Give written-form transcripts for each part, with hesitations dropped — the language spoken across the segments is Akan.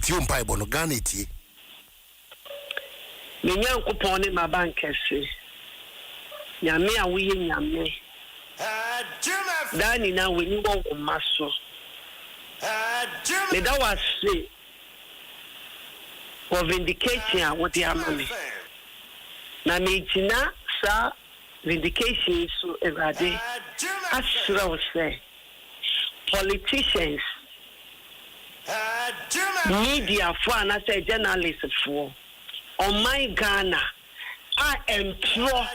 eti umpa bono Ghana eti Nyankopon ne mabankese nyame a woye nyame dani na we ni wo maso me da was for vindication what the amame na me gina sa vindication so everade asra wo say politicians media for and say journalists for on my Ghana I am pro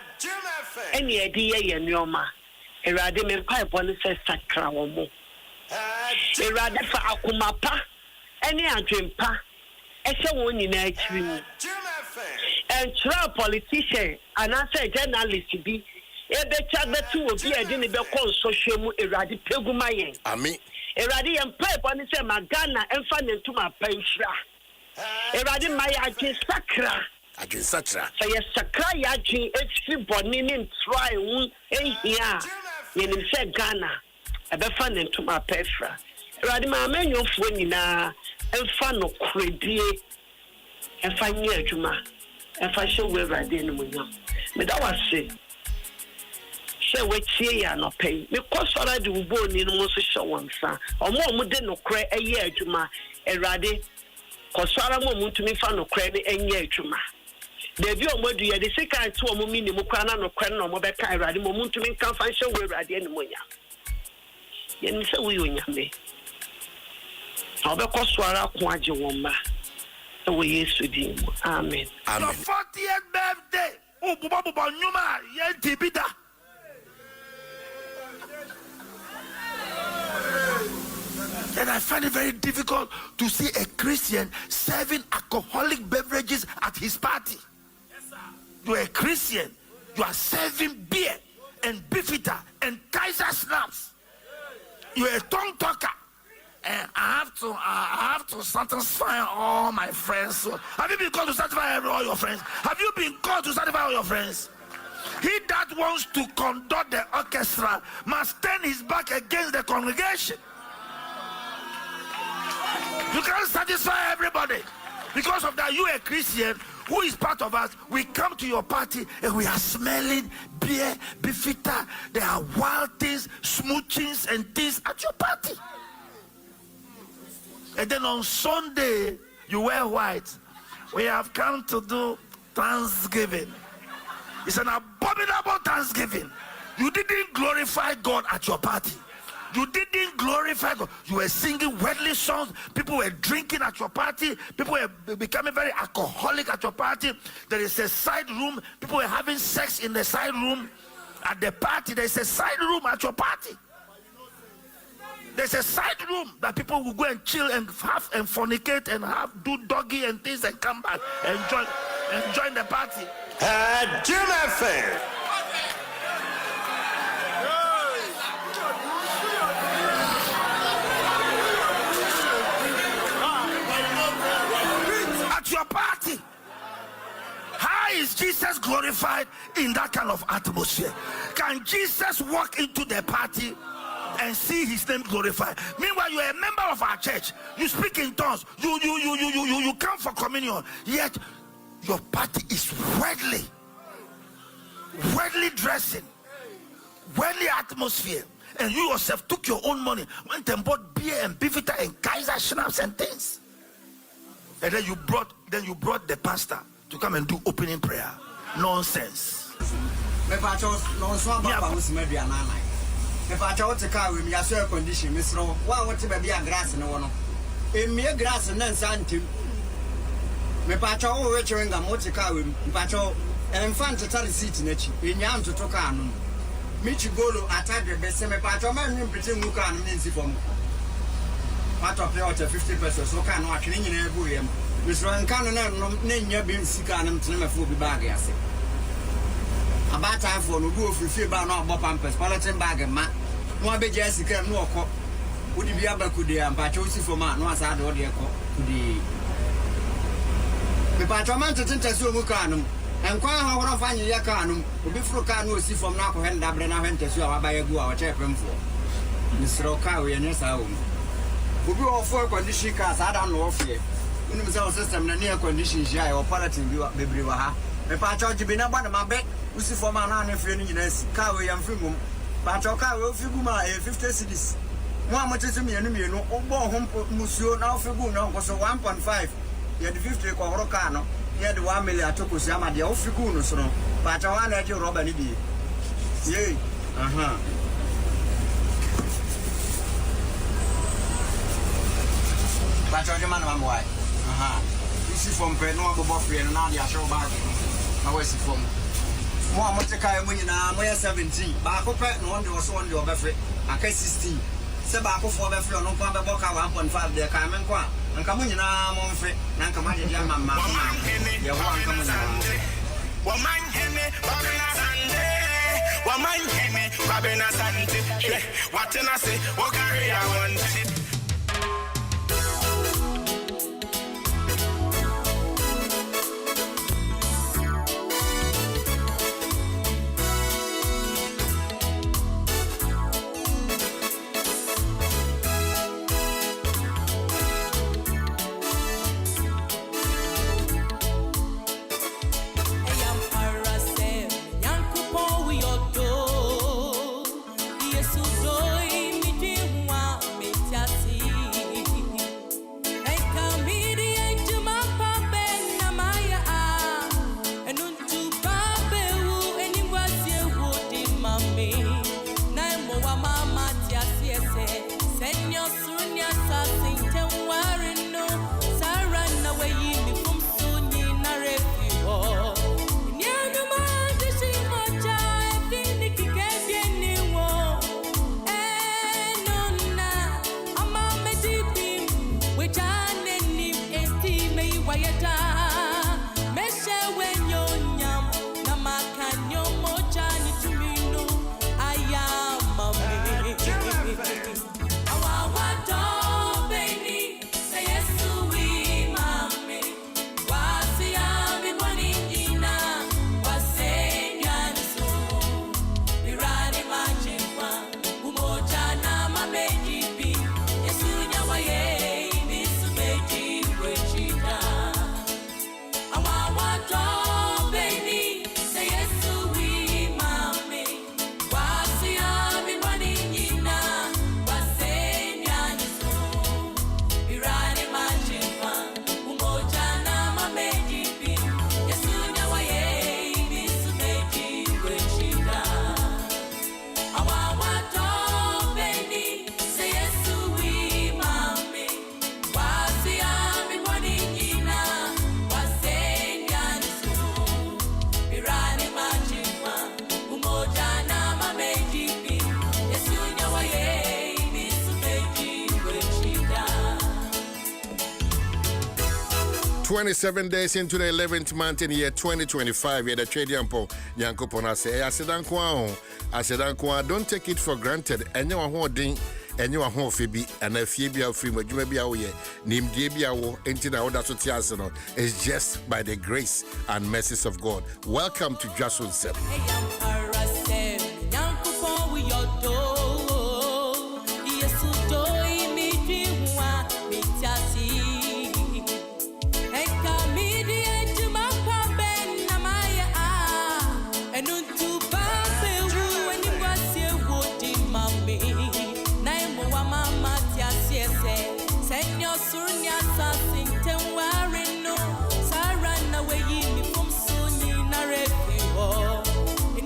any idea ye nyoma erade me pipe on say sakra wo mo erade fa akumapa any adwempa ehye won nyina akiri mu and try politician and I say journalist bi ebecha betu obi edi ne be kon social mu erade peguma yen ami erade yem pipe on say magana emfa ne ntuma panhira erade maya adwe sakra say sakra ya adwe efi boni ne try hu ehia yenim say Ghana ebefa ne ntuma panhira erade ma amenyofo nyina emfa no kredie emfa nye adwuma emfa hye we erade no munyam me da wase she we tie ya no pay me kosora de ubo ni no so hye wonsa omo de no kre eye adwuma erade kosora mo mutumi fa no kre ne enye adwuma debi omodu ye de sika to omo minimu kwa na no kre no mo be ka erade mo mutumi kan fa hye we erade ne munya ye ni se we onyame obe kosora ko age wonma we Yesu di mu amen amen. Your 40th birthday o buba nyuma ye tibida. And I find it very difficult to see a Christian serving alcoholic beverages at his party. Yes, sir. You're a Christian, you are serving beer and beefeater and Kaiser snaps. You're a tongue talker. And I have to satisfy all my friends. So, have you been called to satisfy all your friends? Have you been called to satisfy all your friends? He that wants to conduct the orchestra must turn his back against the congregation. You can't satisfy everybody. Because of that, you a Christian who is part of us. We come to your party and we are smelling beer, beefeater. There are wild things, smoochings and things at your party. And then on Sunday, you wear white. We have come to do Thanksgiving. It's an abominable Thanksgiving. You didn't glorify God at your party. You didn't glorify God. You were singing worldly songs. People were drinking at your party. People were becoming very alcoholic at your party. There is a side room. People were having sex in the side room. At the party, there is a side room at your party. There's a side room that people will go and chill and have and fornicate and do doggy and things and come back and join the party. Adom FM. At your party, how is Jesus glorified in that kind of atmosphere? Can Jesus walk into the party and see his name glorified? Meanwhile, you are a member of our church. You speak in tongues. You come for communion. Yet your party is worldly dressing, worldly atmosphere, and you yourself took your own money, went and bought beer and beefeater and Kaiser schnapps and things, and then you brought the pastor to come and do opening prayer. Nonsense. If I told the car with me, I saw a condition, Miss Rowe. Why want to be a grass and one? In mere grass and then Santi. Me pacho wearing a motor car with Pacho and fan to tell the seat in it. In Yam to Tocano. Michigolo attacked the best semi pacho man in between Lucan and Nancy from part of the order 50 pesos. So can I clean in a buoyant. Miss Ron Cannon, name your being sick and Tinefu be bag, I say. About time for no go if you buy no pampers, politan bag and mat. No be Jessica, no cop. Would you be able to do and Pachosi for man? No, as I do the Patraman to Tintasu Mucanum, and quite how I find Yakanum, who before can see from now and Dabrana Ventures you are by a go our chaplain for Mr. Okawi and yes, I who be all for condition cars. I don't know if Unim sound system na near condition share or paratin bebre wa ha. Me pa charge be na ba na mabe. Usi for man na free ni nyina car we am free mum. Pa charge car we figu ma 50 cedis. Mo amote me enu ogbo ho musuo na ofigu na nko so 1.5. Ye the 50 ko horo car no. Ye the 1 million atoko si ama de ofigu no so no. Pa charge wa na je rubber ni bi. Ye. Aha. Pa charge man ma why. Aha. Isi from pe no abobo free na dia show back. Na we si from. Mo amote kai mo nyina mo 17. Ba ko pe no on so on the obefe. Aka 16. Se ba ko fo obefe no kwa be boka 1.5 de kai men kwa. Anka mo nyina mo mfe. Na nka ma de dia mama. Ye ho anka mo nyina. Woman hene babena sande. Woman hene babena sande. What can I say? What carry I want it. $27 days into the 11th month in the year 2025. Yeah, the trade yampo yanko pona say I said don't take it for granted. And you are holding and you are home Phoebe and a Phoebe free maybe our year named Debiawo into the order to arsenal is just by the grace and mercies of God. Welcome to Dwaso Nsem.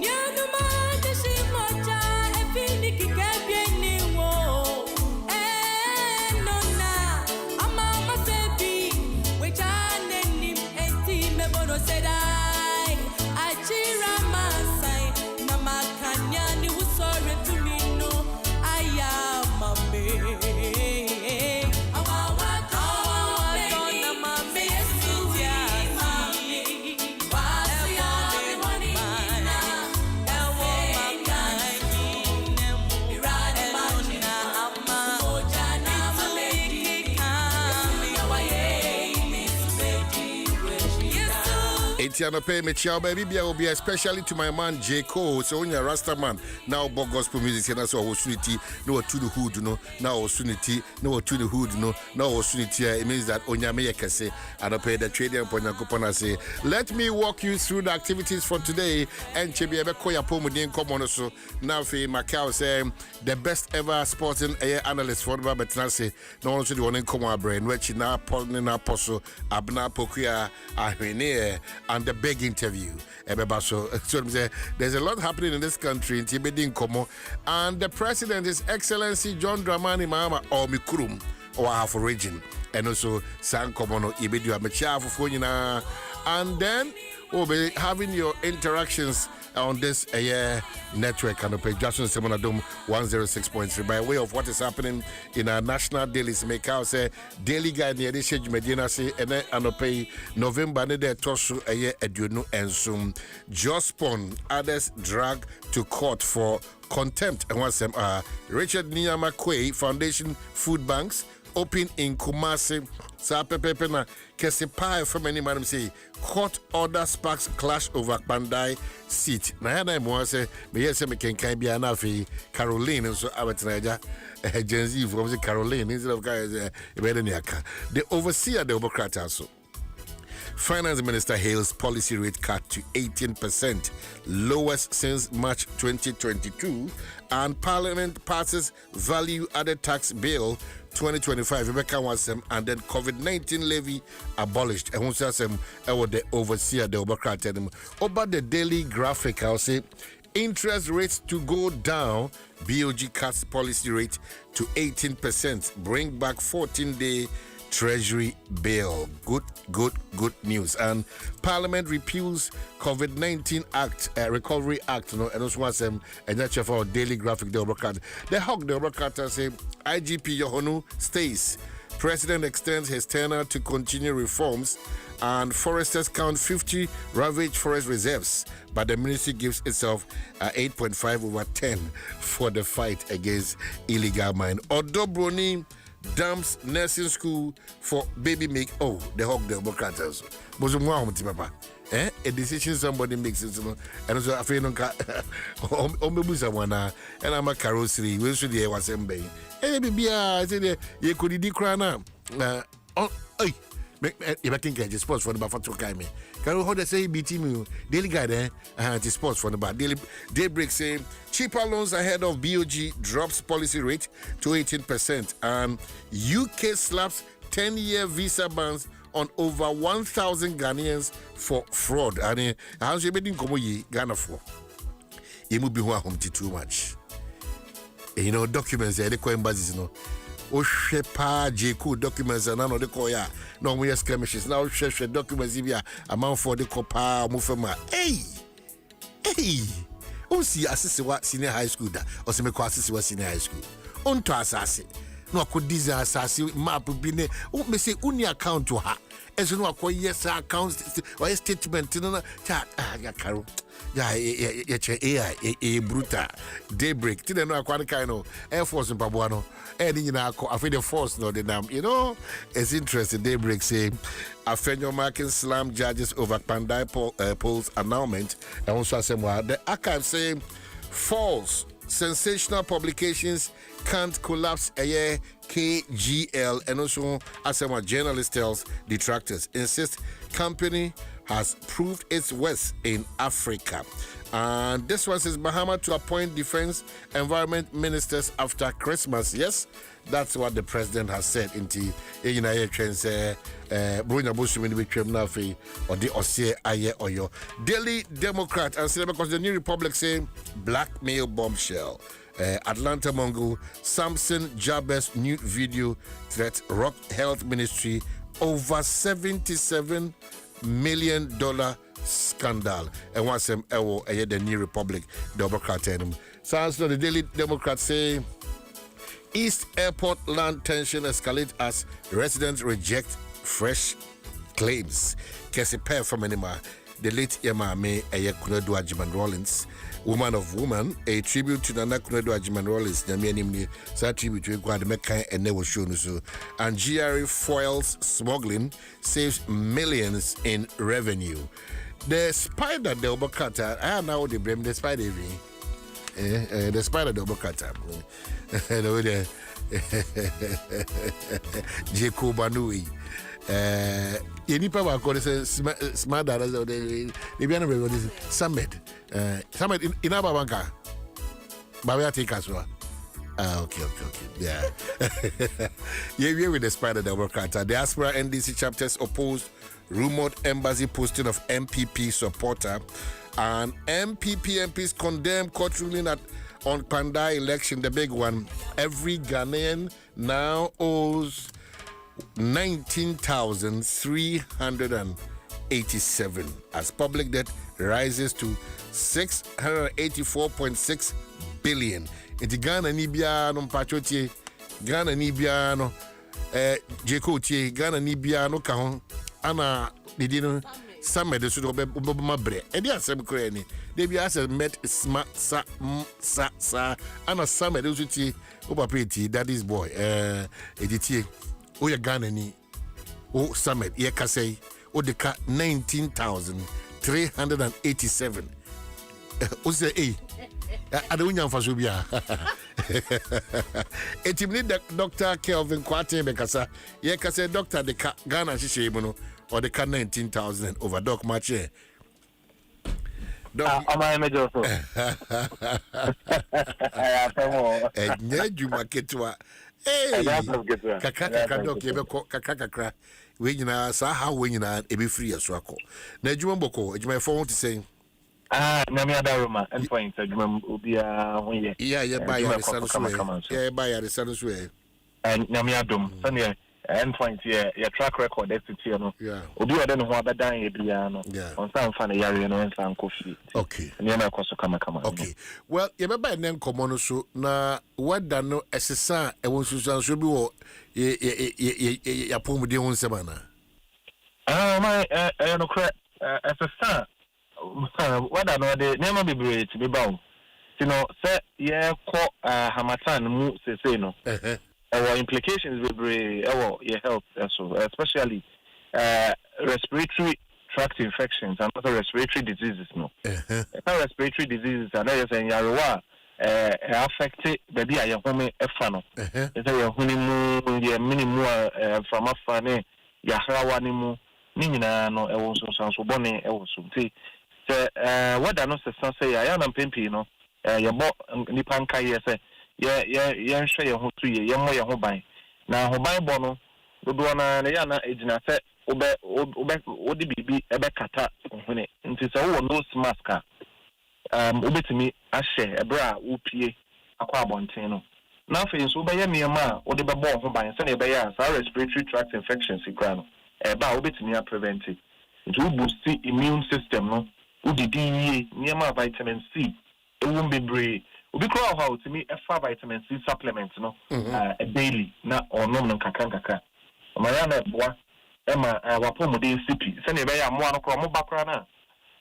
Yeah. Etiano pay me chow baby will be especially to my man J. Cole. So when you're Rasta man, now about gospel music and that's all sunity, no to the hood, no, now sunity, no to the hood, no, now sunity. It means that Onyame Yakase and I pay the trading upon Yakupana say. Let me walk you through the activities for today. And Chebi Koya Pomudin come on so now for Macau say the best ever sporting analyst for the Betnase. No one should want to come our brain, which now Polina Poso, Abna Pokia, Ahene. And the big interview. So there's a lot happening in this country in Tibedin Komo. And the president, His Excellency John Dramani Mahama or Mikurum or half region. And also San Komono Ibedu Amecha for. And then we'll be having your interactions on this network and page Dwaso Nsem on Adom 106.3 by way of what is happening in our national dailies. Make out say daily guide near this Medina say and pay November ne de tosu eduno and soon Jospon others drag to court for contempt and what's them Richard Niyama Kwei Foundation Food Banks open in Kumasi. Sa pepe na kese pie from any madam say court order sparks clash over Bandai seat. Na yana mo say me yes me can be anafi Caroline so abetraja Gen Z from the Caroline instead of guys the overseer the Democrat also. Finance Minister hails policy rate cut to 18%, lowest since March 2022, and Parliament passes value-added tax bill 2025. Rebecca Nsem and then COVID-19 levy abolished. And once the overseer the Democrat over the daily graphic, I'll say interest rates to go down. BOG cuts policy rate to 18%, bring back 14-day Treasury bill. Good news. And Parliament repeals COVID-19 Act, Recovery Act, and also wants and that's for daily graphic the Democrat. The Hawk the Democrat say IGP Yohonu stays. President extends his tenure to continue reforms, and foresters count 50 ravaged forest reserves, but the ministry gives itself 8.5 over 10 for the fight against illegal mine. Odobroni dumps nursing school for baby make. Oh, the Hawk the Democrats. A decision somebody makes it, and also I feel and I'm a carrossery. We should hear what's in bay. Hey, baby, I said, you could eat crana. If I can get sports for the Bafato Kaime. Can you hold the say BT me? Daily guide, sports for the bar. Daybreak say cheaper loans ahead of BOG drops policy rate to 18%, and UK slaps 10-year visa bans on over 1,000 Ghanaians for fraud. And how's you been going Ghana for? You must be home too much. You know, documents, they call embassies, you know. Oshepa J.Q. documents and none of the Koya. No, we are skirmishes. Now, share documents, if you are amount for the Copa Mufema. Hey! Oh, see, assist senior high school, or some classes was senior high school. On to assassin. No, I could desire assassin map would be oh, me say, only account to her. As you know, I yes, accounts or a statement, you know, chat, Carol. Yeah, bruta. Daybreak. Didn't know quite kind of Air Force in Pabuano. And you know, I feel the force, no, the damn. You know, it's interesting. Daybreak say, Afenyo marking slam judges over Pandai polls announcement. And also, the archive say, false. Sensational publications can't collapse a year. KGL and also as a journalist tells detractors insist company has proved its worth in Africa. And this one says Bahama to appoint defense environment ministers after Christmas. Yes, that's what the president has said in the United States. Brunya Bushman or the Ossie Aye Oyo. Daily Democrat and say because the New Republic say blackmail bombshell. Atlanta Mongo, Samson Jabez nude video threat rock health ministry over $77 million scandal. And once the New Republic Democrat. So the Daily Democrat say East Airport land tension escalate as residents reject fresh claims. Kesi pair from anima. the late Yamame Ayakunedo Ajiman Rollins, Woman of Woman, a tribute to Nana Kunedo Ajiman Rollins, Namianimni, sa tribute to Guadameka and Nevo Shunusu, and GRE foils smuggling, saves millions in revenue. The spider double cutter, I now the blame the spider, the spider double cutter. Jacob Banui. Yenipa wa ko say smart data they be na summit summit in aba banka ba we take as well. Okay, yeah. Yeah, with the spider that work out. Diaspora NDC chapters opposed rumored embassy posting of MPP supporter, and MPs condemned court ruling on Pandai election, the big one. Every Ghanaian now owes 19,387 as public debt rises to 684.6 billion. Iti Ghana ni bia no mpachotie, Ghana ni bia no Jekotie, Ghana ni bia no ka ho ana didi no samme de so be mabre. E dia asem kra ni. De bia asem met sa ana samme de so tie o papa eti daddy's boy editie o ya Ghana ni o samme ye kasei o de ka 19,387 o say I don't know for Subia. Etimni Dr. Kelvin Kwate Bekasa. Ye kase Dr. de Ghana Shishibuno or the 19,000 over Doc Mache. Am I major? You maketwa. Hey, Kaka Doc Yebeko Kaka. When you know, how when you know, be free as Wako. Najumbo, it's my phone to say. Namia Daruma, and point, Ubia, yeah, by your son's way. And Namia Dum, Sunday, and point, yeah, your track record, that's it, yeah. Ubia don't know what the dying Ediano, yeah, on some funny Yariano and some coffee. Okay, and you're not come. Okay, well, you remember name Comono, so now what done no SSR, and when Susan should be a poem with the own Semana. My, no crap, SSR. What I know, the name of the bridge be bound. You know, say, yeah, call Hamatan, move, say, no. Our implications will be our health, especially respiratory tract infections and other respiratory diseases. No, respiratory diseases are there saying Yarwa affected the dia home efano. It's a honeymoon, the minimum from a funny Yahrawanimu, Nina, no, I was so bonny, I was so. What I know say I am Pimpino, your bo Nipanka, yes, yeah, share your whole 3 years, your more your home buy. Now, Hobai Bono, Budwana, Yana, Agina, Odi Bibi, Ebekata, when it is a no smaska. Ube to me, I share a bra, Upie, Aquabontino. Now, for instance, Ubaya Miyama, or the Babo, home by Sunny Bayas, our respiratory tract infections in Grano, about Ube to me are prevented. It will boost the immune system, no? Udidi near vitamin C. It won't be brave. We call how to me a vitamin C supplement, no, a daily, not or no kakaka. Mariana bois, Emma, our pomade sippy. Send a very more background.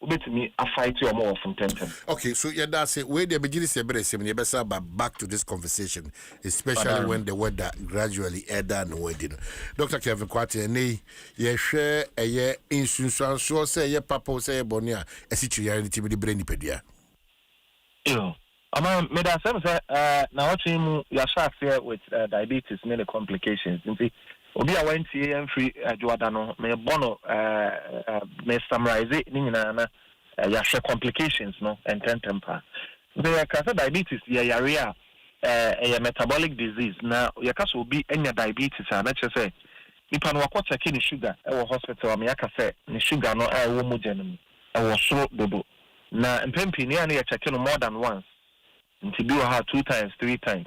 To me, a fight you more from 10. Okay, so yeah, that's it. Where the beginning is back to this conversation, especially when the weather gradually down wedding. Dr. Kevin Kwate, nay, ye share a year insurance, so say ye papa say bonia, a situation with the brain pedia. Yo, I'm made a sense, now watching your shots here with diabetes, many complications. Obi a went here and free Joadano, me bono, me summarize it, Nina, share complications, no, and temper. The cancer diabetes, area, a metabolic disease. Now, your case will be any diabetes, and let's just say, if I know what's a kidney sugar, our hospital, Amiaka said, the sugar, no, I will move I was so dodo. Now, and Pempi, near checking more than once, until you have 2 times, 3 times.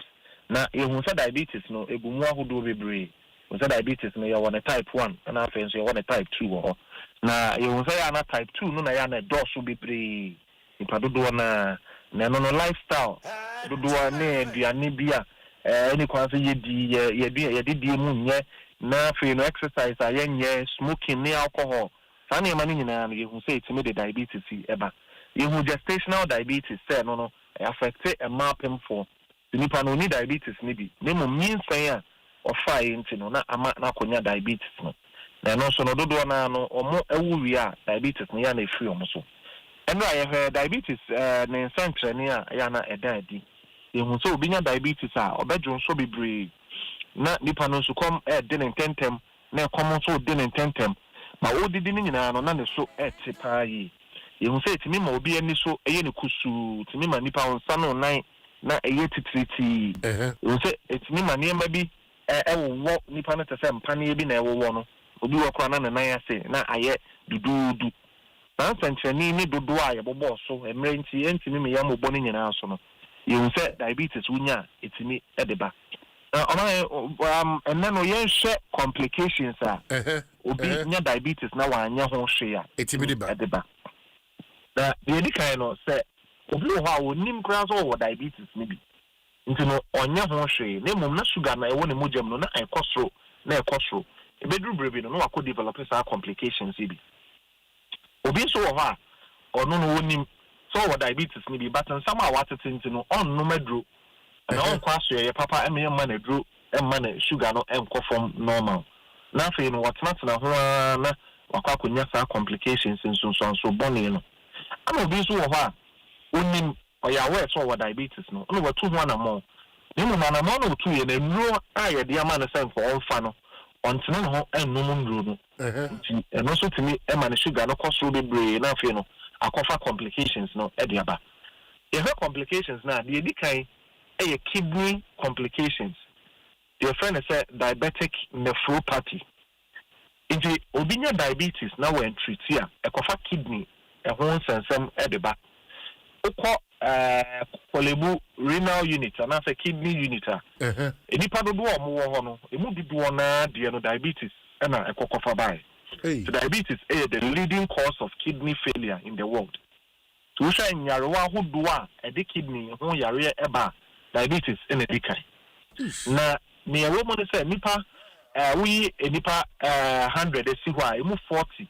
Now, if you have diabetes, no, it will more who do be brave. Diabetes, you want a type 1, and I think you want a type 2. Now, you will say I'm a type 2, no, I am a dose will be pretty. If I do a lifestyle, do a name, the anibia, any quantity, you did the moon, now for exercise, I am smoking, alcohol, Sani mani nyina no yehu say itimi de diabetes eba. Yehu gestational diabetes say no affect a mapem for nipa no ni diabetes ni bi. Nemo minsan a ofa enti no na ama na konya diabetes no. Na no so no dodo na no omo awuwi a diabetes no ya na efiri omo so. Eno aye diabetes ne nsantrani a ya na eda adi. Yehu so obinya diabetes a obedwo so bebre na nipa no so kom de ne tentem na kom so de ne tentem ma odidi ni nyina no na ne so etipa yi. Yehu say timi ma obi ani so eye ne kusu timi ma nipa onsa no nan na eye titriti. Yehu say etimi ma niema bi wo nipa no tese mpane bi na ewo no obi wo kra na ne nan ase na aye dududu. Na sanchani ni dodo a ye bobo so emre nti entimi me yam obo ni nyina so no. Yehu say diabetes wunya etimi edeba. And then we share complications obi nya diabetes na wanya ho hwe a etimi edeba. Na the edika no say obi ho a wonim kra so wo diabetes ni bi. Nti no onya ho hwe na mum na sugar na ewo ne mojam no na ekosro na ekosro. Ebedru brebe no wako develop sa complications bi. Obi so wo ha ono no wonim so wo diabetes ni bi but nsama watete nti no on no madro na on kwaso ye papa eme man adro man sugar no enko from normal na fe no watena ho na wakwa konya sa complications so bone no ama obi so wo ho a onim oya we so wo diabetes no no watu ho na mo ni mo na mo no tu ye na nuro a ye de ama na sen for onfa no ontene no ho enum nuro no eno so timi e ma na sugar no koso bebre na fe no akofa complications no e de aba ye complications na de edikan a kidney complications. Your friend said diabetic nephropathy. If you obinya diabetes now when treat here, a cofa kidney, a whole sensem edeba. Oko kolebu renal unit, and as a kidney unit. Any part of the more hono, it would be duana diabetes and a cocofa by. So diabetes is the leading cause of kidney failure in the world. To shine Yarwa who doa a de kidney, who yare eba. Diabetes in a decay. Na me a woman say nipa we nipa 100 see why move 40.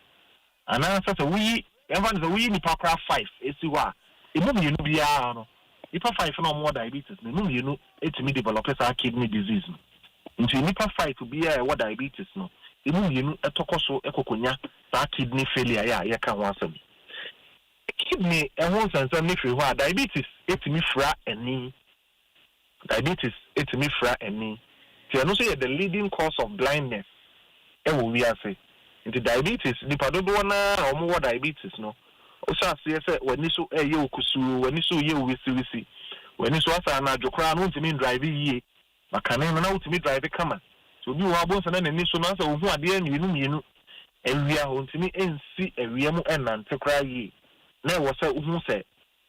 And answer so we everyone is we nipa craft 5 see why it move you no bia no nipa 5 no more diabetes no move you no it me develop a kidney disease. Into nipa 5 to be what diabetes no it move you no etokoso ekokonya that kidney failure ya kan wansam. Kidney e won sansan me free why diabetes it me fra any diabetes it's me fra any. So no say the leading cause of blindness. We are say into diabetes. The padodo na omo diabetes no. Osa say when niso ye okusu when niso ye wisi when niso asa na jokra no ntimi drive ye. Makane na utimi drive kama. So bi wo abon sana na niso no asa ohu ade mienu ewia ho ntimi ensi ewia mu enante kra ye. Na wo say ohu say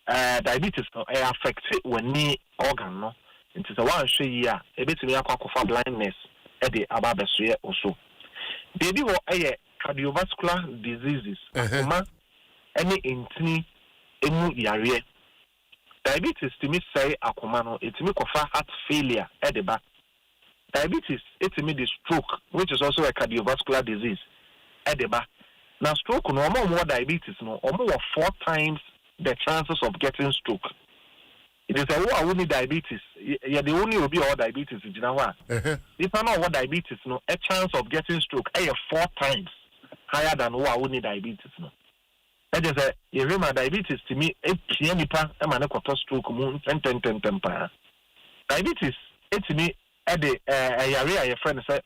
diabetes no affect when ni organ no. It is a one share year, a bit of blindness at the ababesuye also. Baby, what cardiovascular diseases, any intini, emu yare. Diabetes to me say akomano, it me kofa heart failure at the back. Diabetes, it me the stroke, which is also a cardiovascular disease at the back. Now, stroke no more diabetes, no, or more 4 times the chances of getting stroke. It is a only diabetes. Yeah, the only will be all diabetes. You know what? If I know what diabetes, no, a chance of getting stroke, 4 times higher than what only diabetes. No, that is a you remember diabetes to me. A pianipa, a man got stroke, moon, 10. Diabetes, it's me at the area. Your friend said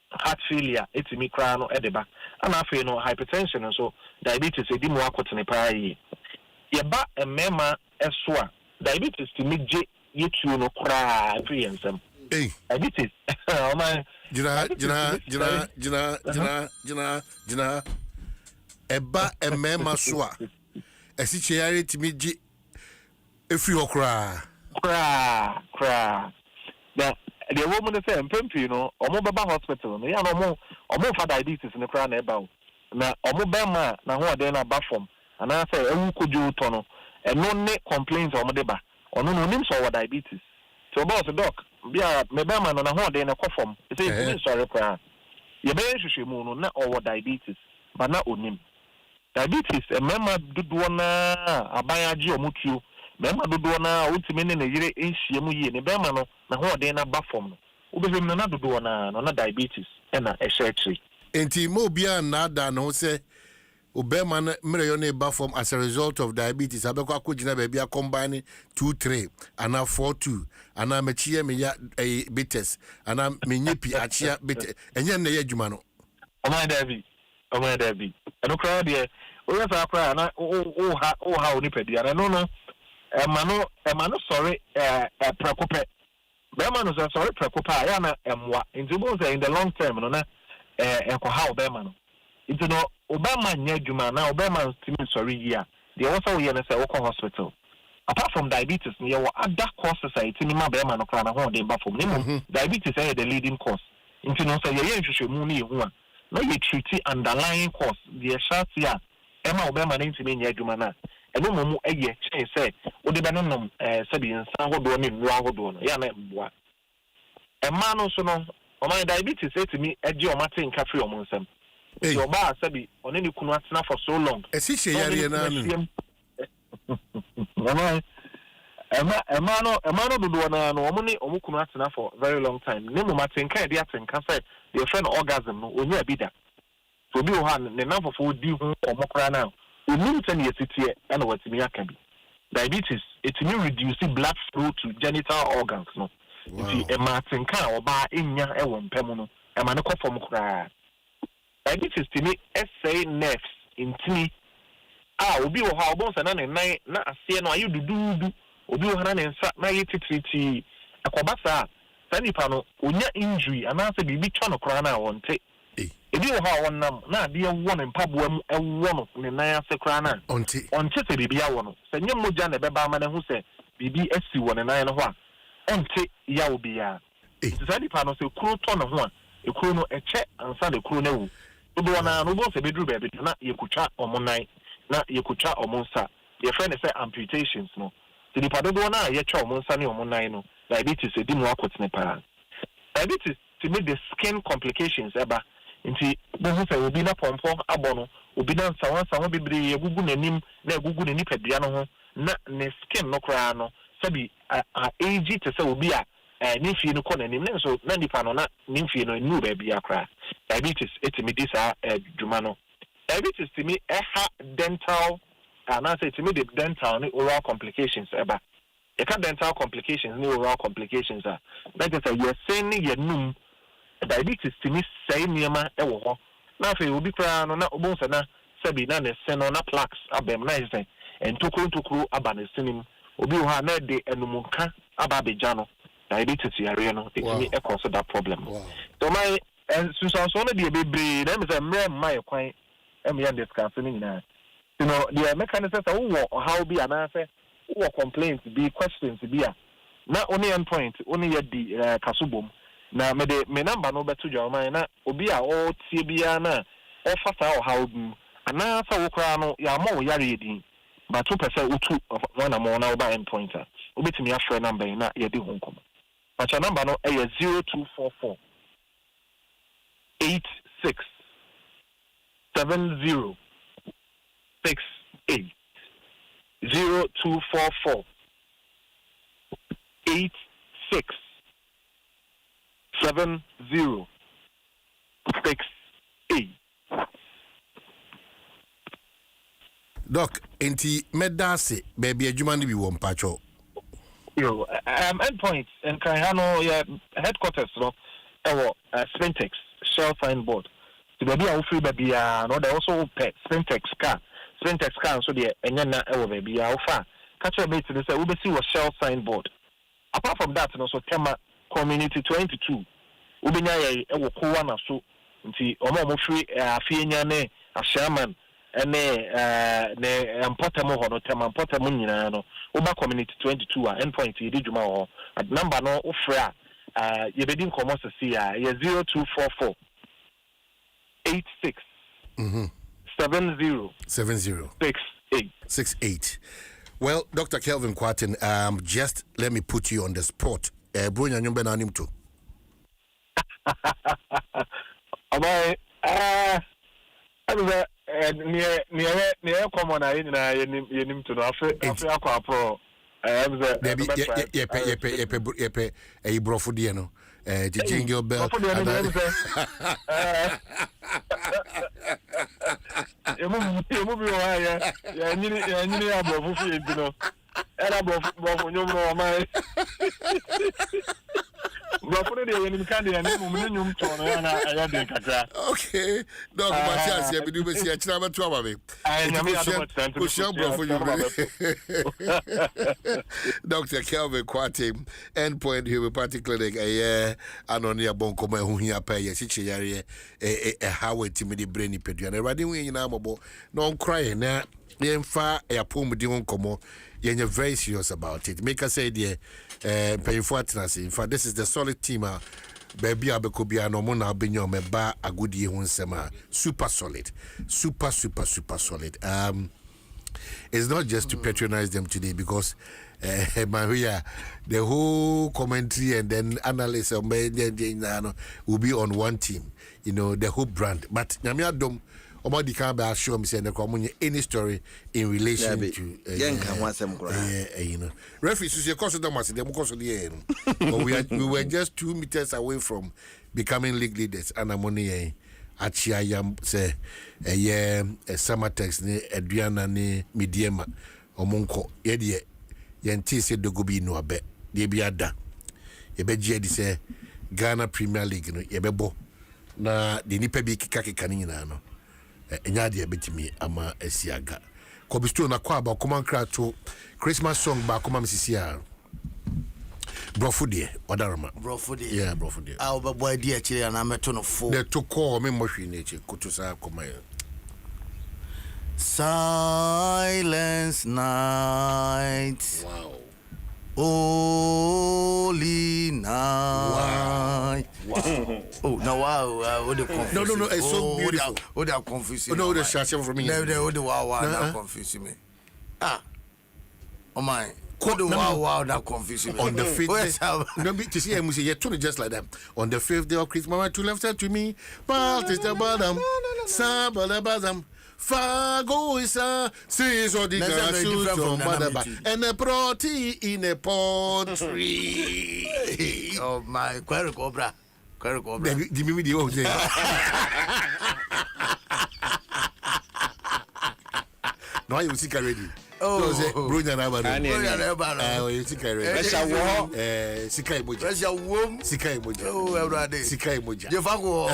heart failure. It's me crown at the back, and I feel no hypertension. And so diabetes, a demo aqua to the pie. Yaba a mema eswa. Diabetes to me J you no cry Nsem. Hey. Diabetes. Oh my Jina eba emema soa. Esi cheare to me J if you cry. Now the woman say empempi you know omo baba hospital no ya no omo for diabetes no cry na eba o. Na omo be ma na ho ade na ba form. Ana say ewu koju to no and no complaints on Modeba or no names or diabetes. So about the doc, be a mebama on a holiday in a coffin. It's a sorry prayer. Your bench moon not or diabetes. bana onim diabetes emema dodo na abayaji omutuo mema dodo na utimi ne ne yire enhie mu yie ne bema no na ho de na ba fom no ubehwem na dodo na diabetes na ehyechi enti mo bia na da no se obema na mere yo na ba fom as a result of diabetes abekwa akogina ba bia combine 2-3 ana 4-2 ana mechie me ya bites ana menyepi achia bit enye na ye adwuma no Oman David eno kra de o ya sa kra na o ha oni pedi ana no emano sorry prekope be man no sorry prekope ya na emwa nti bo say in the long term no na enko ha obema no nti no obama nya adwuma na obama timi sorry ya de wo so ye na say wo hospital apart from diabetes you were other causes society ni ma be man no kra na ho de ba fom ni diabetes is the leading cause nti no say ye nhwehwemu ni ehu a no you treat underlying cause the short ya ema obema na ntimi nya adwuma na eno momu eye chen say wo de benom sabi nsan hodo ni nwa hodo no ya na mboa ema no so no o my diabetes etimi eje o mate nka free o monsem so ba sabi oni ni kunu atena for so long esi she yare na anu ema no dodo na no omuni omukunu atena for very long time ne mo mate nka e de atenka say the friend orgasm no onya bida so bi o ha ne nanfofo di hu omokra na onim tani yesitie na watimi aka bi diabetes etimi reduce blood flow to genital organs no nti ema atenka oba enya ewo mpem no ema ne kofom kra diabetes timi essay nerves intimi obi wo ha obonsa na ne nan na ase no ayu dududu obi wo ha na ne nsa na yetitriti akobasa sanipa no onya injury anase bibi twa no kra na wonte ebi wo ha wonnam na ade ewo ne mpaboa mu ewo no ne nan ase kra na onte se bibi awo no se nyem moja na beba ama ne hu se bibi asi wo ne nan no ho a onte ya obi ya sanipa no se kuro to no ho a ekuro no eche ansa de kuro na wu odo na no bo se bedru bebe na yekutwa omonai na yekutwa omonsa ye friend say amputations no the nipa na yetwa omonsa ne omonai no diabetes edi mu akotene pa diabetes to make the skin complications eba nti bo say obi na pompo abono obi na nsawansa bebre egugu nanim na egugu ne nipadua no ho na ne skin no kra no sabi age to say obi a nimfie no kɔ nanim na so na nipa no na nimfie no nu ba bia kra diabetes etimi disa dwuma no diabetes timi ha dental na say timi the dental ni oral complications eba e ka dental complications ni oral complications that is you saying ye num diabetes timi say niema e wo ho na fe obi kra no na obonsa na sabi na ne se no na plaques abem na is entokuru aba ne sinim obi wo ha na de enumunka aba beja no diabetes yare no etimi e cause that problem so my susan so na de bebre na me say mre mai kwan em yan discuss ni nyina you know the mechanism say wo how be anase wo complaints be questions be a na only end point only ye di kasubom na me de me number no beto jawman na obi a o tie bia na o fasa o how bu anase wo kra no ya ma wo yare edin but 2% utu one more na over end pointer obetimi afre number na ye di honkom pacha number no 0244 86 70 68 0244 86 70 68. Doc, enti medase baby adwuma ni bi wo mpacho. Yo, endpoints and Kahano headquarters no Spintex shell signboard. The baby are free baby no they also pet Spintex car so the enyana ewo baby alpha catch a bit to say we see was shell signboard. Apart from that no so tema community 22 ubenya ye ewo ko na so nti omo free afienya ne ashaman ene ne empotemo ho no tema empotemo nyina no uba community 22 endpoint yedi djuma ho number no ofra ye bedi nkomo sesi ya 0244 86 70 68. Well, Dr. Kelvin Kwatin, just let me put you on the spot. Brunya nyumbe na animto. near common I in to Africa Pro. A brofudiano, the jingle bell. Okay, dog, my chance, I do see a travel trouble. Dr. Kelvin Quate, Endpoint Homeopathic Clinic, a year, and on your boncoma who here pay a situation, a Howard timid brainy pedu, and a riding wing in Amabo, no crying now. Yen fa a poem with you come you're very serious about it. Make us say dear pay for it. In fact, this is the solid team baby abekobia no mo na benyo me ba agudi hu nsema super solid. Super solid. It's not just to patronize them today because Maria, the whole commentary and then analysis will be on one team, you know, the whole brand. But Adom Omadi can be assure me saying any story in relation to you know. Referees, you cost them we were just 2 meters away from becoming league leaders. And I'm only Achiayam say a year a summer text ne Adriana ne Midiema Omonko Yedi Yanti said the Gobi no abe de biada Ebeji say Ghana Premier League no Yebebo na the nipa bi kika kanina no enyade abetimi ama esiaga kobisto na kwa ba common cry to Christmas song ba koma misisia Brofudie odarama Brofudie yeah Brofudie ah obo idea chire na meto no fo the to call me mohwi na echi kutusa koma Silence night. Wow. Holy night. Wow. Oh, no, wow. What the No, it's so beautiful. What the confusing. No, the shasha for me. No, the wow, that confusing me. Ah. Oh my. Wow, that confusing me. On the 5th day, no, to see him, you turn just like that. On the 5th day of Christmas, to left side to me, but it's the bottom, Sabala Fago is a seas or the shoes from Madaba and a protein in a poultry. Oh my, query cobra. The video. No, you see already. Oh, Brunya Nabana. You see already. Sikai Moja. Pressure womb. Sikai Moja. Oh, everybody. Sikai Moja. Jefago.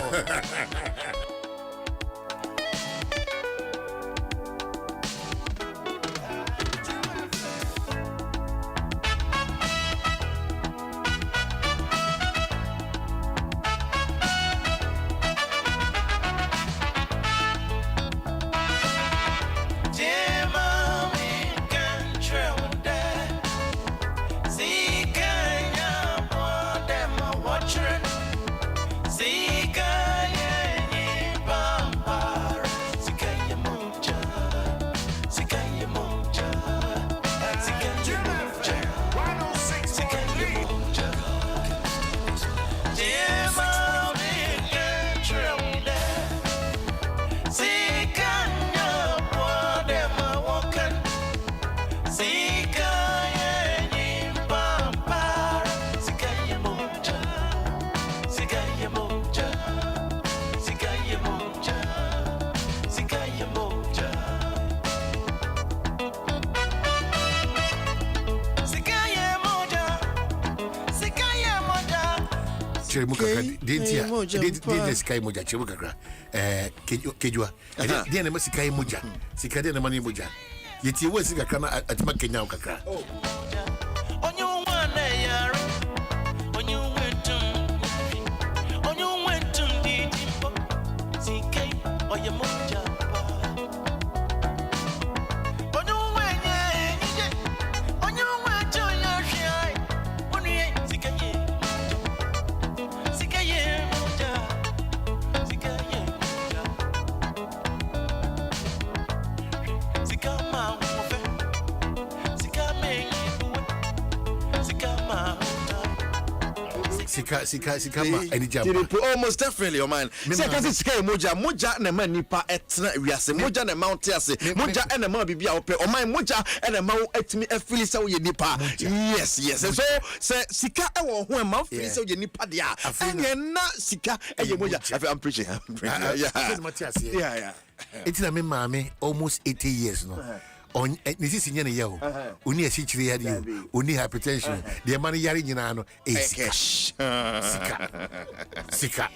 Didn't Sky Moja, Chibuka, Kejua, then a Sky Moja, Sikadi and Money Moja. Yet you was a crana at Makina Kaka. On your one day, when you went to the CK or your Moja. Sika ma any jam. Almost definitely your mind. Say can sika moja na man nipa etna wiase moja na mount ase moja na ma bibia ope o man moja na ma etimi afili say we nipa. Yes. So say sika e wo ho ma afili say we nipa dia. Enye na sika eye moja. I'm preaching. Yeah. It's na me mama almost 80 years no. On this is nyane yawo oni asichire ya dio oni hypertension the man yari nyina no sika sika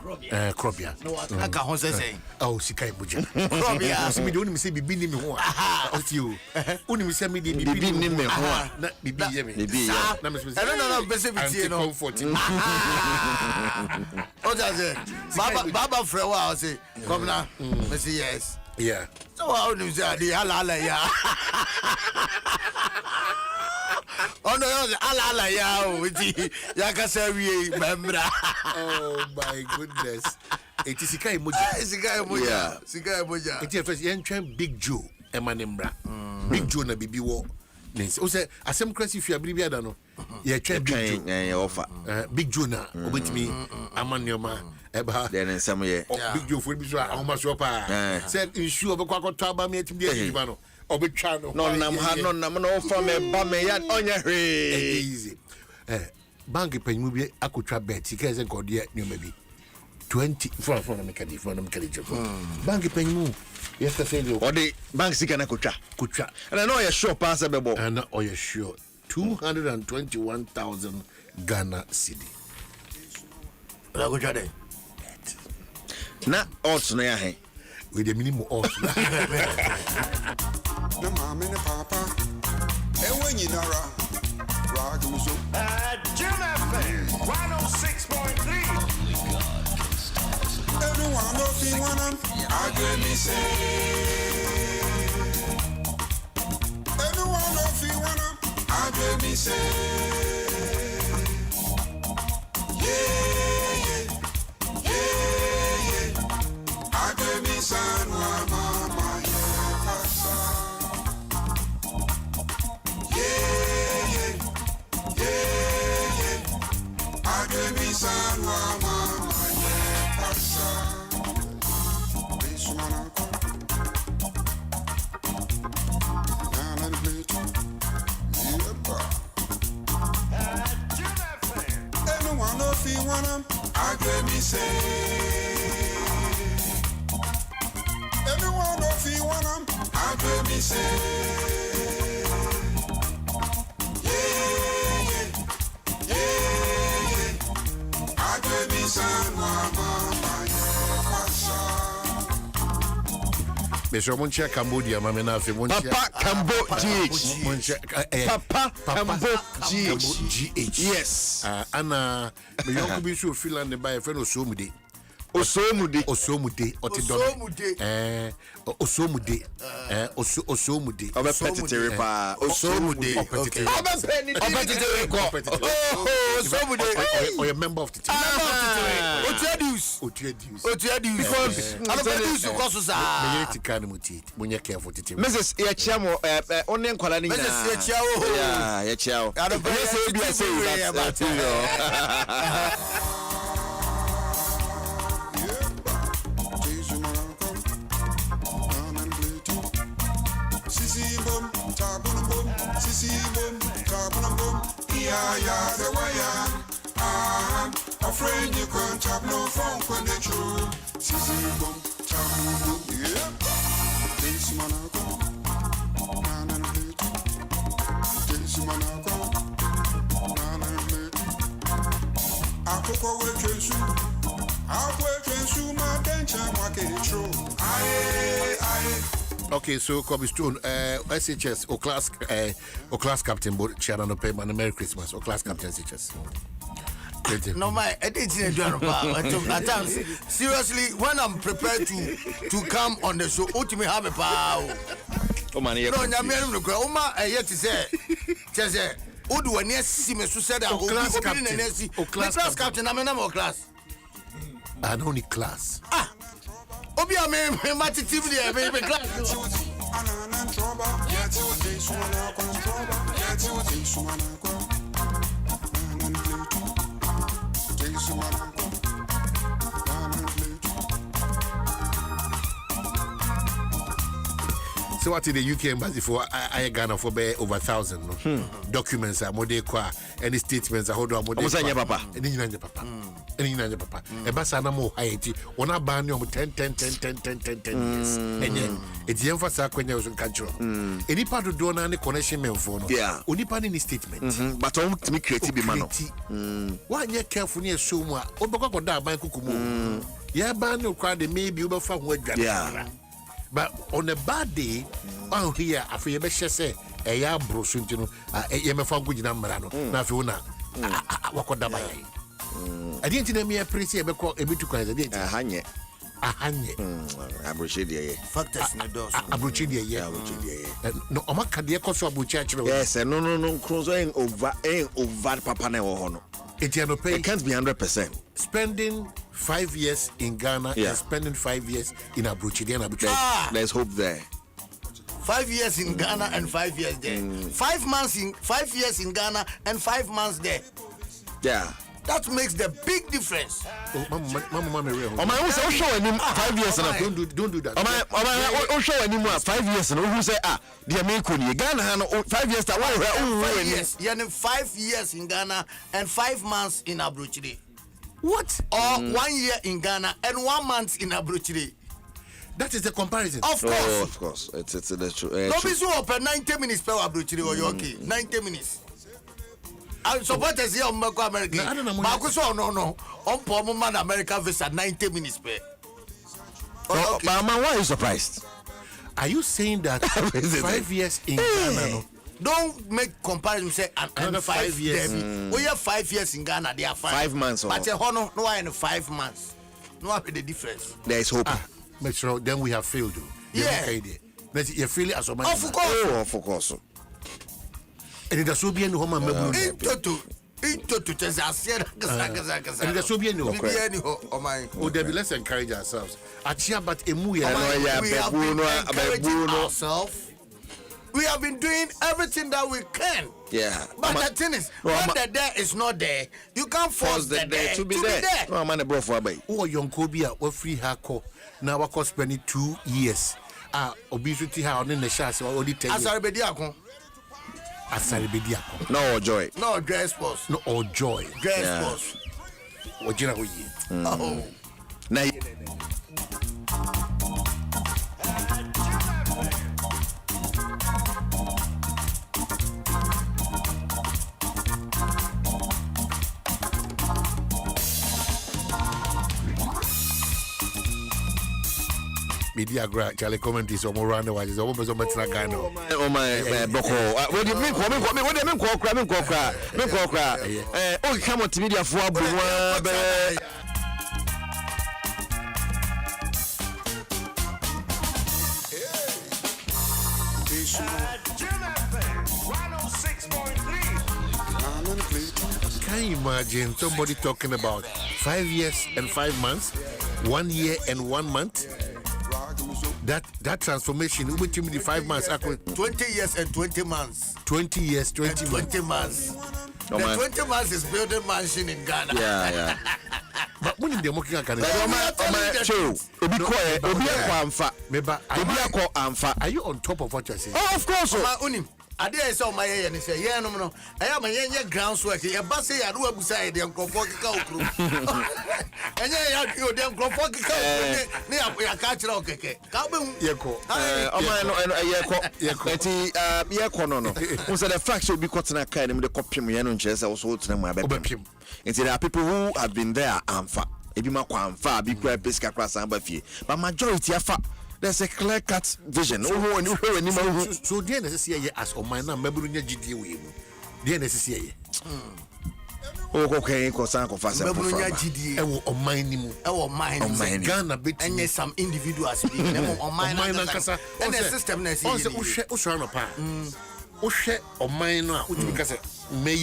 Krobia. No, I can't say. Oh, Sika Buja. Krobia. See me only say bibi ni me ho. Oti you. Only me say me di bibi ni me ho. Na bibi ye me. Na me say. No, bese biti no. Comforting. O jaze. Baba frewa say, "Come now." Me say yes. Yeah. So how do you say the ala ya? Oh no, ala ya o ti ya ka say we membra. Oh my goodness. It is Sika emoji. Sika emoji. It is first yen Big Joe emanembra. Big Joe na bibi wo. O say asem krasi fi abiri ada no. Ye twa Big Joe. Offer. Big Joe na obetimi amanioma eba. Then nsem ye. Big Joe for bi so ahoma so pa. Say issue obekwa kwato aba me etim dey ediba no. Obetwa no. No nam no offer me ba me ya onya hwe. Easy. Bank penyimu bi akotwa bet sika ze nkode nyoma bi 20 for na mekadi bank penyimu yesterday or the bank sika na kotwa and I know you're sure pass bebo and oh you sure 221,000 Ghana cedi la kotwa de na odds no ya he with the minimum odds na mama na papa enwenyi nara rock me so Adom 106.3. everyone know fi wanna agree me say everyone know fi wanna agree me say yeah agree me san wa mama yeah pasa agree me san wa mama yeah pasa anyone know fi wanna agree me say everyone know fi wanna agree me say yeah agree me san mama yeah pasa Mr. Moncha Cambodia mama na fe Moncha Papa Cambodia Papa Cambodia GH yes ana me yonko bi so Finland by friend Osomude Osomude Otidono Osomude obepetitere pa Osomude obepetitere ko Osomude or a member of the team Otiadius because Otiadius ko so sa me yeti kan muti munya careful the team Mrs. Yachiamo onne nkwala ni nyina Mrs. Yachiao Yachiao Adom bi say that yeah, the wire. Afraid you can't tap no phone when they true. Sissy boom, taboom, yeah. This man I go, man and plate. This man I go, man and plate. I cook away Jesu. I work Jesu, my denture, my true. Aye. Okay, so Kobe Stone, SHS or class captain, but Channel Payment and Merry Christmas or class captain SHS. No, my at times, seriously, when I'm prepared to come on the show, ultimately have a power. Oh man, no, Oma, yet to say, Udu and yes, see me said that class captain, I'm a number of class. And only class. Obi ame matiti bi e be class. So what in the UK embassy for I Ghana for over 1,000 no? Documents are more any statements are hold on more papa. Any papa. Embassa na mo Haiti. One a ban you 10 years. And it's the emphasis when you was in control. Any part of donor and connection men for no. Yeah. Only part in the statement. But I want to make creative man. Why you careful near so much? Obaka da ban kukumu. Yeah, ban you crowd maybe over from where yeah. But on a bad day, oh here, I feel be say a ya bro suntino, a me fa gujina mrano. Na fi una. Wakoda ba yi. I didn't know me appreciate be call ebi to kwa I didn't. Ahanye. Abrochi dey. Factors na dos. Abrochi dey here. No, o maka dey koso abrochi achiro. Yes, no, cruise over papa na wo ho no. It can't be 100%. Spending 5 years in Ghana and spending 5 years in Abuja. There's hope there. 5 years in Ghana and 5 years there. 5 years in Ghana and 5 months there. Yeah. That makes the big difference. Mama, oh my, who show him 5 years and don't do that. Oh my, show him 5 years and who say the American Ghana 5 years that 5 years. Yeah, 5 years in Ghana and 5 months in Abuja. What? Or 1 year in Ghana and 1 month in Abuja. That is the comparison. Of course. Oh, of course. It's the truth. Don't be so open 90 minutes per Abuja or you okay? 90 minutes. I support us here on America. No. On man America visa 90 minutes per. Okay. But why are you surprised? Are you saying that 5 years in Ghana? No? Don't make comparison. Say another 5 years. We have 5 years in Ghana. They are 5 months. But no, in 5 months. No, what the difference? There is hope. Make sure then we have failed. Yeah. You feel it as a man. Of course. Oh, of course. And it's so bien home and into Tezasian. And it's so bien let's encourage ourselves. Achia but we have been encouraging ourselves. We have been doing everything that we can. Yeah. But the thing is, when the there is not there, you can't force the there to be there. No, man, bro, for a oh, young Kobia, we free hako. Now, I cost spending 2 years. Obesity, how on the shots or only 10 years. Asaribediako. No joy. No dress post. No or joy. Dress post. What you know? Oh. Now. Media gra Charlie comment is more around the world. Is almost so much like I know. Oh my boko. What do you mean? What do you mean? Oh, come on to media for Can you imagine somebody talking about 5 years and 5 months, 1 year and 1 month? That transformation, we went to the 5 months. 20 years and 20 months. 20 years, 20 and 20 months. Oh, the 20 months is building mansion in Ghana. Yeah. But when they're working at Canada, are you on top of what you're saying? Oh, of course. I did say my and say, yeah, no. I am a ground work. A bus, I do beside them, Crofog. And you damn Crofog near a catcher. Okay, who said the fact should be caught in a kind of the copy me and chess. I was holding my bedroom. And there are people who have been there and far. Ebima kwa mfa bi kwa pesca class and buffy. But majority are far. There's a clear-cut vision. So the necessary as on my number GD with the necessary. Oh, okay, because I'm confessing. On mine, Ghana bit and yes, some individuals on mine and the system. Oshe on mine now, because may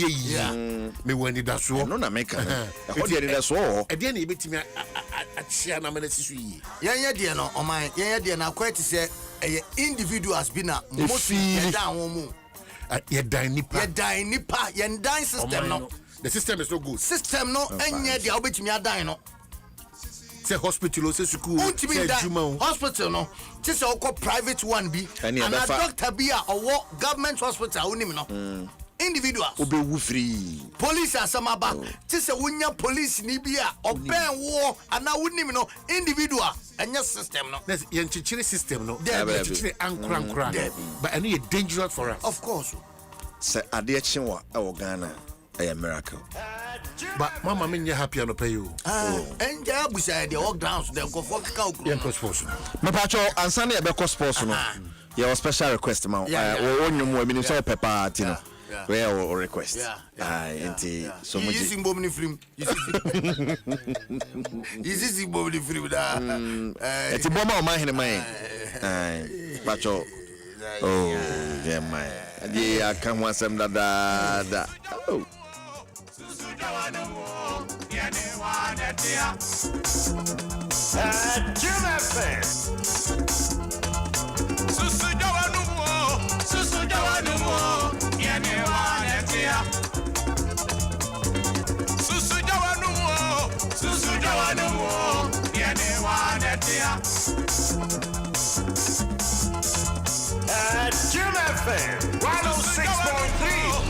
me when it does so. No, make a so. Again, you bet me at Shiana Menessi. Yeah, dear, no, on mine, yeah, dear, now quite to say individuals been a most down ye dine nipa system no. The system is so good. System no enye dia obetimi adan no. Say hospital, say school, say hospital no. Just a private one be and a doctor be a government hospital unim no. Individuals obe free. Police asamaba. Just a wunya police ni be a oben war and now unim no individual and your system no. That's yenchichiri system no. Yenchichiri ankra. But I need dangerous for us. Of course. Say ade chinwa e Ghana. A miracle. But Mama mean you happy on the pay you. And yeah, we say the walk down, they go for cow. Sports. My patcho, and Sunday a beco sports. Your special request, man. Or no more minister pepper, Tino. Where or request. So much. Using Bomini film. Is this Bomini film? It's a bomb of my hand, Patcho. Oh, yeah, my. Yeah, I come once and da. Oh. Adom FM 106.3.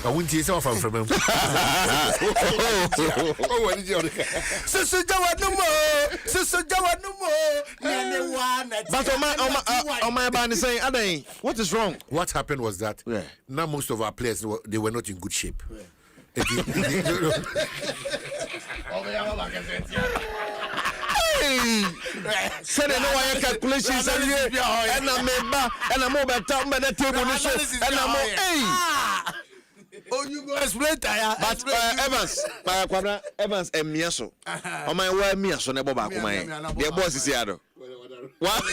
I wouldn't see some from him. Oh, what did you do? Sister Jawa no more. But my band is saying, Ade, what is wrong? What happened was that now most of our players they were not in good shape. Said no one calculations and I'm mobile town by the table and I'm oh, you go explain tire. But Evans and Miaso. On my way, Miaso never back on my dear boss is here. What?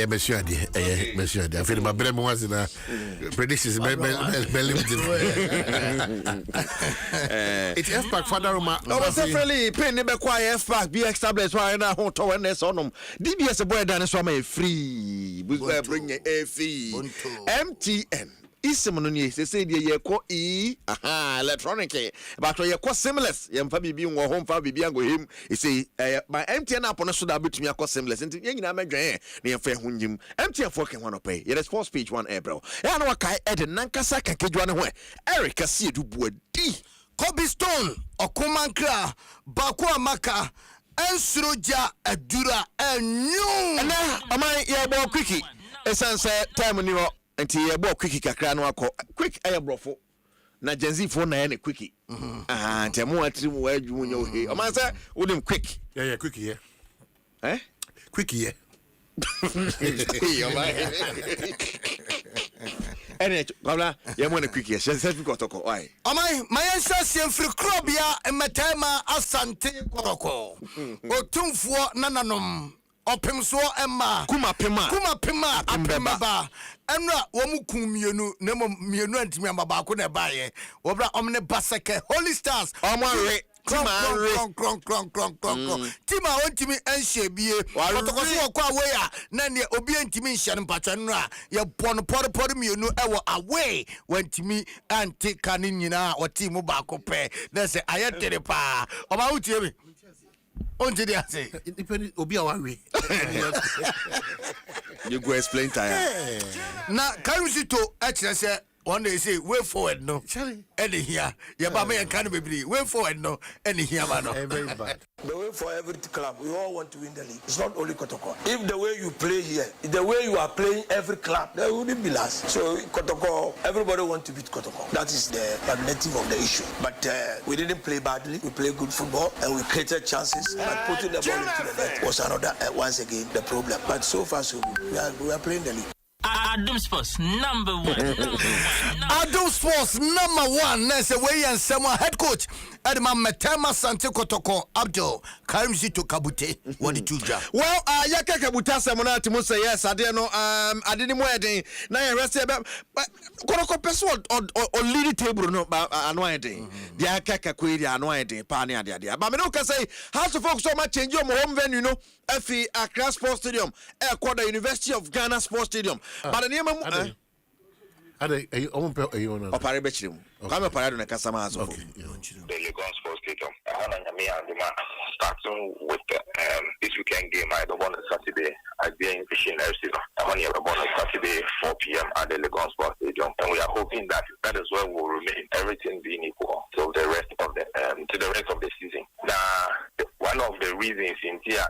Monsieur, I feel my brain was in a predictions. It's F pack for Daruma. I was definitely paying the quiet F pack, be established why now home to one on them. DBS a boy done so may free. We will bring a fee. MTN. Isemononi say ye ko electronic but ye ko seamless ye mfa bibi wo ho mfa bibi ango him say my MTN app no so da betumi akọ seamless nti ye nyina madwen ne ye fa ho nyim MTN for can one pay ye response page 1 April ya na wakai e de nankasa kakejwa ne ho Eric Asiedu buadi Kobe Stone Okumankra Baku Amaka Ensroja Adura enyu na amai ye bo quickie esanse time ni ho nti ye bo quickie kakra no akọ quick ayebrofo na Gen Z phone na ye quickie nti mo atiri mo adwu nya ohe o man say wodim quick yeah quickie quickie ene babla ye mo na quickie certificate kotoko why amai mayensa siemfri krobia emetema asante kotoko otumfuo nananom opemso emma kuma pema apemba enra womu kumienu nemo mienu antimi ambaba na baye obra omne baseke Holy Stars omare tima ontimi enhye otokoso kwa away na ne obi antimi nhye mpatwa nra ye bono podo mienu ewo away wantimi anti kan nyina o team ba ko pe na se ayetere pa oba utie bi onje dia say depend obi awawe you go explain tire na karusito actually say one day say way forward no any here ya ba me kan bebri way forward no any here ba no very bad the way for every club we all want to win the league. It's not only Kotoko. If the way you play here, the way you are playing every club, there wouldn't be last. So Kotoko, everybody want to beat Kotoko. That is the narrative of the issue. But we didn't play badly. We played good football and we created chances. But putting the ball into the net was another once again the problem. But so far so good. We are playing the league. Adom Sports number one. Adom Sports number 1. Nese Way and Samuel head coach. Edma Metema Sante Kotoko Abdul Karim Zito Kabute. What did you do? Well, Yaka Kabuta Samona to say yes. I didn't know. I didn't wedding. Now I rest about. But Kotoko Peso or lead table no anointing. The Akaka Quidi anointing. Pania dia. But I can say how to focus so much change your home venue. You know, FE Accra Sports Stadium, the University of Ghana Sports Stadium. But the name of Opare Bechim. Come up on the Casama. The Legon Sports Stadium. Starting with this weekend game, I don't want a Saturday. I've been fishing FC. I only have a bonus Saturday 4 p.m. at the Legon Sports Stadium, and we are hoping that is where we'll remain. Everything being equal to the rest of the season. Now, one of the reasons in here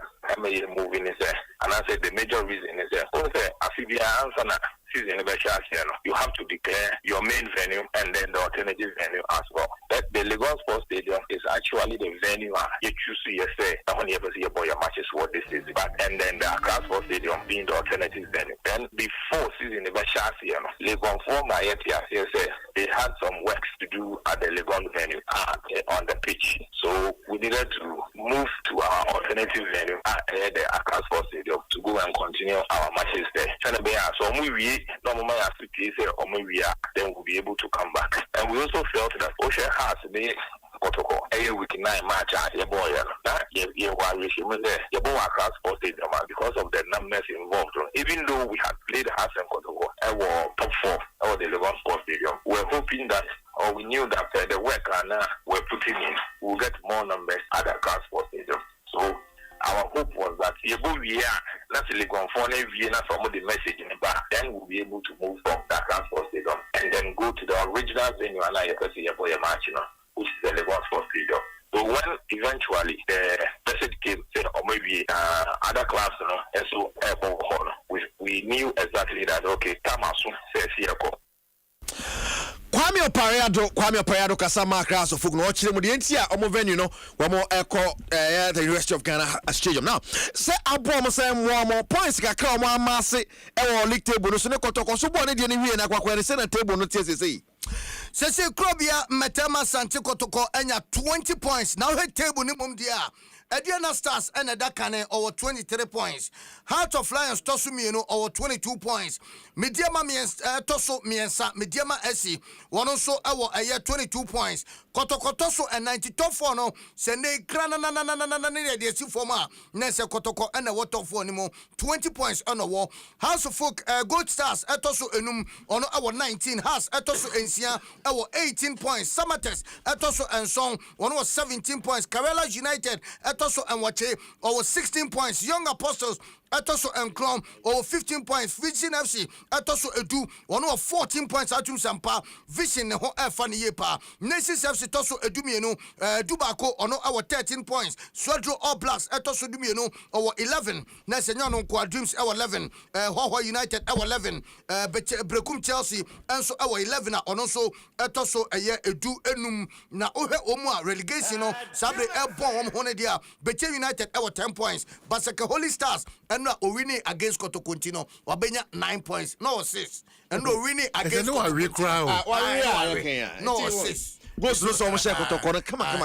moving is and I said the major reason is you have to declare your main venue and then the alternative venue as well. That the Legon Sports Stadium is actually the venue you choose to say when you ever see your matches what this is. But and then the Accra Sports Stadium being the alternative venue. Then before season Legon they had some works to do at the Legon venue on the pitch. So we needed to move to our alternative venue at the Accra Sports Stadium to go and continue our matches there. So then we'll be able to come back. And we also felt that Ocean has the protocol. A week 9 match at your boy. Because of the numbers involved. Even though we had played Hearts and Protocol, our top 4 or the Legon Sports Stadium, we're hoping that, or we knew that the work we're putting in will get more numbers at the Accra Sports Stadium. So our hope was that not Legon for some of the message in the back, then we'll be able to move from that Sports Stadium and then go to the original venue and match, which is the Legon Sports Stadium. So when eventually the message came, say, or maybe other clubs, and so we knew exactly that Tamasu says here. Kwame Opariado Kasama Class of Fugno Chimudientia, Omo venue, one echo the University of Ghana Stadium. Now, say Abom Sam one more points, Kakama Massey, or League Table, so no Kotoko, so one Indian and Aqua Senate table, no TSC. Sese Krobia Metema Sante Kotoko enya 20 points. Now head table ni dia. Ediana Stars and Dakane over 23 points. Heart of Lions Tosu Mieno over 22 points. Mediama Toso Miensa, Mediama Esi, one also our 22 points. Kotoko Toso and 92 for no, Sende Krana de Sifoma, Nessa Kotoko and a water for anymore, 20 points on the wall. House of Folk Gold Stars Etoso Enum on our 19 House Etoso Ensia, our 18 points. Samates Etoso and Song, one was 17 points. Karela United Etoso and Wache, over 16 points. Young Apostles Etoso and Clom, over 15 points. Vision FC Etoso Edu, one of 14 points. Atum Sampa, Vision the whole Funny Yepa, Nations FC Toso Edumieno, Dubako, on our 13 points. Swadro All Blacks Etoso Dumieno, our 11. Nasenano Quadrims, our 11. Hoa United, our 11. Brekum Chelsea, and so our 11. On also Etoso Edu Enum, na Ohe Omwa, relegation, Sabre Elbon, Honedia, Bete United, our 10 points. Basaka Holy Stars, and no winning against Kotokuntino, Wabenya 9 points, no 6. And no winning against no 6. Go slow so much. Come on.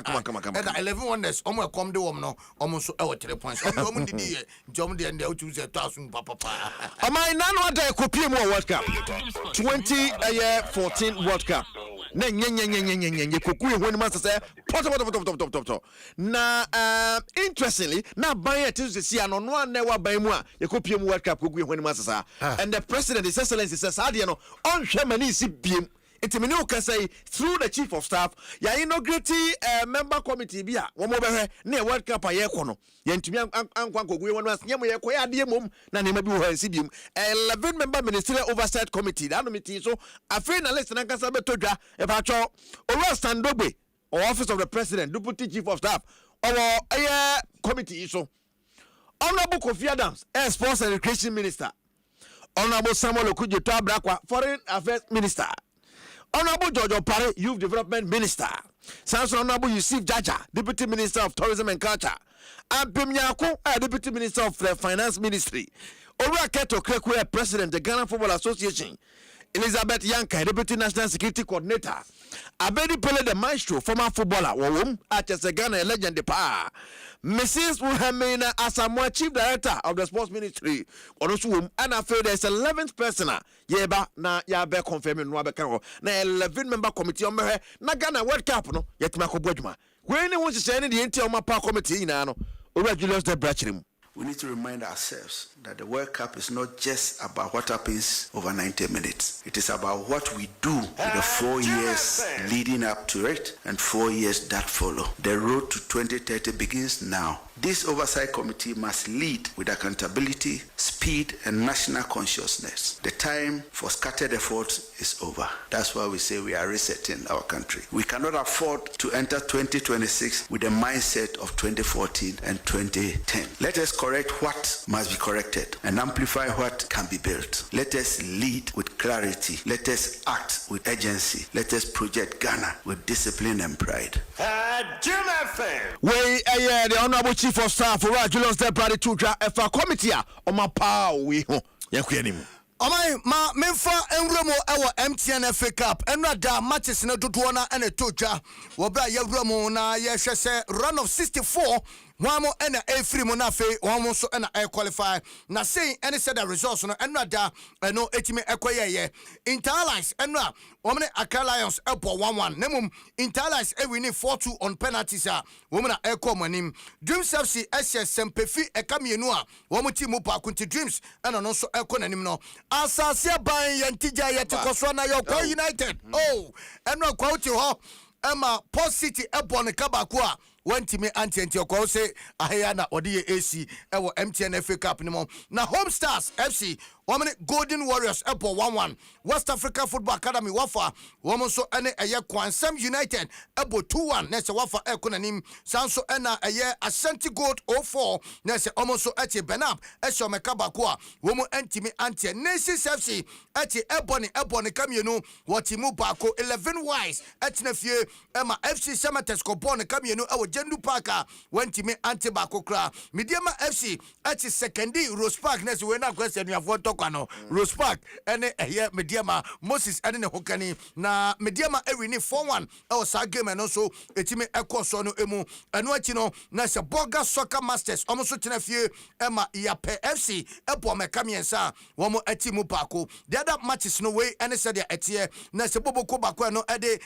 And 11 wonders, almost come the woman, almost our 3 points. Jom the end, they'll choose 1,000 papa. Am I none of the Copiemo World Cup 2014 World Cup? Now, interestingly, now by it is the sea and on one never by more, the Copium World Cup when Massa and the president, His Excellency says, Adiano, on Shamani CBM. Itimino can say through the chief of staff, ya inaugurate member committee bia. One more near World Cup a year kono. Yentimian Anquanco, we want to Yamu Yakoya Diamum, Nanimabu and Sibium, 11 member ministerial oversight committee. That meeting so a friend and less than Casabetra, a patro, or Standobe, or office of the president, deputy chief of staff, or a committee so. Honorable Kofi Adams, sports and education minister. Honorable Samuel Okujo Tabrakwa, foreign affairs minister. Honorable George Opare, Youth Development Minister. Sanso Honorable Yusuf Jaja, Deputy Minister of Tourism and Culture. And Pim Yako, Deputy Minister of the Finance Ministry. Ora Keto Krekwe, President, the Ghana Football Association. Elizabeth Yanka, Deputy National Security Coordinator. Abedi Pele, the maestro, former footballer, Wawum, Atchester Ghana, legend, the power. Mrs. Muhamina Asamoah, Chief Director of the Sports Ministry, Onosum, and I feel there's 11th person. Yeba, na yabe confirming Wabekaro, na 11-member committee on Mehe, na Ghana World Cup, no, yet Mako Bojma. When anyone is saying the entire Mapa committee, no, or Julius de Brachim. We need to remind ourselves that the World Cup is not just about what happens over 90 minutes. It is about what we do in the 4 years leading up to it and 4 years that follow. The road to 2030 begins now. This oversight committee must lead with accountability, speed, and national consciousness. The time for scattered efforts is over. That's why we say we are resetting our country. We cannot afford to enter 2026 with the mindset of 2014 and 2010. Let us correct what must be corrected and amplify what can be built. Let us lead with clarity. Let us act with urgency. Let us project Ghana with discipline and pride. The Honorable Chief of Staff for Julius de Brady Tudra Efa Committee on my power we Yakuanim. Omai ma memfa enwremo ewo MTN FA Cup enra da matches na dodo na ene toja wo bra yewremo na ye hwese run of 64 Wamo ena free mo na fe wamo so ena qualify na say any said the results no enra da no etime ekoyeye Interlions enra womne Accra Lions epo 1-1 nemum Interlions win 4-2 on penalties a womna eko manim Dreams FC SS Sempefi ekamienu a womo team pa kunti Dreams ena no so eko nanim no asase ban yantija yetikoso na Yoko United enra kwauti ho Emma Port City epo ne kabako a wantimi anti okwo se ahaya na odi AC ewo MTN FA Cup nimo na Home Stars FC women Golden Warriors epo 1-1 West Africa Football Academy wafa women so ene eye Kwansam United ebo 2-1 na se wafa ekonanim sanso ena eye Ashanti Gold 04 na se omoso eche Benab esho mekabako a women antimi anti Nations FC eche eboni kamienu watimu bako 11 wise etna fie ema FC Samatex ko bon kamienu ewo Jendu Parker went me anti bakokra Mediama FC at secondi Rose Park next we na question you have tokano Rose Park ene Mediama Moses ene hokani na Mediama ewini 4-1 our sa game and also etime ekoso no emu eno achi no na se Boga Soccer Masters omoso tena fie ema Yape FC epo mekamiensa womo atimu pako the other matches no way ene said ya etie na se Boboko bako no ede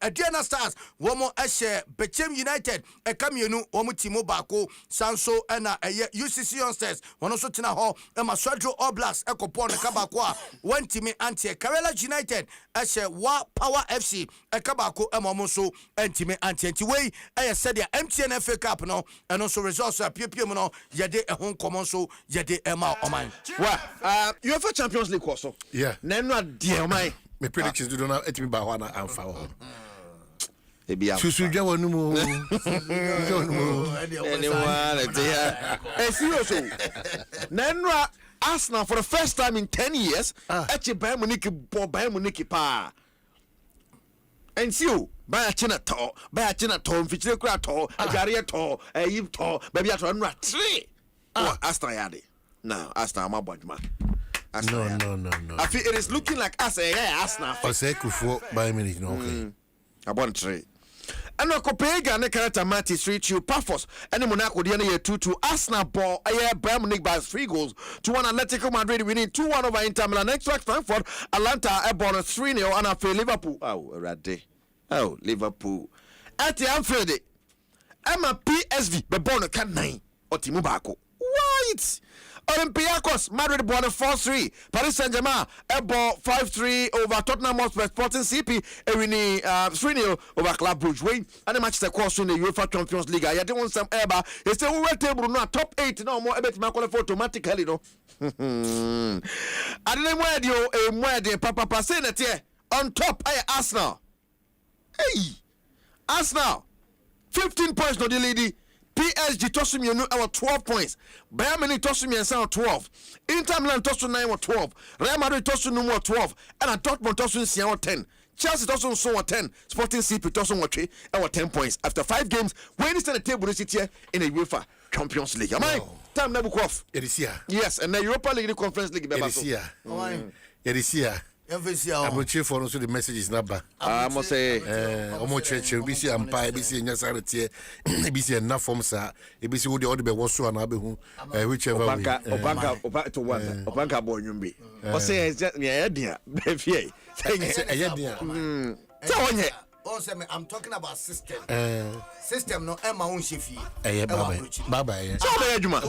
Adriana Stars womo ehye Bechem United ekamienu omu timu bako sanso ena UCC Youngsters wono so tena ho ema Swadro All Blacks ekopon kabako a wantimi anti Karela United ehye Wa Power FC ekabako ema omuso antimi anti wey said ya MTN FA Cup no and also results piepiem no yede ehon common so yede ema oman UEFA Champions League also nenwa de oman me predictions do not etimi ba ho na amfa ho Susu Jawa numo. Seriously. Nenra Arsenal for the first time in 10 years. Eche Bayern Munich pa. And see you. Buy a china to, Fichile Crato, a Garia to, a Eve to, baby at 3. Aston Yadi. No, Aston my budman. No. I feel it is looking like Arsenal. I say Kufu Bayern Munich no okay. I want 3. And no Copenhagen ne character Matty 3-2 Pafos and Monaco the year 2-2 Arsenal ball Bayern Munich by 3 goals to 1 Atletico Madrid winning 2-1 over Inter Milan next week Frankfurt Atlanta born 3-0 and after Liverpool Liverpool at the Anfield Emma PSV be born a can 9 or Timu Bako what Olympiacos Madrid born 4-3 Paris Saint-Germain ball 5-3 over Tottenham Hotspur Sporting CP winning 3-0 over Club Brugge and the match the course in the UEFA Champions League I don't want some ever they say we table no top 8 no more bet ma qualify automatically no and then where the papa say that here on top Arsenal Arsenal 15 points no the lady PSG tossing you our 12 points. Bayern Munich tossing me 12. Inter Milan tossing 9 or 12. Real Madrid tossing no more 12. And Dortmund tossing 10. Chelsea tossing so 10. Sporting CP tossing 10 points. After 5 games, when is the table is here in the UEFA Champions League? Am I? time na book off. Yes, and the Europa League Conference League beba so. Edisia. Abuchi for also the message is number. I must say omo church we see empire we see nyasarete we see enough form sir we see wo the other be woso na abehu whichever way. Obanka to one. Obanka boy nyumbi. O say ya dia be fie. Say ya dia. Say onye. I'm talking about system. System no Emma on Shefi. Baba. So be adwuma.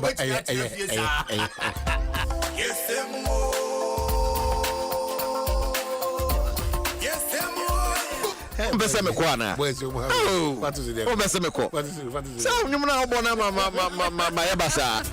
Mbese me kwa na. What is it? Mbese me kwa. So nyumna obona ma yebasa.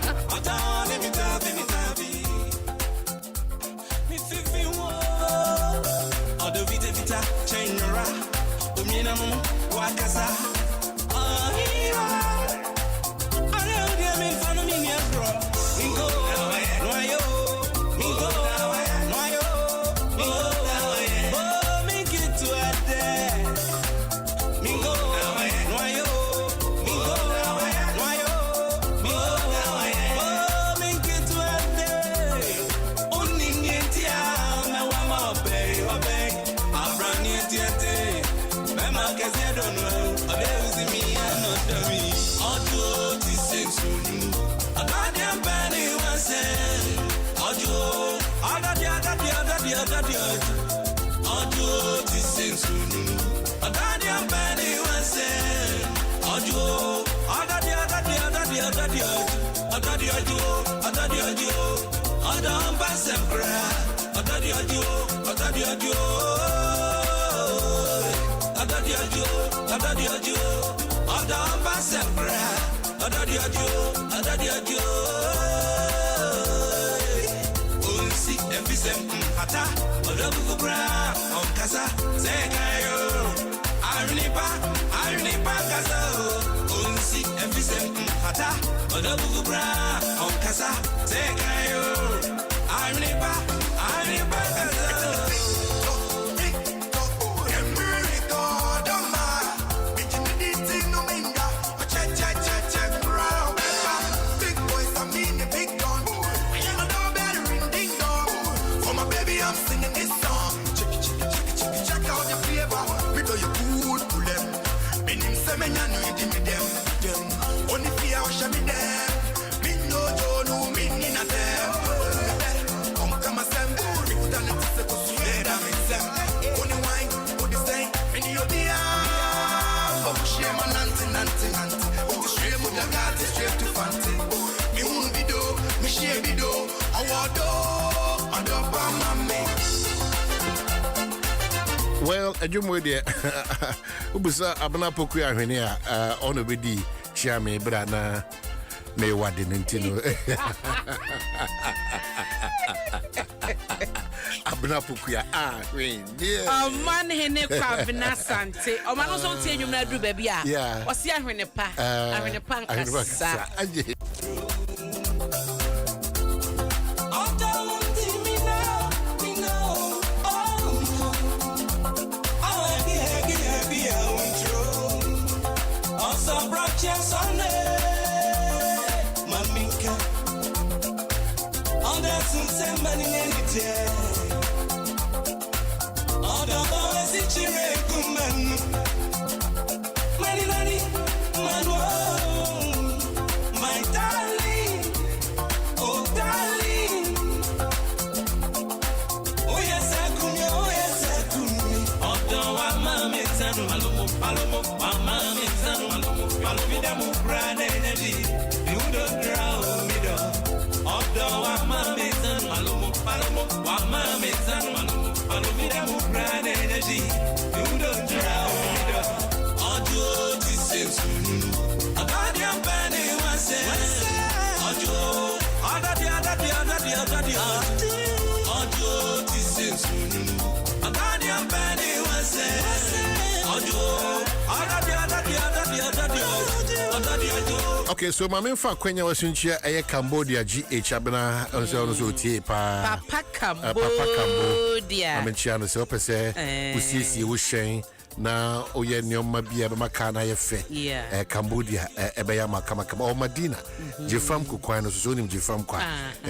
Well, adwuma de ubusa abana poku ahwene a ono bedi chia me bra na me wade ntino abana poku ya ahwene man hene kwa bina sante o man so tie nwum na duru ba bia o se ahwene pa nkasa Adom Okay, so my main fact when you was in Cambodia GH abena also tie pa Papa Cambodia. I mean chiano so pese usisi ushen na oye nyoma bia be maka na ye fe Cambodia ebeya makama o Madina jefam kokwan no so nim jefam kwa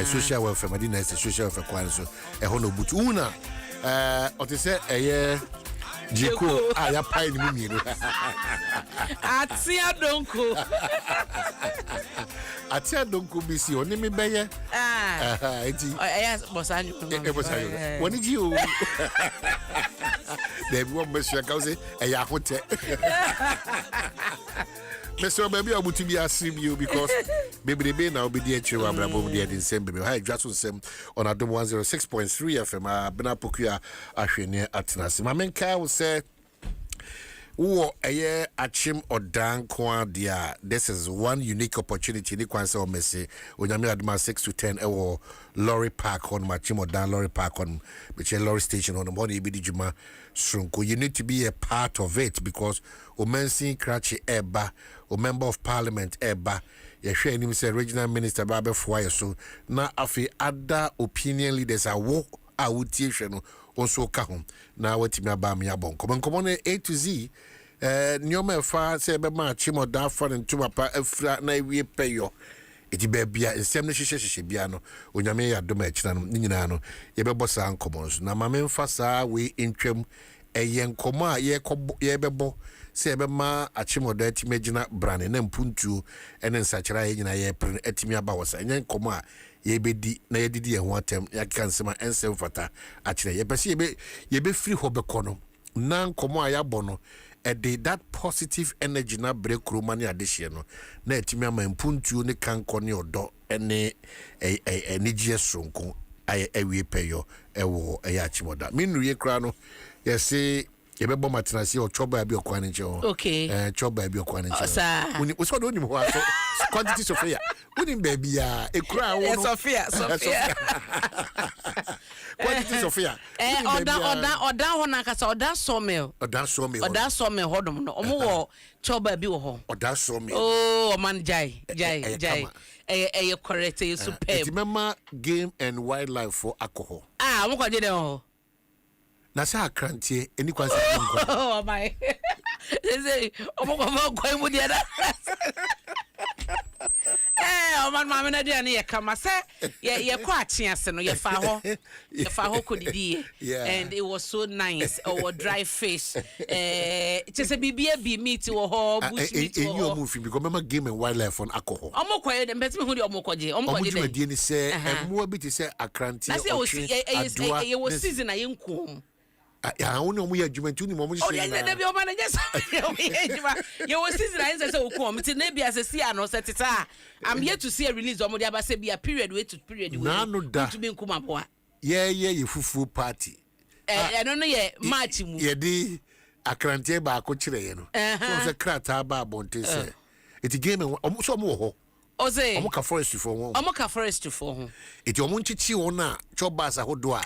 social welfare Madina is social welfare kwan so ho no butu una o te se eye Jiko aya pai ni mumiro Atia donko bisi oni mi beye eti yes bosanyo woni ji o dem wo mesha ka say eya hote Mr. Baby abuti bi asim you because baby na obi dey chiro abrabo dey Nsem baby hi Dwaso Nsem on Adom 106.3 FM abena pokua ahwene atenase mamenka wo say wo eye achim odan kwa dia this is one unique opportunity ni kwan say o messe onyame Adom 6 to 10 ewo lorry park on machim odan lorry park on which lorry station on money bi dijuma shrunko you need to be a part of it because o mensin krachi eba o member of parliament eba ye hwe anim say regional minister ba be foa so na afi other opinion leaders awo awutie hwe no onso ka ho na watimi aba me abon komo no A to Z nyoma fa say be ma chimo da fa ntuma pa afra na wie peyo eti be bia nsem no hyehyehye bia no onyame ya dom akira no nyina no ye be bosa nkomo so na mamemfa saa we ntwam eye nkomo a ye bebo se be ma achimoda timagina brane na mpuntuo ene nsachira ye nyina ye pre atimi aba wosa enye nkomo a ye bedi na ye didi ye ho atem ya kansema ensem fata achira ye pese ye be free ho bekono na nkomo a ya bono that positive energy na break room ni adehye no na atimi ama mpuntuo ne kanko ne odo ene energy sonko ay ewie peyo ewo eya achimoda minruye kra no ye say ye be bom atenase o choba bi okwan nche ho okay choba bi okwan nche uni so do ni ho aso quantity Sophia uni baby ya ekura wo no Sophia quantity Sophia oda ho na kasa oda sawmill hodom no omo wo choba bi wo ho oda sawmill oh man jai correct superb it remember game and wildlife for alcohol omo ko je dem ho na sa akrantie eni kwanse oh my say omo ko mu dia da man mama na dia na ye kama say ye kwa atiase no ye fa ho kodidi and it was so nice our dry fish just bibia bi meat wo ho bush meat wo ho you because remember game and wildlife on alcohol omo ko ye dem beti me hu di omo ko je dem die ni say emu bi ti say akrantie o ye wo season aye nkom ya woni omo ya adwumantu ni mo oh yeah na bi o ma na just you was season I say o come ti na bia say see ano setita I'm here to see a release omo dia ba say be a period way to period way to be nkuma boa ye fufu party no ye march mu ye di akrantie ba ko kire ye no so say krata ba bonte say it game omo so omo ho o say omo ka forest for ho it omo nchichi ho na chobas ahodo a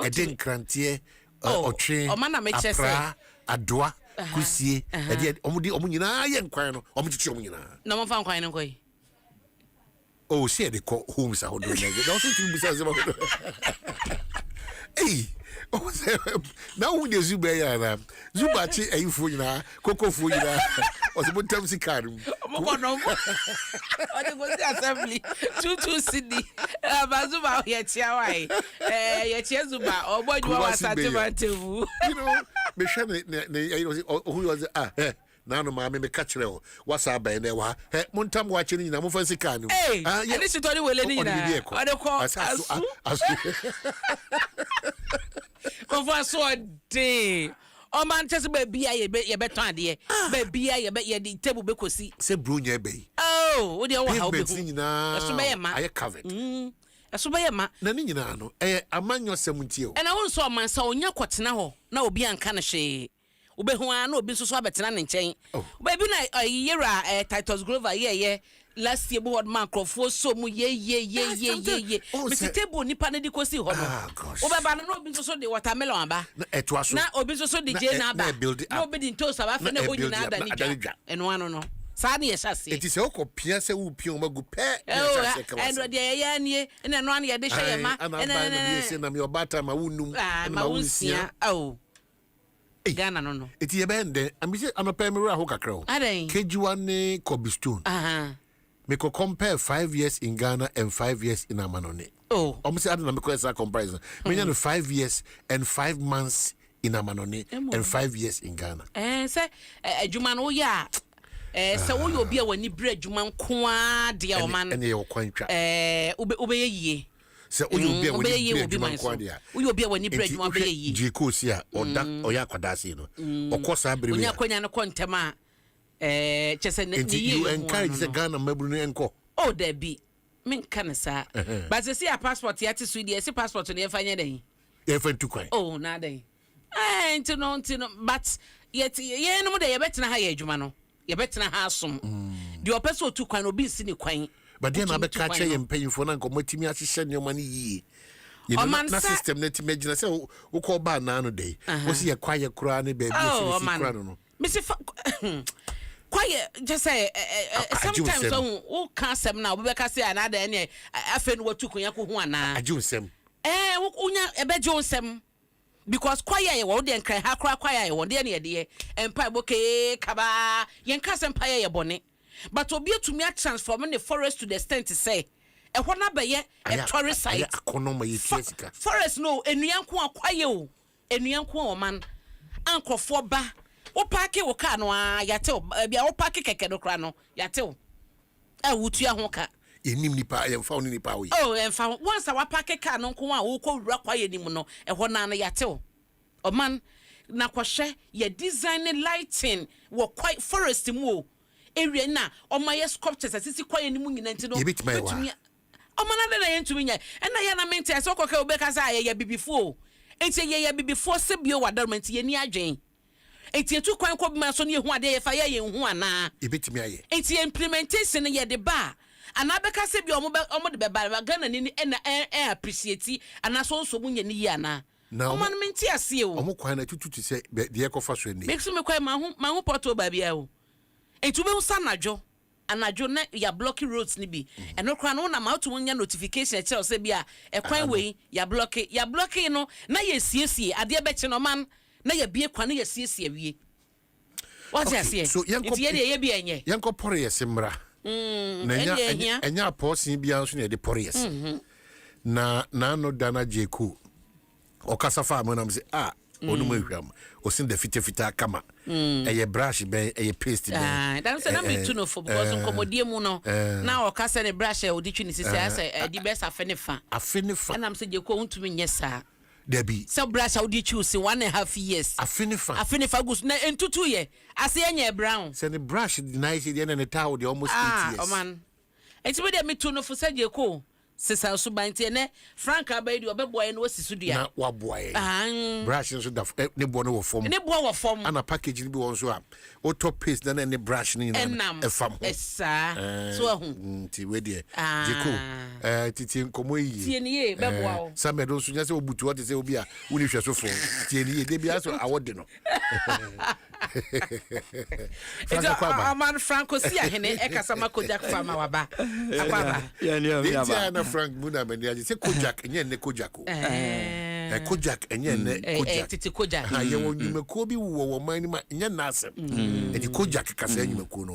e den krantie otwe apra adoa kusie e de omo nyina ye nkwan no omo chichi omo nyina na mo fa nkwan no koi oh see they call homes ahodo na they also to be say eh oh na hu de zuba ya na zuba chi ayifo nyina kokofo nyina o se botam sikaru omo ko no o de go see assembly 22 cd bazuba ye chia wai ye chia zuba ogbodwa wasate mantevu you know me hwe ne who was na no ma me catch re wasa ba na wa montam wa chi nyina mo fa sikaru ani sitori wele ni nyina o de ko asu Confa so de o man tese ba bia ye beton ade ba bia ye di table be kosi se brunya be oh wo de wo ha obehu eso be ma aye covered eso be ma na ni nyina no amanyo semuntie o na won so o man sa onya kwotena ho na obi anka na hwe obehu an na obi so abetena ne nchen ba bi na yera Titus Grover ye last year board man crofo so mu ye Mr. Table nipa na di kosi ho no obeba na obi so de watermelon aba na obi so de je na aba na obi di toast aba fe na ho nyina ada ni dwa eno ano no Sani yeshase. It is oko pia se wo pia magu pe. And de ya nie na no an ye de hye ma. And I say na me obata ma wunum. Ma wunsia. Oh. Ghana no. It ye bende. Ami say anopa me ra ho kakra o. Kejuwa ne Cobblestone. Me ko compare 5 years in Ghana and 5 years in Amanone. Oh. Almost I don't know a comparison. Me 5 years and 5 months in Amanone and 5 years in Ghana. Say adwuma no ya. So wo obi a wani bre adwuma nko a de o man. Ene ye kwantwa. Obeye yie. Se oyo obi a wani bre adwuma nko a de a. Oyo obi a wani bre adwuma obeye yie. Jiko si a oda oya kwadase no. Okosa abre we. Onya kwanya no kontema chese ne yie. You encourage the Ghana mabru no enko. Oh there be. Men kan sa. But se see a passport yati Sweden, se passport no ye fanya den. Ye fan tu kwan. Oh na den. Ntino but yet ye no de ye betina ha ye adwuma no. Ye betina ha asom. De opeso tu kwan obi nsi ne kwan. But then I be catch ye mpanyimfo na nko matimi ahihye ne omani yie. You know na system net imagine say wo call ba na no dey. Wo see ye kwaye kura ne baby so kura no. Missy quiet, just say sometimes who can't say now, we can say another any affair what took you who are now. Adom 106.3. Unya a bed Adom 106.3 because quiet, you won't cry, how cry quiet, one dear, and pipe okay, kaba, young cousin pie your bonnet. But to be to me transforming the forest to the extent to say, and what number yet a tourist site, forest no, and young one quiet, and young woman, uncle for ba. O parke wo ka no a yate bia o parke keke do kra no yate o wutu ya ho ka enim nipa ye mfa oni nipa wo oh emfa once wa parke ka no nko a wo ko wura kwa ye nim no ho na no yate o man na kwhwe ye design lighting wo quite forest mu o area na o ma ye sculptures asisi kwa ye nim nyina nti no betumi o man na ye ntumi nya na ye na mente so koka obeka sa ye bibifo enti ye bibifo se bio wadarment ye ni adwen enti etu kwan ko bima so ne hu ade ye fa ye hu ana ebetimi aye enti implementation ye de ba ana beka se bi omo de be ba Ghana ni na appreciate ana so nso mu nya ni yi ana o man menti ase o omo kwan na tutu ti se de ye ko fa so ni make so me kwan ma hu porto ba bia o enti be usa anadwo na ya block roads ni bi eno kwan no na ma to nya notification che o se bia e kwan we ya block no na ye siesie ade be che no man na ya bie kwane ya siesie wie what you say so ye bie enye yanko pore ye simra na enya aposin bia nso na de pore yes na no dana jeku okasa fa mo na me say onu ma hwam o sin de fita kama eye brush ben eye paste ben dan say na me tu no for because nkomodie mu no na okasa ne brush e odi twi ni sisi asa di best afenefa na me say jeku ontumi nyesa Debbie. So brush how did you see 1.5 years? Afinifa goes na entutu ye. Ase enye brown. Say the brush nice the end and the towel the almost 8 years. Oh man. Enti we dey me tu no for say je ko. Sesa so banti ne Frank abedi obeboy no wasisu dia. Na waboy. Brush so da ne bo no wo form. Ne bo wo form. Ana package ni bi won so a. O top paste na ne brush ni na e fam. Esa. So ahu. Nti we dey. Jeko. Titi nkomo yi. Tie ni ye beboa o. Samedo so nya se obutu o te se obi a woni hwe so fo. Tie ni ye de bia so awode no. Man Franco si ahene e kasa makojak fama waba. Ababa. Ya Frank Muna Mendia say Kojak enye ne Kojako. Kojak enye ne Kojak. Titi Kojak. Ha ye won nyumako bi wo man ma enye nasem. Edi Kojak kasa nyumako no.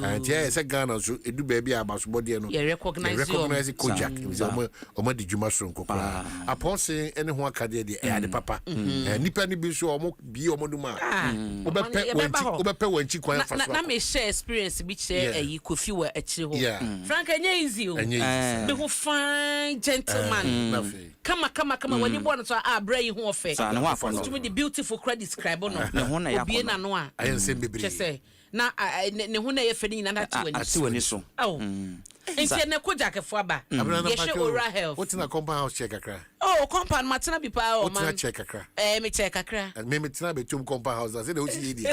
Anti e say Ghana so edu ba bia abasobode no. You recognize Kojak. Omo di djuma so nkokora. Aponse ene ho akade de e ade papa. Nipa ni bi so omo bi omo duma. Obepe wanchi kwan fa so. Na me share experience bi che ayi Kofi wa akire ho. Frank enye easy o. Be who fine gentleman. Kama when you born so bra yi ho ofe. To me the beautiful credit describe no. Obie na no a. I say bebre. Che say na ne ho na ye fani na ati wani so. Oh. Enti ne Kojak fo aba. Ye she oral health. What in a compound house check akra? Oh, compound matena bi pa o man. What check akra? Me check akra. And me tena be tum compound house. I say the ochi idi.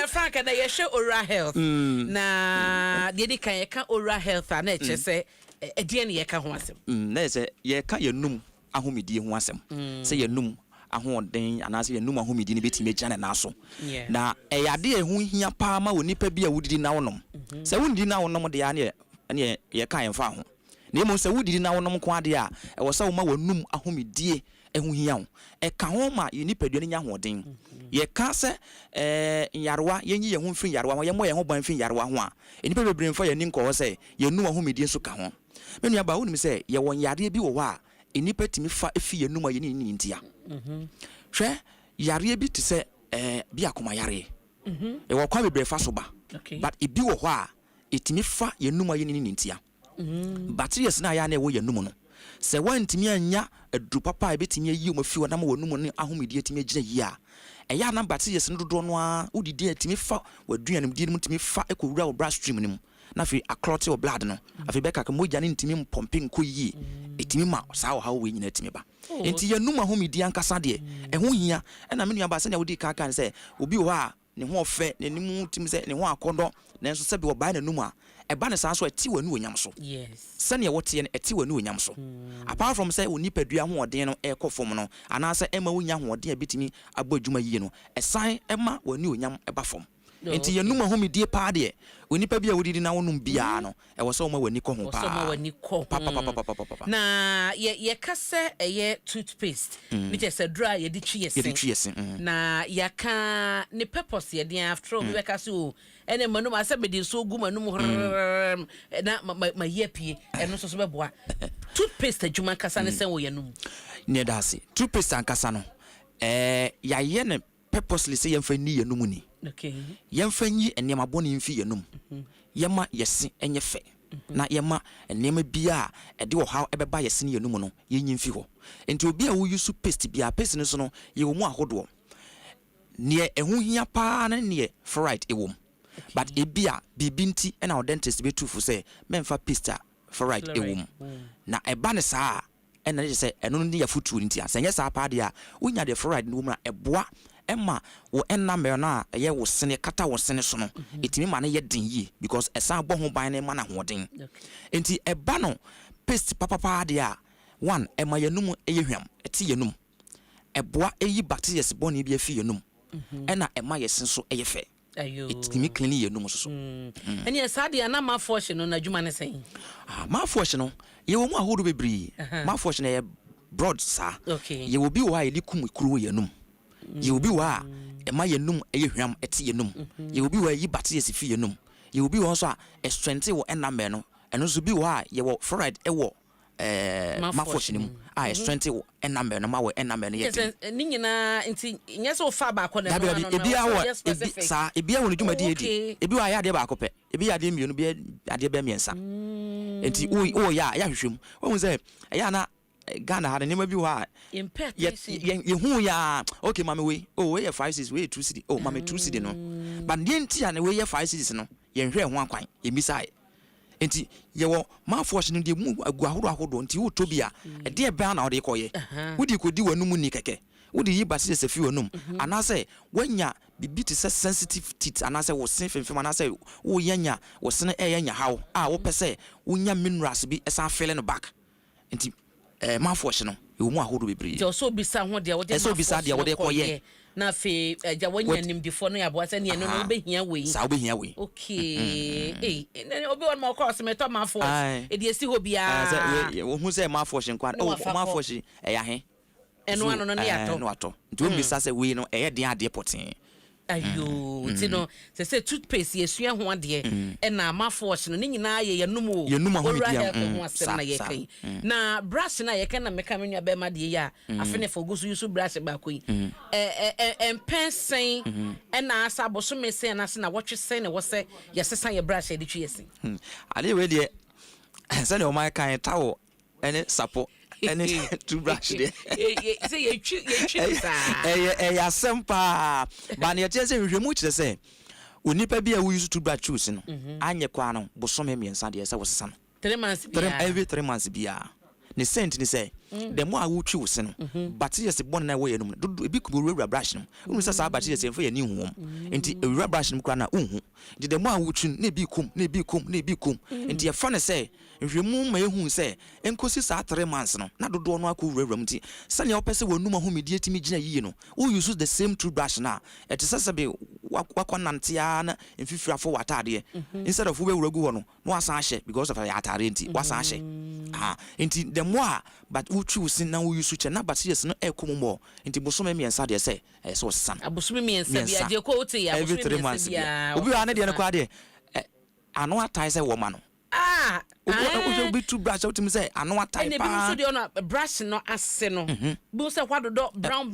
Frank na ye show oral health na de kan ye ka oral health na che se e de ne ye ka ho asem na se ye ka ye num ahomedie ho asɛm sɛ yɛnum ahoɔden anaasɛ yɛnum ahomedie no bɛtumi agyina ne naso na ɛyɛ ade a ɛho hia paa ma wɔ nipa bi a wodidi na wonom sɛ wondidi na wonom de a ne yɛka yɛmfa ho na mmom sɛ wodidi na wonom ko ade a ɛwɔ sɛ woma wɔnum ahomedie ɛho hia wo ɛka ho ma yɛ nipadua no nya ahoɔden yɛka sɛ nyarewa yɛnyi yɛn ho mfiri nyarewa yɛmmɔ yɛn ho ban mfiri nyarewa ho a nnipa bebree mfa yɛn nim kɔɔ sɛ yɛnum ahomedie nso ka ho me nuaba wonim sɛ yɛwɔ yareɛ bi wɔ hɔ a nnipa tumi fa efi yɛnum a yɛne ne ntia hwɛ yareɛ bi te sɛ bi akoma yareɛ ɛwɔ kwa bebree fa so ba but ebi wɔ hɔ a ɛtumi fa yɛnum a yɛne ne ntia batteries na ya na ɛwɔ yɛnum no sɛ wantumi anya aduru papa a ɛbɛtumi ayi wɔn afi wɔ nam wɔ num ne ahomedie tumi agyina yi a ɛyɛ anam batteries no dodoɔ no a wodidi tumi fa w'aduane mu die no tumi fa ɛkɔwura wɔ bloodstream no mu na afei aklɔte wɔ blood no afei bɛka ka mogya no ntumi mpɔmpe nkɔ yie ɛtumi ma saa ɔhaw wei nyina tumi ba enti yɛnum ahomedie ankasa deɛ ɛho hia ɛna me nuaba sɛnea wodi kaka ne sɛ obi wɔ hɔ a ne ho ɔfɛ n'anim tumi sɛ ne ho akɔdɔ nanso sɛ bi wɔ bae n'anum a ɛba ne saa so ɛti wɔ ne onyam so sɛnea wɔteɛ no ɛti wɔ ne onyam so apart from sɛ onipadua hoɔden no ɛkɔ fam no anaasɛ ɛma wonya hoɔden a bɛtumi abɔ adwuma yie no ɛsan ɛma wɔ ne onyam ɛba fam enti yɛnum ahomedie paa deɛ onipa bi a wodidi na wonum biara no ɛwɔ sɛ woma w'ani kɔ ho paa na yɛka sɛ ɛyɛ toothpaste ne kyɛ sɛ duro a yɛde twi yɛsen na yɛka ne purpose yɛde after all bɛka sɛ o ɛne manum asɛ mede so gu manum na mayɛ pie ɛno nso so bɛboa toothpaste adwuma kasa ne sɛ wɔ yɛnum ne da ase toothpaste ankasa no yɛayɛ ne purposely sɛ yɛmfa ni yɛnum ni yɛmfa nyi nneɛma bɔne mfi yɛnum yɛma yɛse ɛnyɛ fɛ na yɛma nneɛma bia a ɛde wɔ ha ɛbɛba yɛse ne yɛnum no yɛnyi mfi hɔ enti obi a woyi so paste bia paste no so no yɛwɔ mu ahodoɔ neɛ ɛho hia paa na neɛ fluoride ɛwɔ mu but ebi a biribi nti ɛna wo dentist bɛtu fo sɛ mɛmfa paste a fluoride ɛwɔ mu na ɛba ne saa ɛna ne sɛ ɛno no ne yɛfotuo no nti a sɛ ɛnyɛ saa paa deɛ a wonya deɛ fluoride no wɔ mu na ɛboa ɛma wo enamel na ɛyɛ wo sene kata wo sene so no ɛtumi ma no yɛ den yie because ɛsan bɔ ho ban no ma na hoɔden enti ɛba no paste papapaa deɛ a one ɛma yɛnum ɛyɛ hwam ɛte yɛnum ɛboa ɛyi bacterias bɔne bi afi yɛnum ɛna ɛma yɛsen so ɛyɛ fɛ ɛtumi clean yɛnum so ɛne saa deɛ na mafɔhye no n'adwuma ne sɛn mafɔhye no yɛwɔ mu ahodoɔ bebree mafɔhye no ɛyɛ broad saa yɛwɔ bi wɔ a yɛde kum kuro wɔ yɛnum yɛwɔ bi wɔ a ɛma yɛnum ɛyɛ hwam ɛte yɛnum yɛwɔ bi wɔ a ɛyi bacterias fi yɛnum yɛwɔ bi wɔ nso a ɛstrɛnte wɔ enamel no ɛno nso bi wɔ a yɛwɔ fluoride ɛwɔ mafɔhye no mu a ɛstrɛnte wɔ enamel no ma wɔ enamel no yɛ den ne nyinaa nti nyɛ sɛ wofa baakɔ na ebia wɔ saa ebia wɔ no dwumadi edi ebi wɔ a yɛ adeɛ baako pɛ ebi yɛ adeɛ mmienu bi adeɛ bɛ mmiɛnsa nti wɔyɛ a yɛ ahwehwɛ mu wɔn sɛ ɛyɛ ana Ghana had a name of you are you ya okay, mammy way, oh, we are 5 6 way 2 city, oh, mammy 2 city no, but the entire and way 5 cities no, you hear one coin, you miss I. And you were malfortunate, you move a guahudo until you to be a dear ban out they call ye. Would you could do a numunike? Would you but a few num? And I say, when ya be beat sensitive teeth, and I say was safe from and I say, oh, yanya was sending a yanya how, I per se, when ya minerals be as I fell in the back. And mafɔhye no ɛwɔ mu ahodo bebree nti ɔsɔ bisa ho deɛ wɔde ɛsɔ bisa deɛ wɔde kɔyɛ na afei agya wɔnya nimdifoɔ no yɛaboa sɛ neɛ no no wobɛhia wei saa wobɛhia wei okay obi wɔ no ma ɔkɔɔ sɛ metɔ mafɔhye ɛde ɛsi hɔ biaa wohu sɛ mafɔhye nkwa mafɔhye ɛyɛ ahe ɛno ano no ne yɛatɔ no atɔ nti wɔmmisa sɛ wei no ɛyɛ den adeɛ pɔtee ayo nti no sɛ toothpaste yɛsua ho adeɛ ɛna mafɔhye no ne nyinaa yɛ yɛnum o yɛnum ahomedie ho asɛm na yɛka na brush na yɛka na meka me nua bɛma deɛ yɛ a afe ne fo gu so yusu brush baako yi ɛmpɛn sɛn ɛna asa bosome sɛn na se na wɔtwe sɛn na wɔsɛ yɛsesa yɛ brush yɛde twi yɛsen ade we deɛ sɛ ne ɔman kan tawo ɛne sapo ɛne toothbrush deɛ sɛ yɛtwi saa ɛyɛ asɛm paa ba ne yɛkyerɛ sɛ hwehwɛmu kyerɛ sɛ onipa bi a woyi toothbrush choose no anyɛ kwa no bosome mmiɛnsa deɛ sɛ wɔsesa no 3 months every 3 months biara ne sent ni say the more I would choose but yes the born na way no do bi ku rewura brush no unu say sa but yes enfa ye ni huom enti rewura brush no kra na unhu the more I would choose na bi kum enti ye fa ne say nhwemu ma ehu say enkosi sa 3 months no na dodo no akọ rewura mti sane opese wonum ahomedie timi gina yiye no o use the same toothbrush na etesese be wakonantia na mfifira fo watade instead of we wuragu no asan hye because of ya atare enti wasan hye enti the more but we choose na we use na but yes no ekomo enti bosome miensa de say so san abosome miensa bia je ko wote ya abosome miensa bia obi wa na de no kwa de ano atai say wo ma no we be too brush out to say ano atai pa and so the brush no ase no bu say kwado brown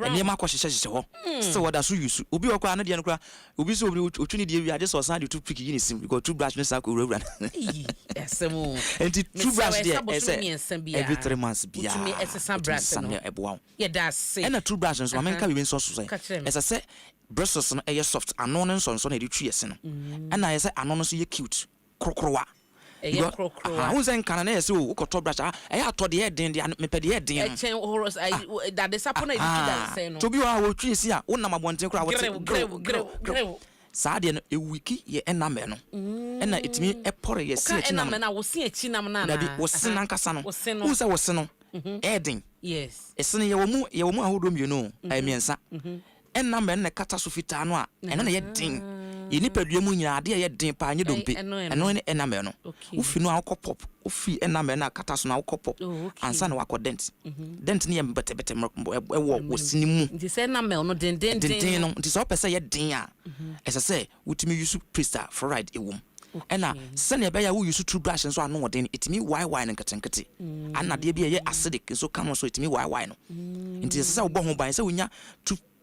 and ma ko hye ho so what so use obi wa kwa na de no kwa obi so obi otwini de wi just osan de too pick yin sim because too brush no sa ko rewura esemo and too brush there say every 3 months bia to me esesa brush no eboa yeah that's it and too brush so man ka we so say esa say bristles no e soft ano no so na de twi ese no and na say ano no so ye cute krokrowa krokrowa who say kan na ese o koto brush e ya to de den me pe de den e chen horrors that the sapona e that say no to bi wa wo twi ese a wo na mabonten kra wo grew saade no e wiki ye ename no ena etimi epore ye se echi nam na wo se echi nam na na bi wo se nankasa no wo se wo se no eden yes ese ne ye wo mu ahodo mienu emiensa ename na kata so fita no a ena na ye den ye nipadua mu nyina ade ye den pa nye dompe eno ne ename no wo fi no akọ pop wo fi ename na kata so na akọ pop ansa na wakọ dent ne ye betebete wo sini mu nti se ename no den no nti so pese ye den a ese se wutimi use pista fluoride ewum ena se ne be ya wo use toothbrush so ano den itimi why no nketenkete anade bia ye acidic so kan so itimi why no nti se wo bo ho ban se wonya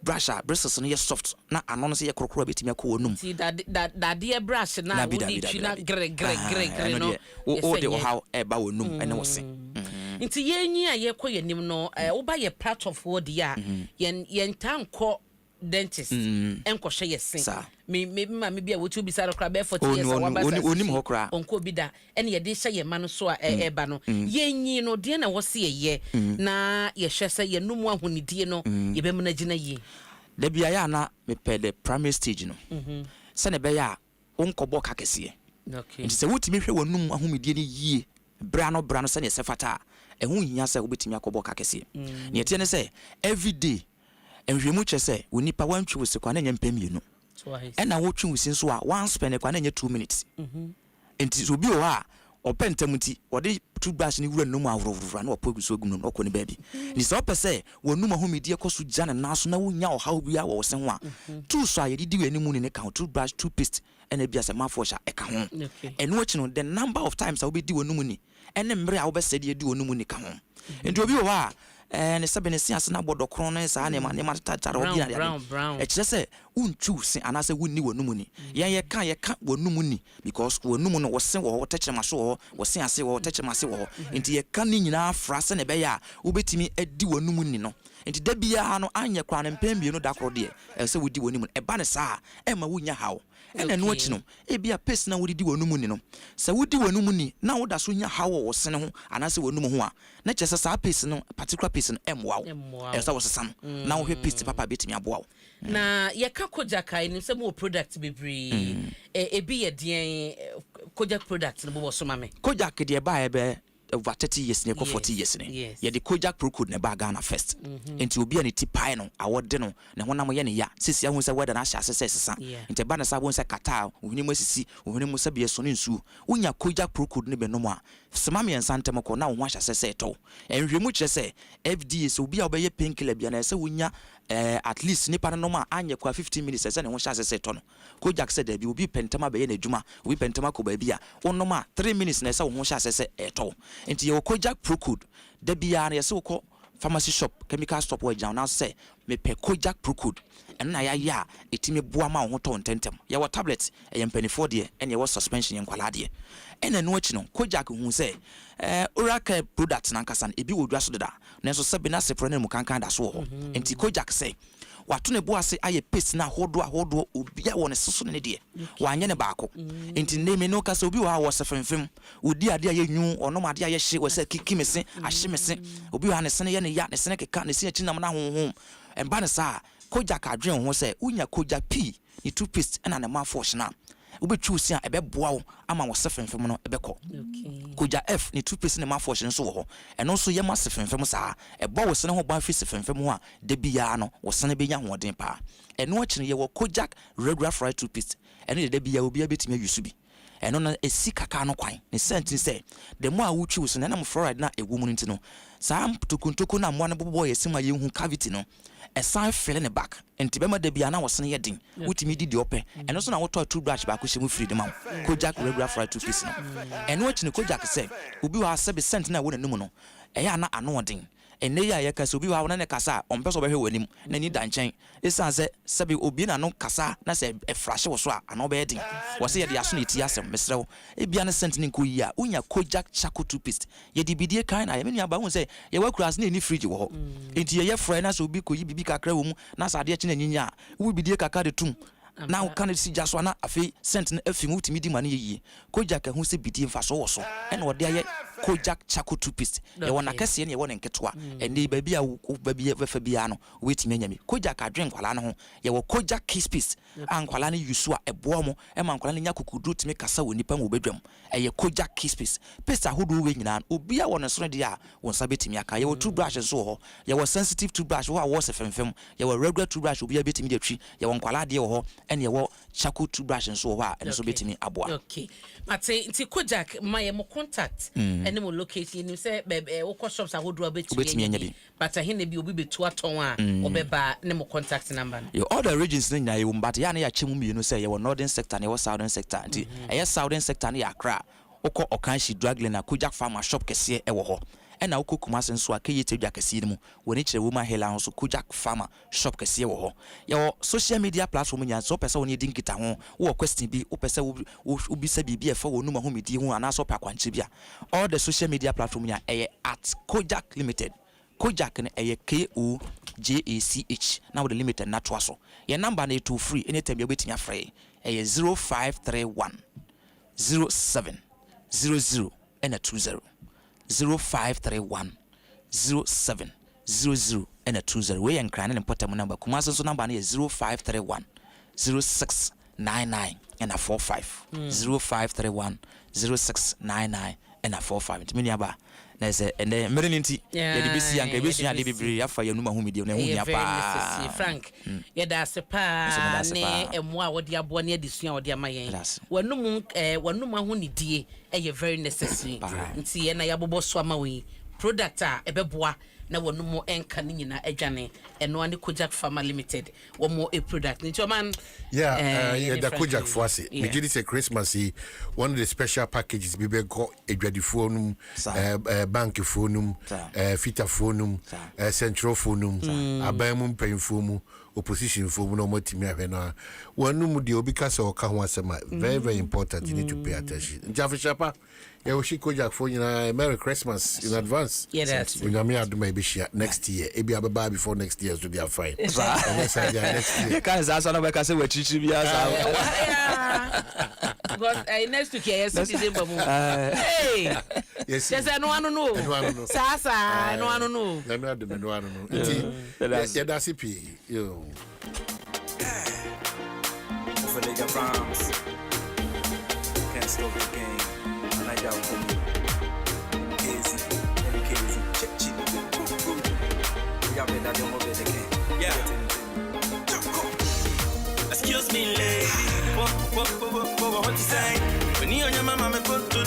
brush bristles no ye soft na ano no se ye krokro betimi akọ see that dear brush na wo di twi na gre no o de how e ba wonum ene wo se nti yenyi a ye koyenim no wo ba ye part of what dia yen tanko dentist enko hye yesen me bia wotu bi sare kra be 40 years wa ba onim ho kra onko bi da ene ye de hye ye ma no so a eba no yenyi no de na wo se ye na ye hye se ye numu ahonidie no ye be mna gina yi da bia ya na me pe the primary stage no se ne be ya onko bo ka kese okay nti se wotimi hwe wonum ahomidie ni yie bra no se ne se fata ehun hia se obetimi akobo ka kese ne ye tie ne se every day enhwemu che se wonipa wantwi wo se kwa na nya mpemienu ena wotwi wo sin so a one spend kwa na nya 2 minutes enti obi o ha opentamti ode toothbrush ni wura num awurowura na opogu so gum no okoni baabi ni so opese wonum ahomedie koso gya na so na wonya ohaw bia wo se ho a tu so aye didi wani mu ne ka toothbrush toothpaste ena bia se mafo sha eka ho eno achi no the number of times a wo be di wonum ni ene mbre a wo be se di wonum ni ka ho enti obi o ha ne sabene siase na bodo kron na sa ne ma tatara obi na ya e kire se unchu se anase wonni wonum ni ye ka wonum ni because wonum no wo se wo techema so wo se ase wo techema se wo enti ye ka ni nyina afra se ne be ya obetimi adi wonum ni no enti da bia no anye kwa na mpembie no da kro de se wodi wonum e ba ne sa e ma wonya hawo ene no achi no e bia pace na wodi wonum ni no se wodi wonum ni na woda so nya hawo wo se ne ho anase wonum ho a na kire se sa pace no particular pace no emwawo e sa wo sesam na wo hwe pace papa betimi aboawo na ye ka koja kai ni se mo product bebre e bi ye den koja product no bo so mame koja ke de ba e be over 30 years ne ko 40 years ne ye de Kojak Pro Code ne ba Ghana first enti obi ani ti pai no awode no ne honam ye ne ya sisi ahun se weda na hya sesa enti ba na sa bon se kata ohuni mo sisi ohuni mo sabie so ne nsu unya Kojak Pro Code ne be no mo a sema me ensante ko na wo hya sesa to enhwemu kire se FDA so obi a obeye painkiller bia na se wonya at least ni para no ma anye kwa 15 minutes se ne ho hya sesa to no Kojak se da bi obi pentama be ye na adwuma obi pentama ko ba bia wonno ma 3 minutes na se wo ho hya sesa to enti ye Kojak Pro Code da bia na ye se wo pharmacy shop chemical shop we down now say me pe Kojak Pro Code na ya etimi boa ma ho to ntentem ye wa tablet ye mpanifo de ene ye wa suspension ye nkwala de ene no achi no Kojak hu say oracle product na nkasa ebi wo Dwaso deda na so se bi na se pro na mu kankan da so ho enti Kojak say wato ne bo ase aye paste na hodo obia won seso ne de wanye ne baako enti ne no kasa obi wa wo sefemfem odi ade aye nwu onom ade aye hye wo se kikimese ahye mese obi wa ne sene ye ne ya ne sene keka ne se achinam na honhom emba ne sa Kojak adwen ho se unya Kojak P ni toothpaste na ne man force na ubetwu si a ebeboa wo ama wo sefemfem no ebekọ Kojak F ni toothpaste ne man force nso wo ho eno nso ye ma sefemfem saa ebo wo sene ho ban fi sefemfem ho a de bia no wo sene benya hoden pa eno akire ye wo Kojak regular fried toothpaste eno de bia obi abetimi ayusu bi eno na esi kaka no kwan ne senti se the more awuchi so na na fluoride na egu mu ntino saa tokuntoko na mo na bobo ye sima ye hu cavity no esan fill in the back enti be ma da bia na wosene ye din wutimi di ope eno so na woto toothbrush ba ko shemu free de ma Kojak regular fried toothpaste no eno achi ne Kojak se obi wa se cent na wo na num no eya na ano din ene ya ye kasa obi wa na ne kasa on peso be hwe wanim na ni da nchen esan se sebi obi na no kasa na se efrashe wo so a ano be din wo se ye de aso na ti asem mesrew e bia ne cent ni ko yi a unya Kojak charcoal toothpaste ye di bidie kan na ye me aba hu se ye wa kura na ni fridge wo ho enti ye fry na so obi ko yi bibi kakra wo mu na sa de chi na nyinya wo bidie kakra de tum na kan si jaso na afi cent na afi mu timi di mane yi Kojak hu se bidie mfa so wo so e na ode aye Kojak charcoal toothpaste ye wona kase ne ye wona nketoa ene baby a baby vefa bia no wetimi anyame Kojak adwen kwala no ho ye wo Kojak kiss piece ankwala ne yusu a ebo mo e ma ankwala ne nya kokudu timi kasa wo nipa mo bedwam ye Kojak kiss piece paste ahodo we nyina obi a wona so de a won sa betimi aka ye wo toothbrush so ho ye wo sensitive toothbrush wo a wo se femfem ye wo regular toothbrush obi a betimi de twi ye wo nkwala de wo ho ene ye wo charcoal toothbrush so ho a ene so betimi aboa okay mate nti Kojak my mo contact ene mo location ni say wo ko shops ahodo betimi anya but ahine bi obi betu aton a obeba ne mo contact number no yo all the regions ni nya ye but ya na ya chemu mienu say ye wo northern sector ne wo southern sector nti eye southern sector ne Accra okọ Okanshi Draglin na Kojak farmer shop kese e wo ho ena okọ Kumasi nso akeye tedwa kese ni mu woni kire woman hela nso Kojak farmer shop kese wo ho ye social media platform nya so pese woni din kita ho wo question bi wo pese wo bisa bibi e fa wonu ma ho medi ho ana so pa kwanche bia all the social media platform nya at Kojak Limited Kojak ne KOJACH na the limited na to so your number na to free anytime you betin afre 0531 07 00 and a 20 0531 07 00 and a 20 we and crying and put number Kumasi so number is 0531 0699 and a 45 0531 0699 and a 45 to many na se ene mereninti ye de bisi anka besu ade bebre afa ye numa hu media na hu nia pa Frank ye da sepa ne emo a wodi abo ne adesua wodi amayen wanum hu ne die ye very necessary nti ye na ya bobo so amawen product a ebeboa na wanum enka ne nyina adwane eno ane Kojak Pharma Limited wo mo a product nti man the Kojak Fuasi me gidi say Christmas one of the special packages be go edwadifo num bank phone fita phone central phone abam mpanyfo mu opposition phone no motimi ahwe na wanum de obi kasa o ka ho asema very important you need to pay attention Jafishapa yeah, we should Kojak for Merry Christmas in advance. Yes. When you are doing next year, maybe I'll buy before next year, so they are fine. Next year. You can't say something like I say we're chichi because next week yes December. Hey. Yes. There's no one know. Sasa no one know. Let me have the no one know. Yeah, that's it. You. For the Browns. Can't stop the game. Excuse me, lady. What you say? When you and your mama me put to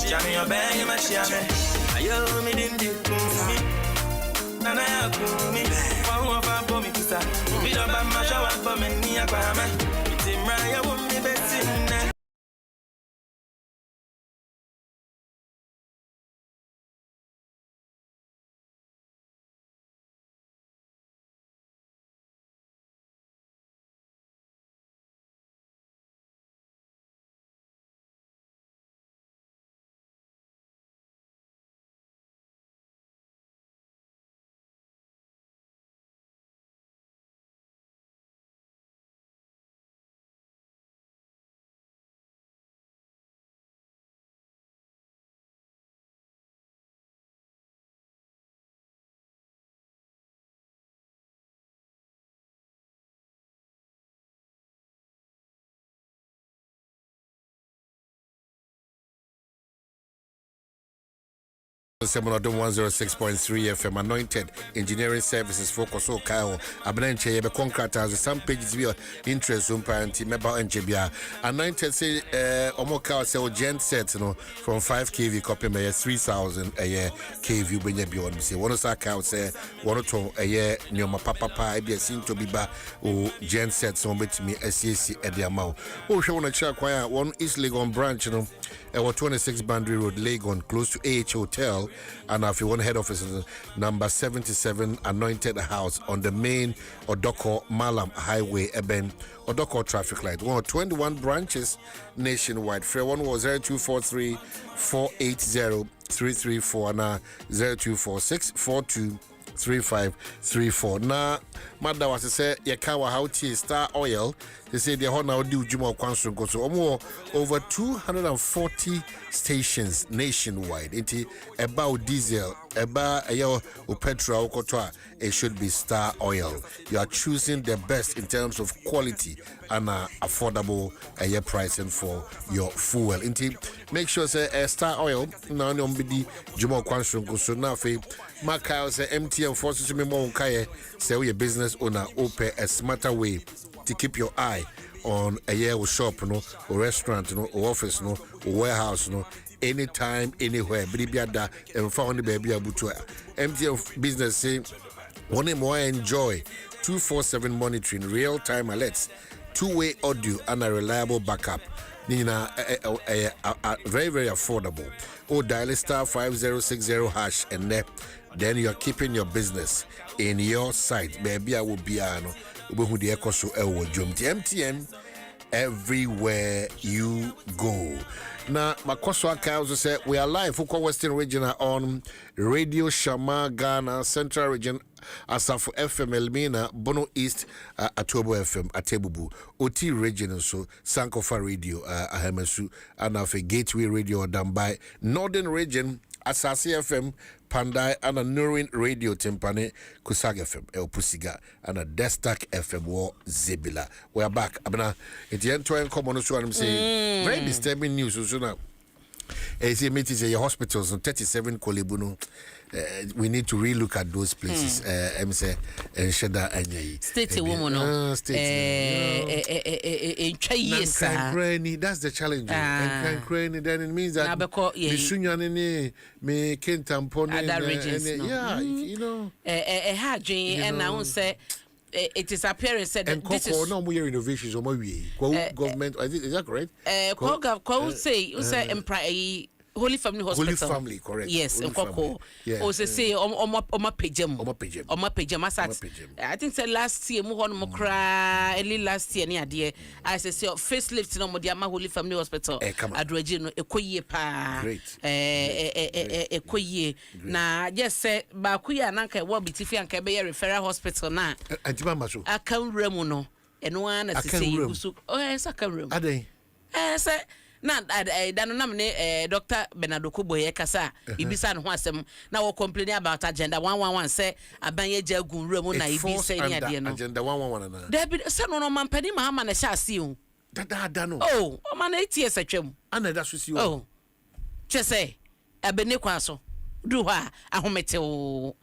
Jammy your bag, you must share me. I owe me didn't do me. And I have me. One of our bomb to start. We don't have my shower for me. It's in Raya, won't be betting. Adom 106.3 FM. Anointed Engineering Services focus on Kyle Abnenche Yebe contractors some pages via interest on parent member and Jebia. Anointed say Omoka sell gen sets from 5 kV copy may 3,000 a year kV when you beyond say one of our cow say one to a year near my papa be seen to be back or gen sets on with me SCC at the amount. Oh, show on a check one East Legon branch, our 26 Boundary Road, Legon, close to AH Hotel. And if you want head office, number 77 Anointed House on the main Odoko Malam Highway, Eben Odoko traffic light. 121 branches nationwide. Fair one was 0243 480 334 and 0246 42 3534. Now, Mada was to say, Yakawa Houti Star Oil. They say they're now do Juma Kwansun go so over 240 stations nationwide. Into about diesel, about petrol, it should be Star Oil. You are choosing the best in terms of quality and affordable pricing for your fuel. Into make sure say Star Oil now be Juma Kwansun go so now for Macau say MTN forces me more say we a business owner open a smarter way to keep your eye on a year shop, or restaurant, or office, or warehouse, anytime, anywhere. Bribiada and found the baby abutua. MTN business say one more enjoy 247 monitoring, real time alerts, two-way audio, and a reliable backup. Nina, very, very affordable. Or dial star 5060 hash and then you are keeping your business in your site. Baby, I will be MTN everywhere you go. Now, Makoso also said we are live for Western Region on Radio Shama Ghana, Central Region, Asafo FM Elmina, Bono East, Atobo FM, Atebubu, OT Region, so Sankofa Radio, Ahemesu, and a Gateway Radio, Dambai, Northern Region, Asasi FM, Pandai, and a Nurin Radio Timpane, Kusag FM, El Pusiga, and a Destak FM War Zebila. We are back. Abna, it's the end to end common, so I'm saying very disturbing news. So now, as you meet is hospitals on 37 Kolibuno. We need to relook at those places. I'm say Sheda and state woman, that's the challenge. Then it means that me can't tampon other regions. Yeah, you know. And now say it is appearing said that this is no more innovations or more government. Is that correct? Say empire. Holy Family Hospital. Holy Family, correct. Yes, Nkoko. Also say Oma Pejem. I think say last year mu hon mo kra early last year ni ade. I say facelift no mo dia ma Holy Family Hospital. Adroje no ekoyie pa. Great. Ekoyie. Na just say ba kuya na nka wo bitifi anka be referral hospital na. Antiba maso. Akan remu no. Eno ana say gusu. Oh, yes akan remu. Ade. Say na dano nam ne Dr. Bernardo Kuboye kasa ibisa no ho asem na wo complain about agenda 111 say abanye jagun remu na ibisa ni ade no agenda 111 na David say no mampani ma ma na sha ase o dada no oh o ma na etie satwam ana da so si o oh che say abene kwa so du ho a ahomete o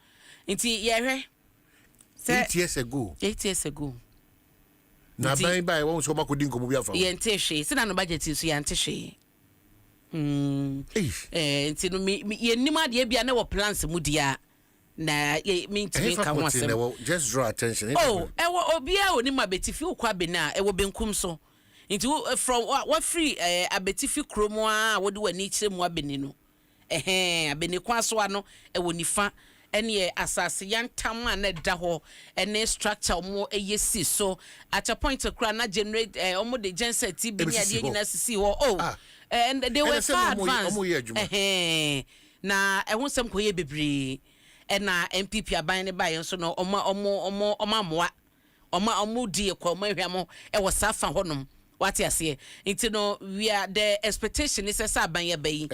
nti ye hwe say 8 years ago na bye won so makodi nkomo bia fa ye ntehwe se na no budget so ye ntehwe nti no ye nima de bia na wo plans mu dia na ye mintimi ka ho asem just draw attention oh ewo obia onima betifi ukwa bena ewo benkum so nti from what free abetifi kromo a wo de wani kire mu abeni no abeni kwa so ano ewo nifa ene asase yantam na da ho ene structure mo eyesi so at a point kra na generate omo de genset bi ni ade nyina sisi ho and they were far advanced na ehun sem koye bebre na MPP aban ne baye so no omo di ko omo hwamo e wo safa honom what you say into no we are the expectation is say aban ye bayi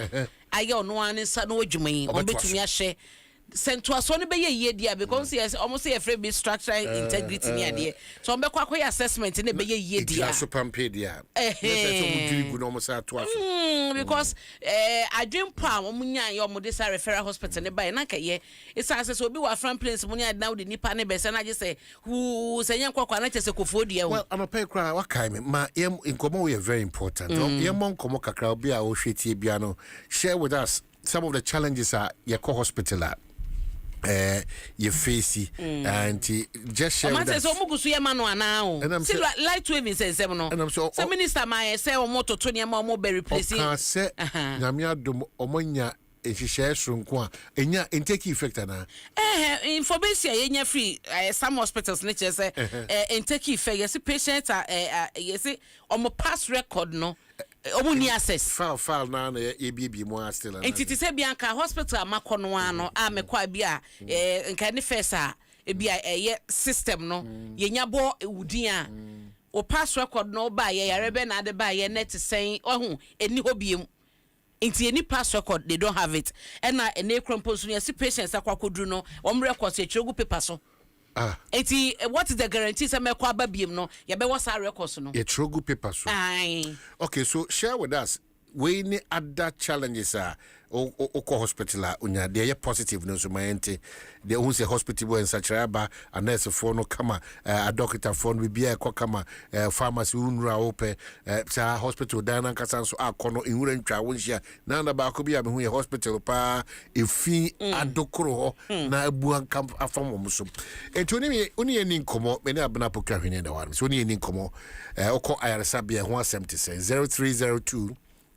aye ono an nsa no adwuman on betumi ahye sentuaso no be ye dia because yes almost say afraid be structural integrity ni ade so be kwa assessment ne be ye dia so pampe dia because adwen pa omunya ye omo this referral hospital ne by na ka ye isa say so obi wa front place munya now the nipa ne be say na je say hu senya kwakwa na chese kofo dia well I'm a pay cry what kind ma yem inkomo we very important yem monkomo kakra obi a o hwetie bia no share with us some of the challenges are your hospital you face and just share with us. So mugusu ye manu ana o. See light wave is say no. So minister my say o moto to niam o be replace. O kan say nyame adom omonya ehihye sronko a enya intake effect na. Information ye nya free some hospitals ne che say intake effect yes patient yes o pass record no. Omuni access file na ebibi mo still na entity say bianca hospital amakono ano a mekwa bia nka ne first bia system no yenya bo ewudin a o pass record no ba ye yarebe na ade ba ye net sen ohu eni hobiem enti eni pass record they don't have it and na ene crumple so yes patients akwakodru no om record se chiregu paper so eti what is the guarantee say mekwa ba biem no ye be was our records no ye trogu paper so okay so share with us we any other challenges o hospital unya they positive no so mayente they who say hospital and such raba a nurse for no kama a doctor for we be a kama pharmacy unra ope sa hospital dana kasa so akono inwura ntwa wonhia na na ba ko bia me hu hospital pa efi adokoro na abuan camp afam so etoni oni eni nkomo me na abna pokra hwene da war so oni eni nkomo okọ ayaresa bia ho asem te say 0302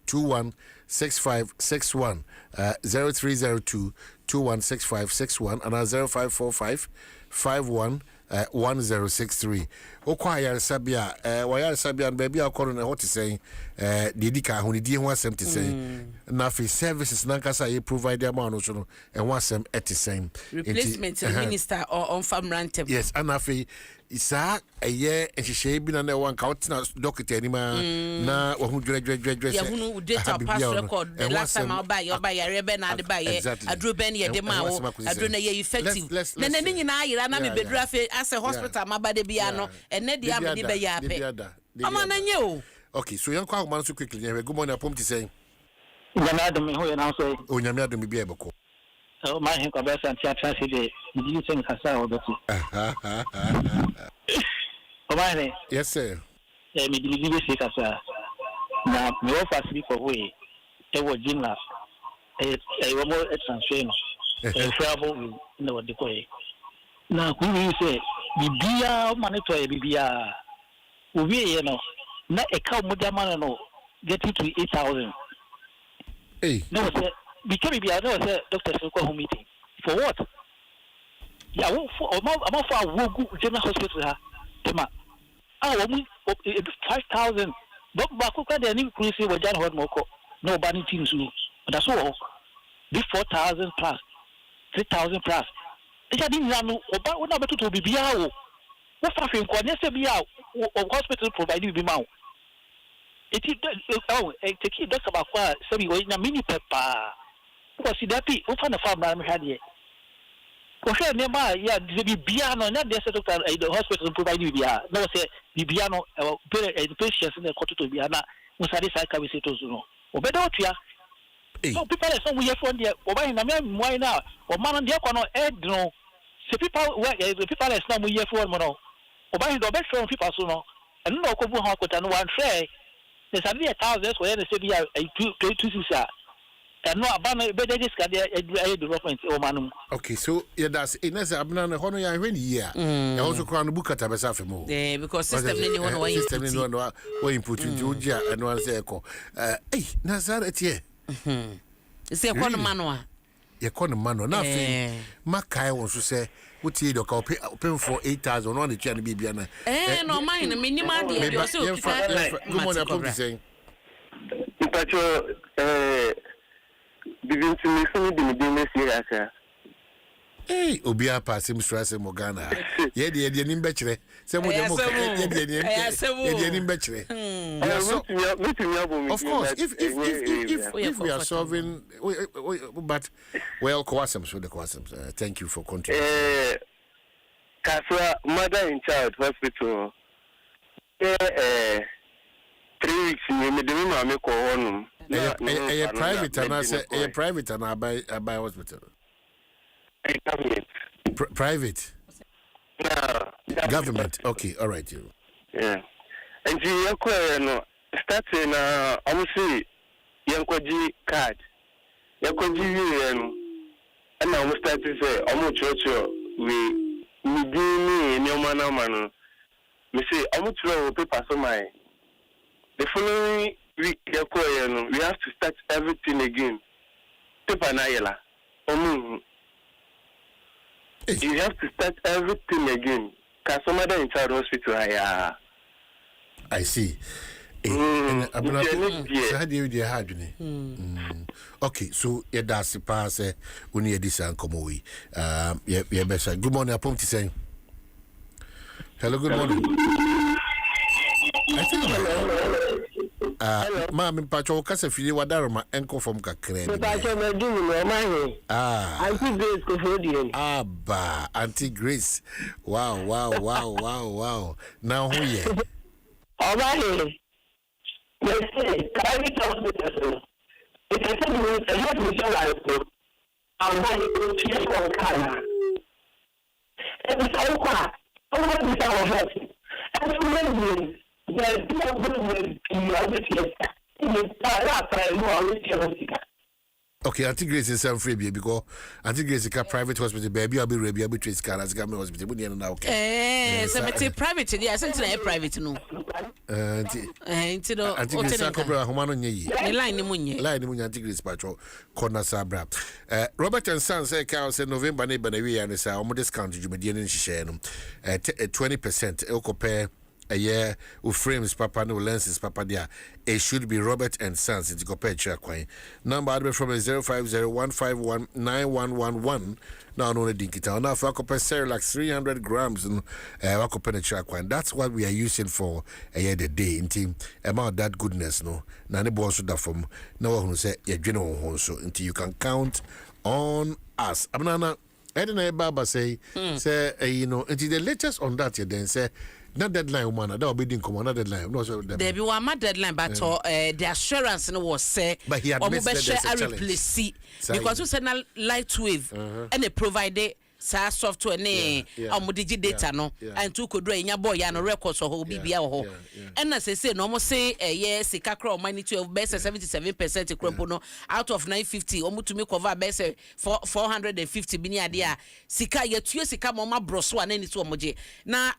216561 0302 216561 and 0545 51 1063 okwaya sabia waya sabia baby akoro na what say dedika ho di ho asem te say na free services na kasa ye provide am no so no e ho asem etisem replacement minister or on farm rantem yes and afi isa eye ehihye bi na na wan ka otina doctor anima na wo hu dwedwedwedwe ya hunu data pass record the last time I buy rebe na de buy adro ben ye de ma wo adro na ye effective na na nyina ayira na me bedura fe as a hospital mabade bia no ene dia amedi be ya pe amana nye o okay so yan kwa man so quickly good morning apom ti say nyame adom ho ye na so o nyame adom bia ebeko o ma hin ko be san tia transi de di sen kasa o beti o ma ne yes sir me di be se kasa na me o fasili for we e wo jinla e wo mo transfer no e travel na wo de ko e na ku wi se bibia o monitor e bibia o wi ye no na e ka mo jama no get to 8,000 no say because bibia no say doctor so ko meeting for what ya wo for o ma for awogu general hospital ha tema wo mu 5,000 ba ko ka de ni ku se wo jan hod mo ko no ba ni teams no that's all be 4,000 plus 3,000 plus e di nanu oba wona beto to bibia wo fa fe nko ne se bia o hospital provide bi ma wo eti take doctor ba kwa sabi o nya mini pepa ko si dapi o fa na fa ba me hade ko she ne ma ya de bibia no na de se doctor the hospital provide bibia no se bibia no patients ne ko to bia na musari sai ka we se to no obedo otua so people so we for there oba na me moi na o man de ko no no se people the people is na we for mo no oba do be from people so no and no ko bu ha ko ta no wan share the sabi 1,000 so they say be 226 and no abana be just ka dey development o manum okay so yeah that's inese abna na hono ya hwe ni year e also kwa no bukata be sa femo because system ni hono wa system ni hono wa input nti eno an say ko na zara tie se ko no mano a ye ko no mano na fe makai won so say wuti do ka open for 8,000 no na tia na bibia na no mine minimum dey you so good morning apom ti say Pacho bibin to me so di me serious obi apa sim stress mo Ghana ye de nimbe kire se mo de mo ye de nimbe kire Of course, if we are solving, but well, Kwasams, thank you for contributing. Kaswa mother in child hospital. 3 weeks me de me ma ko honum. Private and I say private and I buy hospital. Private. No. Government. Okay, all right, you. Yeah. And you no starting obviously yankoji card. Yankoji and I start to say we do me no man. Me say paper so my the following week we have to start everything again. Paper na yela. You have to start everything again. Customer in child hospital I see. Okay, so yeah, that's the pass. We need this and come away. Yeah, better. Good morning, I'm saying. Hello, good morning. I think ma'am, Pacho Casafili Wadarma, Enko from Kakre. Auntie Grace Cofodian. Auntie Grace. Wow. Now who ye? All right. Yes, private hospital. It is a health insurance. I'm going to change one car. And so far, all this our health. And so many the people will okay, Auntie Grace is some free because Auntie Grace is a private hospital, baby. I'll be ready. I'll be trace car as government hospital. We need now. Okay. So it's private. Yeah, since private no. Auntie Grace, I cobra humano nye. Line ni munye. Auntie Grace patro corner sabra. Robert and Sons say cow say November neighbor na we and say omo discount you median in share no. 20% e compare a year with frames papa no lenses papa there. It should be Robert and Sons. It's compare check coin. Number from 0501519111. Now no dinkita. Now for compare Cerelac 300 grams and compare check coin. That's what we are using for a year the day in team about that goodness no. Nani boss that from no one say you general so until you can count on us. Abnana Edna Baba say you know until the latest on that you then say not deadline woman that will be didn't come on deadline no so there be one deadline but the assurance no was say but he admits that there's a replace because we said light wave and they provided software ne digi data no and to could nya boy ya no records or bibia ho and as say no mo say yes sika kra money 12 best 77% crop no out of 950 to me cover best 450 bi ni ade a sika ya tue sika mo ma broso an ani so mo je na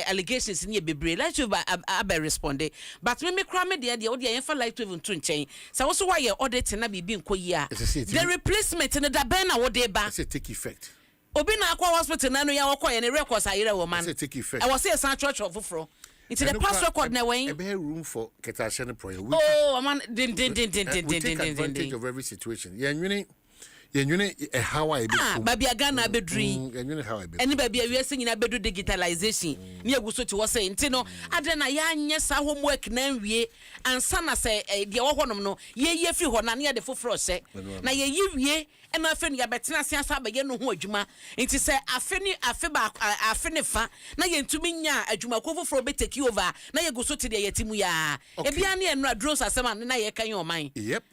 allegations ni bebre like you be responded but me kra me de wo de yen fa like to even to nchen so so why audit na bibi nkoyi a the replacement no da ben na wo de ba take effect Obi na akwa hospital na no ya wokọ ye ne records ayere wo man. I was say san church of fufro. It's the past record na wen. E be room for ketashe ne prayer. Oh man din. We take advantage of every situation. Yenwene how I be. Baby Ghana bedri. Yenwene how I be. Any baby we say nyina bedu digitalization. Ni eguso ti wo say nti no ade na ya anye sa homework na nwie ansa na say de wo honom no ye fi ho na ne de foforo se. Na ye wie na afa ni abetena asiasa ba ye no ho adwuma nti say afe ne fa na ye ntumi nya adwuma ko foforo be take over na ye guso ti de yetimu ya. E bia ne enra drones asema na ye kan yoman. Yep.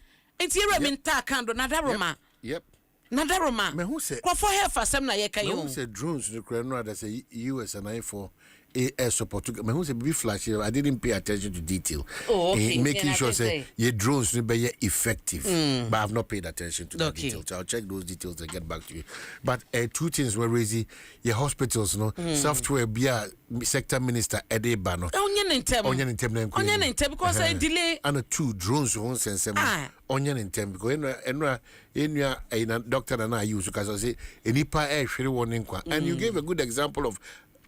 Nti ye rementa kando na daroma. Yep. Nadaroma. Me who say? Kwafo hefa sem na ye kan yo. Me who say drones no kra no that say US and I for air support. Me who say be flash. I didn't pay attention to detail. Oh, okay. Making sure say your drones will be effective. But I've not paid attention to the details. So I'll check those details and get back to you. But two things were raising your hospitals, no software be a sector minister Edeba no. Onye ntem because I delay. And two drones won't send some. Onion in time because enua doctor and I use because I say enipa hwere warning kwa and you gave a good example of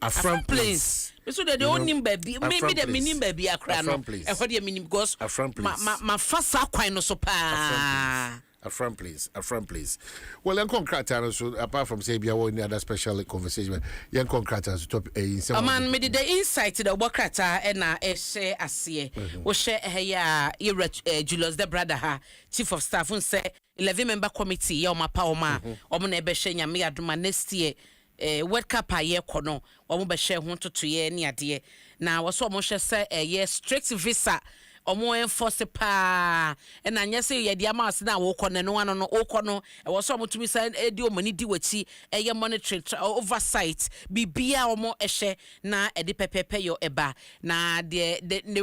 a front place. So the only baby maybe the minim baby akra no e ho de minim because ma fasa kwan no so pa A friend, please. Well, young concrete, so apart from saying, be any other special conversation, young concrete, so top a man, made the insight to the Bocrata and a share a see. We share Julius, the brother, ha, chief of staff, who say 11 member committee, Yoma Paoma, Omone Beshenya, me aduma next year. World Cup a year kono, omo be share ho to ye ni ade. Na wo so omo hye say ye strict visa omo enforce pa and anya say ye dia ma ase na wo kono no ano no wo kono e wo so omo tumi say edi omo ni di wachi ye monitoring oversight bibia omo ehye na edi pepepe yo eba na the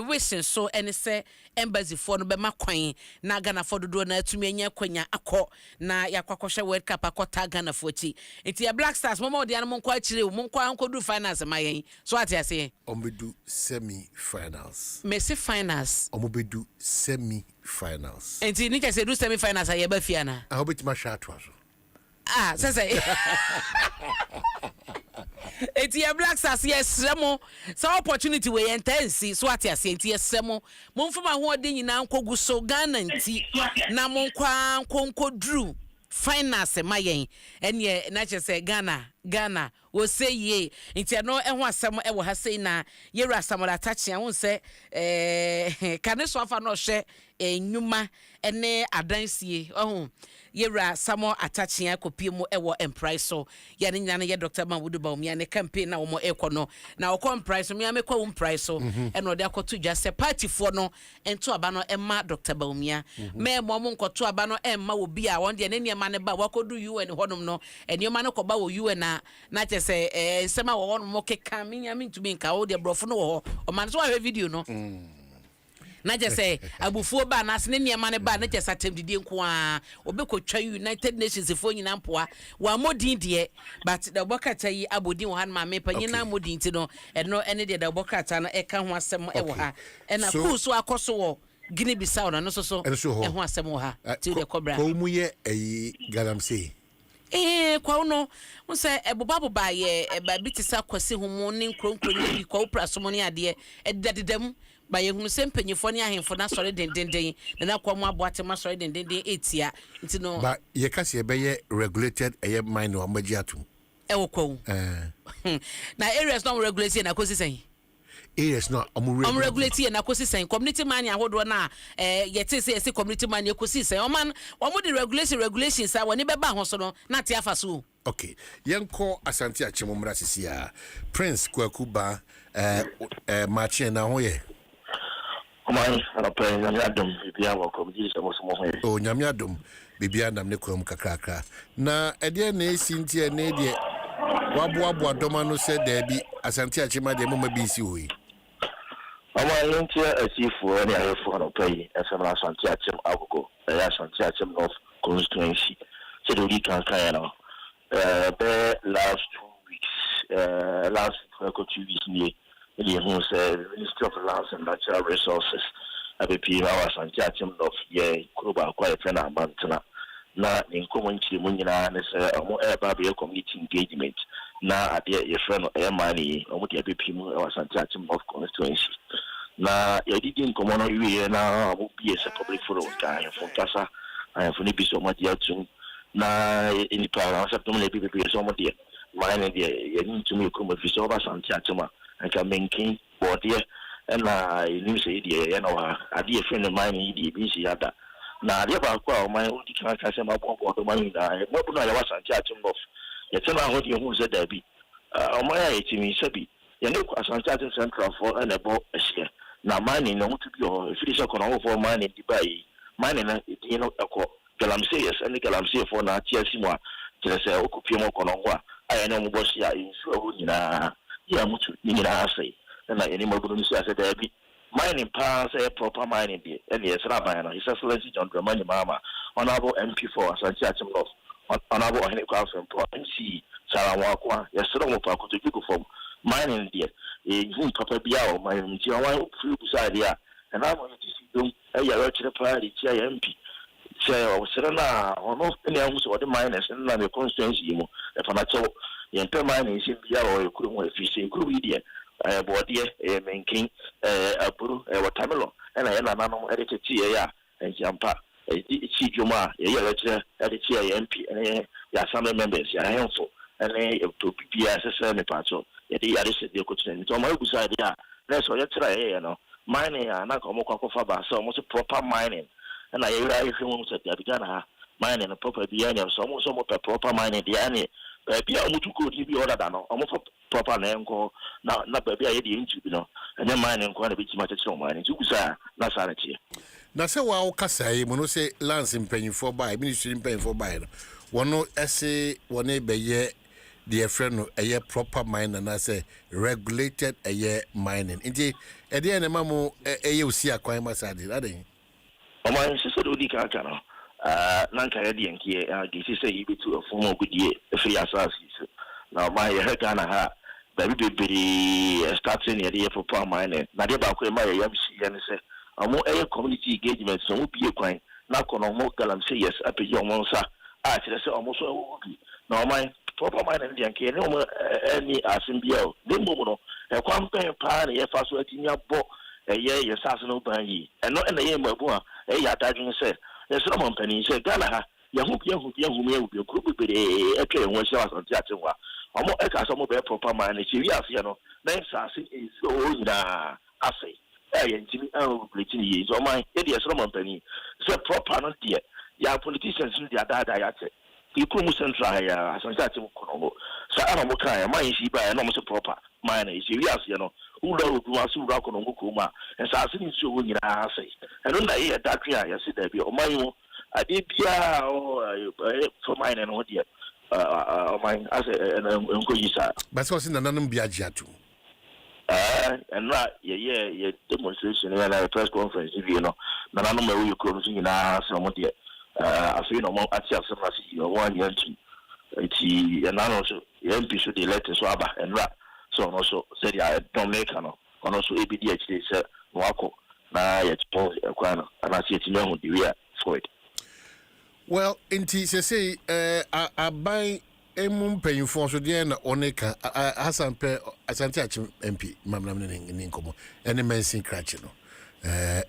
reason so any say embassy for no be ma kwan na Ghana for do na atumi anya kwanya akọ na yakwakọhye World Cup akọta Ghana for ti enti ya Black Stars momo de anmo kwa chire mo kwa ankodu finals mayen so ati ase omobedu semi-finals omobedu semi-finals enti ni kese do semi-finals aye ba fia na a obetima shatwa so sese eti ya Black Stars yes remo so opportunity we intense so ati ase enti yes remo mo mfama ho de nyina nkogu so Ghana enti na mo nkwa nkodru finance mayen enye na che say Ghana wo say ye nti no ehwo asem e wo ha sei na yera asamola tachi an say kane so afa no hye enwuma ene adansie ohun yera samo atachi an kopie mu e wo emprise so ya ne nyane ye Dr. Mawudu ba omi ane campaign na wo mo ekono na wo kom price mi amekwa wo price so e no de akoto dwa se party for no ento aba no emma Dr. Baumia me mo nkoto aba no emma wo bi a won de ne niema ne ba wakodu UN honum no eniema ne koba wo UN na che se sema wo won mo keka mi nya mi ntumi nka wo de brofo no wo o man so wa video no na je say abufuo ba na asene niema ne ba na je satem didie nko a obekotwa United Nations fo nyina mpoa wa modin de but the bokata yi abodin wo han ma me panyina modin ti no eno ene de the bokata na eka ho asem e wo ha ena ku so akoso wo Guinea Bissau na no so e ho asem wo ha ti de cobra ko mu ye eyi galamsey kwa no say boba ye ba bitisa kwase homo ne nkronkro ne bi kwa oprasomo ne ade edadedam ba ye hunu sempanyifo ne ahemfo na sori dendenden na kwa mu aboate ma sori dendenden etia nti no ba ye kase ye be ye regulated eye mine o maji atum wo kwa na areas no regulate na kosi sen areas no regulate na kosi sen community man ahodo na yete say community man ye kosi sen o man wo the regulations a woni beba ho so no na te afa so okay yenko asante achemomra sisia Prince Kwakuba match na ho ye Omai anapenda nyamyadom bibia wako mjisi amosomo ho o nyamyadom bibia nam ne kwam kakrakra na ede na esintie na de waboabo adoma no se da bi asante achema de mama bi si hoyi Omai yentia asifo ne ayefo anapenda esema asante achem agogo ya asante achem North constituency so the week kan na the last 2 weeks last 2 weeks ni the Ministry of Lands and Natural Resources ABP na asante achem North ye kuruba kwa yefena abantana na nkomo nchi mu nyina ne se omo eba be community engagement na ade ye friend e mani omo de ABP mu asante achem North constituency na yadidi nkomo no wiye na omo bi ese public forum kan fo kasa for ni biso mo dia tun na ini para septum le bi so mo dia mine dia ye ni tumi ko mo biso ba asante achem anka menkin bodie na ni se dia ye na wa ade ye friend mine dia bi si ada na ade ba kwa o man odi kan ka se ma bo do man na e mo bu na ya wasante achem bof ye tena ho die hu se da bi o man ya etimi sabi ye ne ko asante achem central for na bo ehye na mine no to bi o firi se ko na ho for mine di bai mine na di no akọ galamsey yes and galamsey for na tiasi mo a kire se okupie mo ko no ho a aya na mo bo sia insu awu nyina ya mutu nyina asai na eni mo bu no sia se da bi mining pa say proper mining dey and yes raban na His Excellency John Dramani Mahama honorable MP for Asante Achem North honorable Ohene Kwafem for MC Saramwa kwa yesro mo pa ko to gigo from mining dey hu papa bia o mining ti awan free beside there and I want to see them ya rechire pa di ti ya MP say o sere na ono ne ahu so the miners na the constituency mo e fa na cho yen pe mining si bia o ekuru mo efisi ekuru bi dey bodie menkin aburu watermelon na ya na no edetiti ya enjampa chi juma ye lecture at the chair MP and ya assembly members ya helpful and to PPS me pacho ye di arrested the question to my side ya let's so you try mining na komo kwa ba so almost proper mining and I if you want to began mining and proper behind so almost proper mining the any baby amutu ko ti bi order da no almost proper na enko na baby aye di ntu bi no and mining ko na bi ti ma tete mining tu kusa na sanity na se wa o kasa yi mo no se lance mpanyifo ba ministry mpanyifo ba no wono ese wona beye the friend no eye proper mining na say regulated eye mining nti e de na mamu eye osi akwan masade aden o ma nse so do di ka no nanka ya di enkie gisi say yibitu afumo gudie free asasi na ma ye heka na ha baby bebere starting ye proper mining na de ba ko ma ye yamsi ye ne say amo community engagement so bi kwan na kono mo galam say yes apegi omo nsa a kire say omo so wugi na o ma proper mining de enkie ne omo any asimbia o ne mo no e kwan pen pa na ye fa so atinya bo ye sase no ban yi eno na ye mabu a ya dadwin say yes no mo pani say gala ha ya hu me kuru bebere etwe ho sia asante atenwa omo e ka so mo be proper mining chi wi afia no na sase is o ina afei yentimi bleaching yi so man e dey so man pani say proper no dey ya politicians no dey ada ya te ikuru mu central ya asante atim kono sa ana mo kan ya man shi ba na mo say proper man na shi wi ase no ura odu asu ura kono ko ma e sa ase ni so wo nyina ase e no na ye datwe ya se da bi o man yo ade bia for man no dey o man ase enko yi sa ba so sin nananum bia jiatu and right, yeah, demonstration and a press conference, you know. Now, I know where you come to now, some of the I feel no more at your 1 year to and also MP should elect a swabber and rap. So also said, I don't make an also ABDH, they said, Wako, now it's Paul, and I see it in your area for it. Well, in T say, I buy. Emum payinfo so de na oneka Hassan pe Asante Achim MP mamnam ne nkomo ene mensin krache no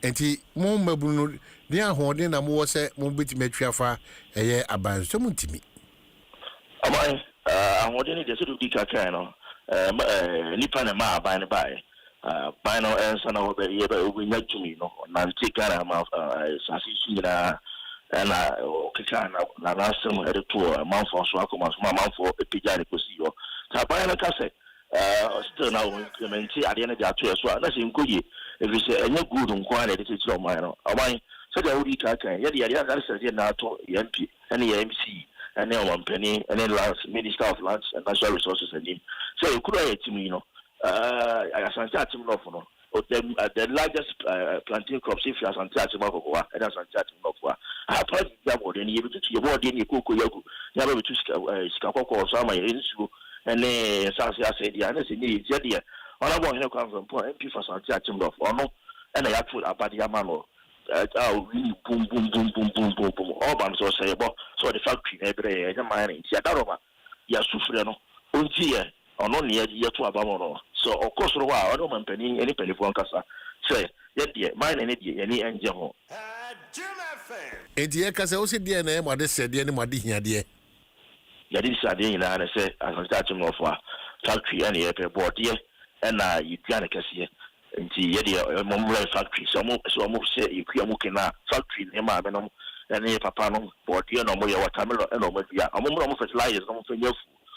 enti mo mabunu no de ahode na mo wo se mo betime twafa eye aban so muntimi amai ahode ne de so di kaka no nipa na ma aban ne bae by no ensa na ho be ye ba ogunya tumi no na ntika ma sasi sunyira na okeka na rasem ereto manfo so akoma so manfo epijare kosi yo ta ba na kase still na we implement ade na ja to so na se nkoye ebi se enye good nko na de tiri o man no oman so da wuri ka kan ye de ya ga se na to MP and the MC and the company and the Minister of Lands and Natural Resources and him so you could have team, you know, I Asante Atim no for no the largest planting crops if you are Asante Atim no for and Asante Atim no for I probably double then you to your body in Koko Yagu never to Skakoko so my insu and then Sansia said yeah and say ni dia on a one come from MP for Asante Atim no for no and I put about Yamano really boom all bands so say about so the factory every mining ya daroma ya sufre no onti ye ono ne ye to abamono so of course ro wa ono mampani any telephone kasa say ye de mine ne de ye ni enje ho edi e kasa o se de na e mo de se de ne mo de hia de ya de sa de ina na say asante no for factory and ye pe board ye na you plan kase nti ye de momre factory so mo say ikuya mo kena factory ne ma be no and papa no body no mo ye watermelon no mo dia amomro mo fertilizers no mo fenyafu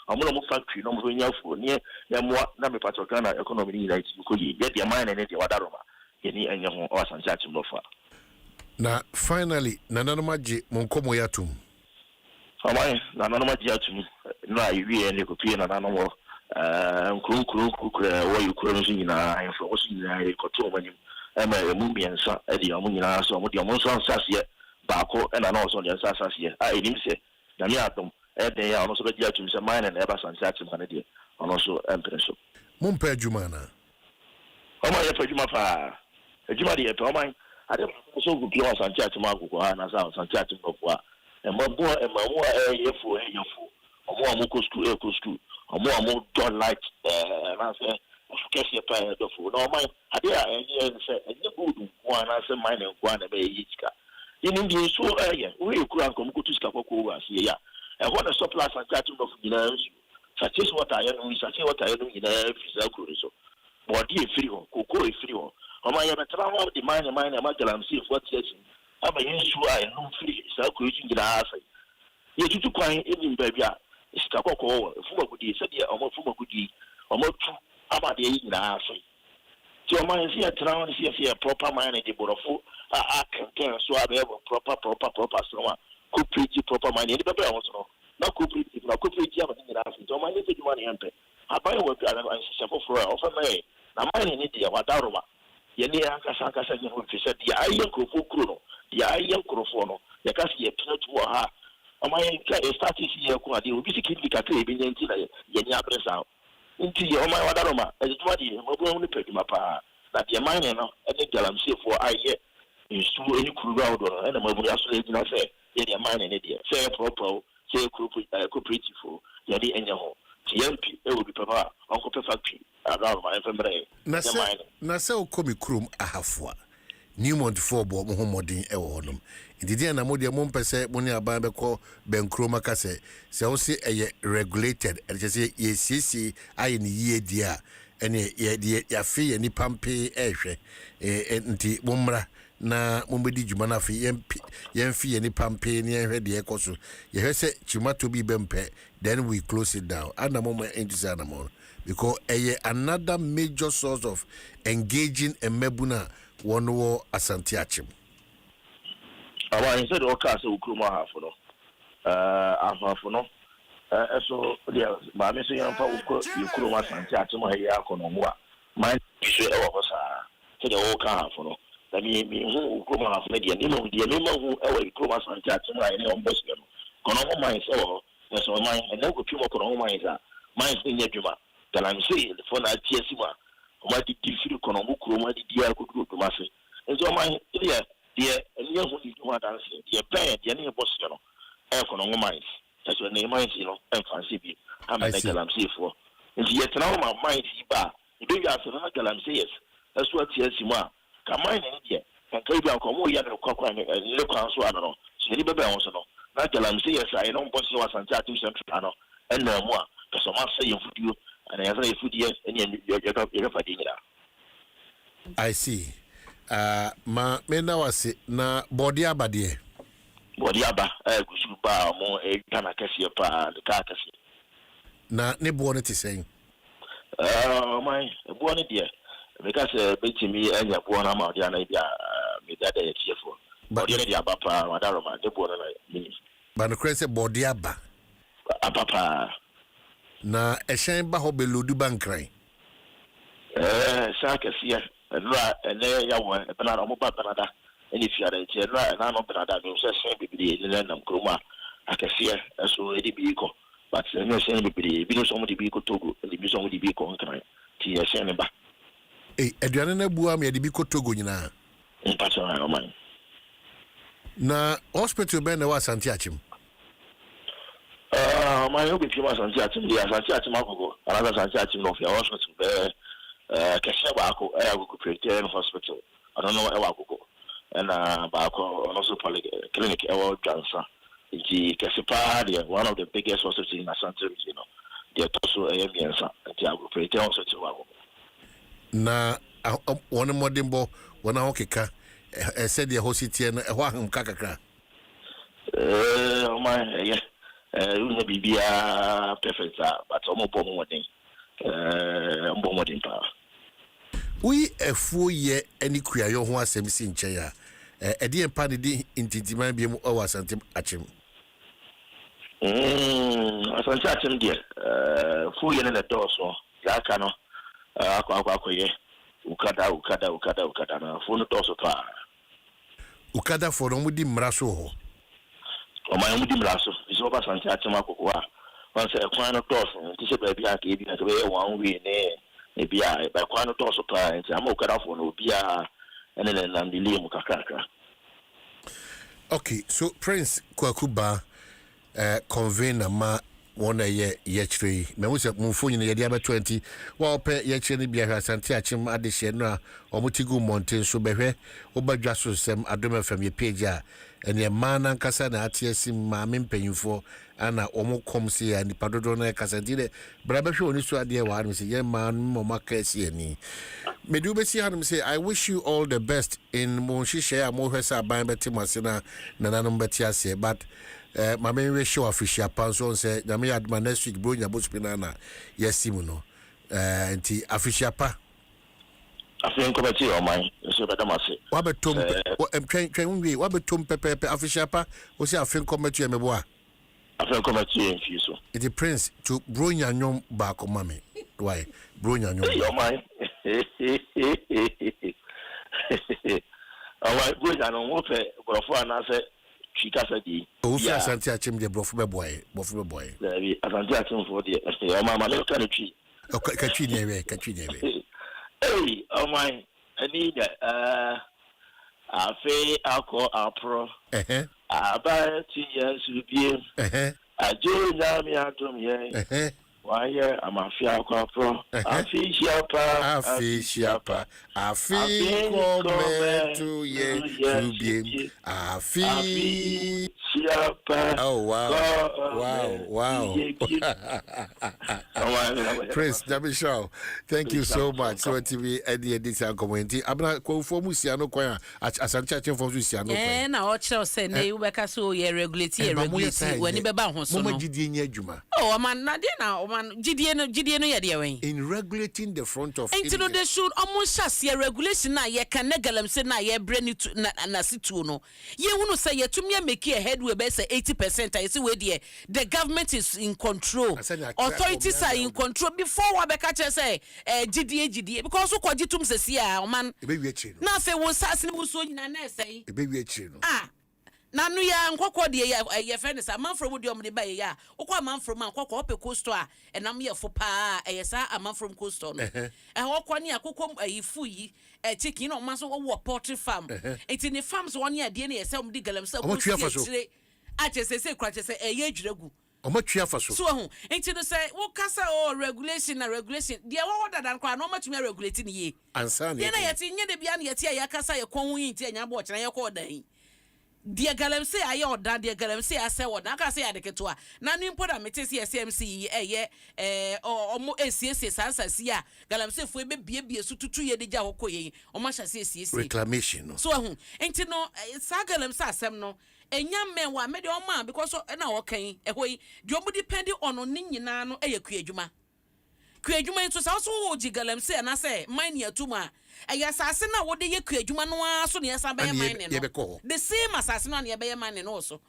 amomro mo factory no mo fenyafu ne ya mo na me patoka na economy ni right ko ye de mine ne de wadaroma ye ni enye ho o Asante Atim no fa na finally nananomaje mo nkomo yatum amai nananomaje atum no ayi ne ko pie nananomo nkuru wo yukuru no nyina info wo nyina ko manim ema mu biensa e de amu nyina so mo de mo so ansase baako na na also the asase a enim se na me Adom e de ya ono so be dia tum se mine na e ba Asante Atim kan de ono so empere so mo mpa adwuma na o ma ye pa adwuma fa adwuma de e pa o man ade so gu pio Asante Atim agogo ha na sa Asante Atim no kwa e ma bo e ma mo yefo o mo amu school o mo amu don't like na se kesi pa do fu no man ade a enye se enye good kwa na se mine kwa na be yika in India so we could come to Skako as here. And what a surplus and catching of such is what I know, such what I know in a physical so. But dear free one, cocoa is free one. I am a travel of the mine, I'm seeing what says. I'm a sure I know free, so creating the answer. Yet you took crying in baby. It's a cocoa, full of goodies, almost full of goodies, almost two about the in the answer. So my here town is here proper mind and the full. I can so I have proper someone could preach proper mind. Anybody also not could preach, not could preach. I'm in the answer. So my little money empty. I buy what I am for offer me. Now mine in India, what Daruma. Yeni Ankasanka said, said the Iron Kruno, the Iron Crofono, the Cassia Pinot Waha. On my status here, Quadi will be seeking the Catay in Yenya Bresa. Into your my Wadaroma, as it was the only pick my pa. That your mine and I think that I'm safe for I yet. In school, any crew out and a mobile isolation, I say, your mine and idiot. Say proper, say cooperative for Yadi and your home. TMP, it will be Papa, Uncle Factory, around my family. Nasa Komi Krum Ahafwa. Newmont 4 Bob Mohammadin Ewonum. Indeed, and Amodia Mompese, Monia Bambeco, Ben Chroma Case, so say a regulated, and just say, yes, I in ye dear, and ye fee any pampe eshe, and the Mumra. Na mumbedi jumana fi yemfi any pampe ni ehwe de ekoso ye hwese chuma to be bempe, then we close it down and moment into sanamon because another major source of engaging a mebuna one war Asante Achim. Our instead of cast ukruma hafono so there ma me so yamfa ukruma Asante Achim ya konomwa man issue e wo sa so the whole car hafono. I mean, who come off media, who ever come as on chat, and I know Boston. Conomo mines, oh, that's all mine, and no good people Conomo mines are mines in Yajuma. That I'm saying for that Tiesima, what did you feel Conomo, what did you go to Massey? And so mine, dear, and you who you want to answer, dear bad, the enemy Boston, and Conomo mines. That's what name mines, and fancy. I'm a I'm safe for. And yet now my mind is bar. You do ask another I'm saying, that's what Tiesima. Come on, India, and Kabi Alcomo Yan Cockran and look on Swano. So any baby also know. Not till I'm saying, I don't want to was on Tatu Centrano, and no more, because I must say you food you, and I have a food yes, and you're fighting it. I see. Ma mena was na Bodiaba dear. Bodiaba, Gusuba, more a Tanakasia pa, the carcass. Na Nebonnet is saying, my bonnet dear. Because betting me and your born amount, Diana, me that day cheerful. But you are Papa, Madaroma, the born me. But the crescent Bodiaba. A papa. Na a shame Bahobelu do bankray. Sarkas here, and there you want a banana, Canada. And if you are a chair, and I'm not Canada, you say, be the land of Kroma. I can see as already be equal. But no saying be because somebody be equal to go, and the museum would be equal. Tia back. Adriana Buam ya dibi Togo nyina. Mpatsa man. Na hospital ben na wa Asante Achim. My obi pima Asante Achim, dia Asante Achim agogo. Ala Asante Achim no fia hospital be kese ba ko e agogo Presbyterian hospital. I don't know e wa agogo. And ba ko also clinic e wa Dwansa. Nti kese pa dia one of the biggest hospitals in Asante region. Dia toso e miensa. Nti agogo Presbyterian hospital wa agogo. Na one modimbo one hokeka said the hositi and waham kakaka. My yeah, bibia perfect, but almost bomoding. We a full year any queer your one semi sin chair. A dear party inti might be our Asante Achim. Asante Achim, dear, full year in the door, so Yakano. Ukada na phone toso pa ukada for omudi mraso ho o ma omudi mraso iso ba Asante Achim akokwa once e kwan no toso ti se ba bia ka e bia ka be wan we ne bia e ba kwan no toso pa nti ama ukada for no bia ene na ndili mu kakaka. Okay, so Prince Kwakuba convener ma one year yechre me wo se mfoni ye dia be 20 wa ope yechre ni bia Asante Achim adehye no a omutigu mountain so behwe obadwa so sem Adom FM ye page a and your man and Casa na atiasi maame mpanyimfo ana omo kom se ya nipa dodo na kasa dire braba hwe oni so ade wa no se ye man mo makasi ani medu be si hanum say I wish you all the best in mo hihye a mo hwesa ban beti masena nananom beti ase but mame we show official panso say nyame adma next week bro nya bospina na yesimu no nti official pa afin komati o man so beta mase wabetom twen wi wabetom pepepe official pa o say afin komati e mebo a afin komati en fi so it prince to bro nya nyom ba ko mame why bro nya nyom o man awa bro nya no mo fe brofo anase chika sadi o fi asante achim de brofo be boy dabi asante achim fo de o mama le kan twi ka twi ne we hey oh my I need afe akọ apro aba ti yesu biem aje na mi adom ye why amafia akọ apro afi shiapa come to ye biem afi shiapa. Oh wow Prince Jamishaw, thank you so much. So TV any editor community abna ko for musia no kwan asancha chen for musia no kwan na o chere say na you beka so ye regulate wani beba ho so no mama gidie nya adwuma oh man na de na o man gidie no ye de wen in regulating the front of it no they should almost share regulation na ye kan negalam say na ye bre ni na situ no ye hunu say ye tumi make a headway be say 80%. I see where the government is in control, authorities are in control before we be catch say GDA because so kwajitum se sia o man na fe wo sase wo so nyina na say e be wi achi no na no ya nkokọ de ye friend sa manfrom de omde ba ye ya okọ manfrom nkokọ ope coast a enam ye fo pa ye sa manfrom coast no okọ ne akokọ ayifu yi chicken no man so wo poultry farm enti ne farms won ye de ne ye sa omde galamsa ko sie achese kwachese eye dwiregu omatwa fa so ho enti no say wo kasa regulation de wo dadan kwa no matumi regulate ni ye ansa ne ye na yeti nye de bia na yeti ya kasa ye kon hu enti anya bo kyena ye ko dan de galamse aye oda de galamse ase oda aka se ya de keto a na no impoda metesi SMC eye omo esiesie sansasi a galamse fo ebe bie so tutu ye de ja hokọ ye omo hyase esiesie reclamation no so ho enti no sa galamse asem no enya men wa me de o man because na wo kan ehoi de o mu depend on ni nyina no kuadwuma nto sa so wo ji galamse na say mine ya tuma eya sase na wo de ye kuadwuma no aso ne yesa be mine no the same asase no na ye be mine no so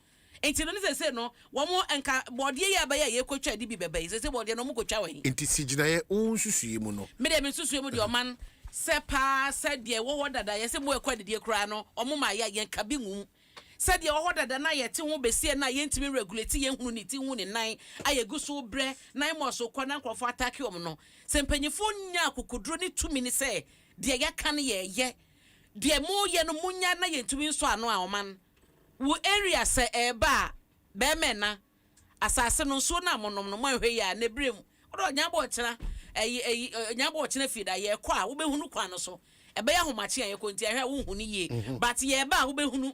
enti no ne say no wo mo enka bode ye be ye kotwa di bi bebe say bode no mo kotwa wan enti sigina ye onsusuye mu no me de me susuye mu de o man se pa se de wo dada ye se mo ekwa de kura no o mo ma ya ye nka bi ngum said your order that na yet won be see na yentimi regulate ye hunu ni ti hu ni nan ayegu so bre nan mo so kwana nkrofo attack om no se mpanyifo nya akukudro ni 2 minutes say de ya kan ye de mo ye no munya na yentimi nso ano a oman wo area se eba be mena asase no nso na monom no mo hwe ya na brem odo nya bo kyena nya bo kyena fi da ye kwa wo be hunu kwa no so ebe ya homache ye konti ahwe wo hunu ye but ye ba wo be hunu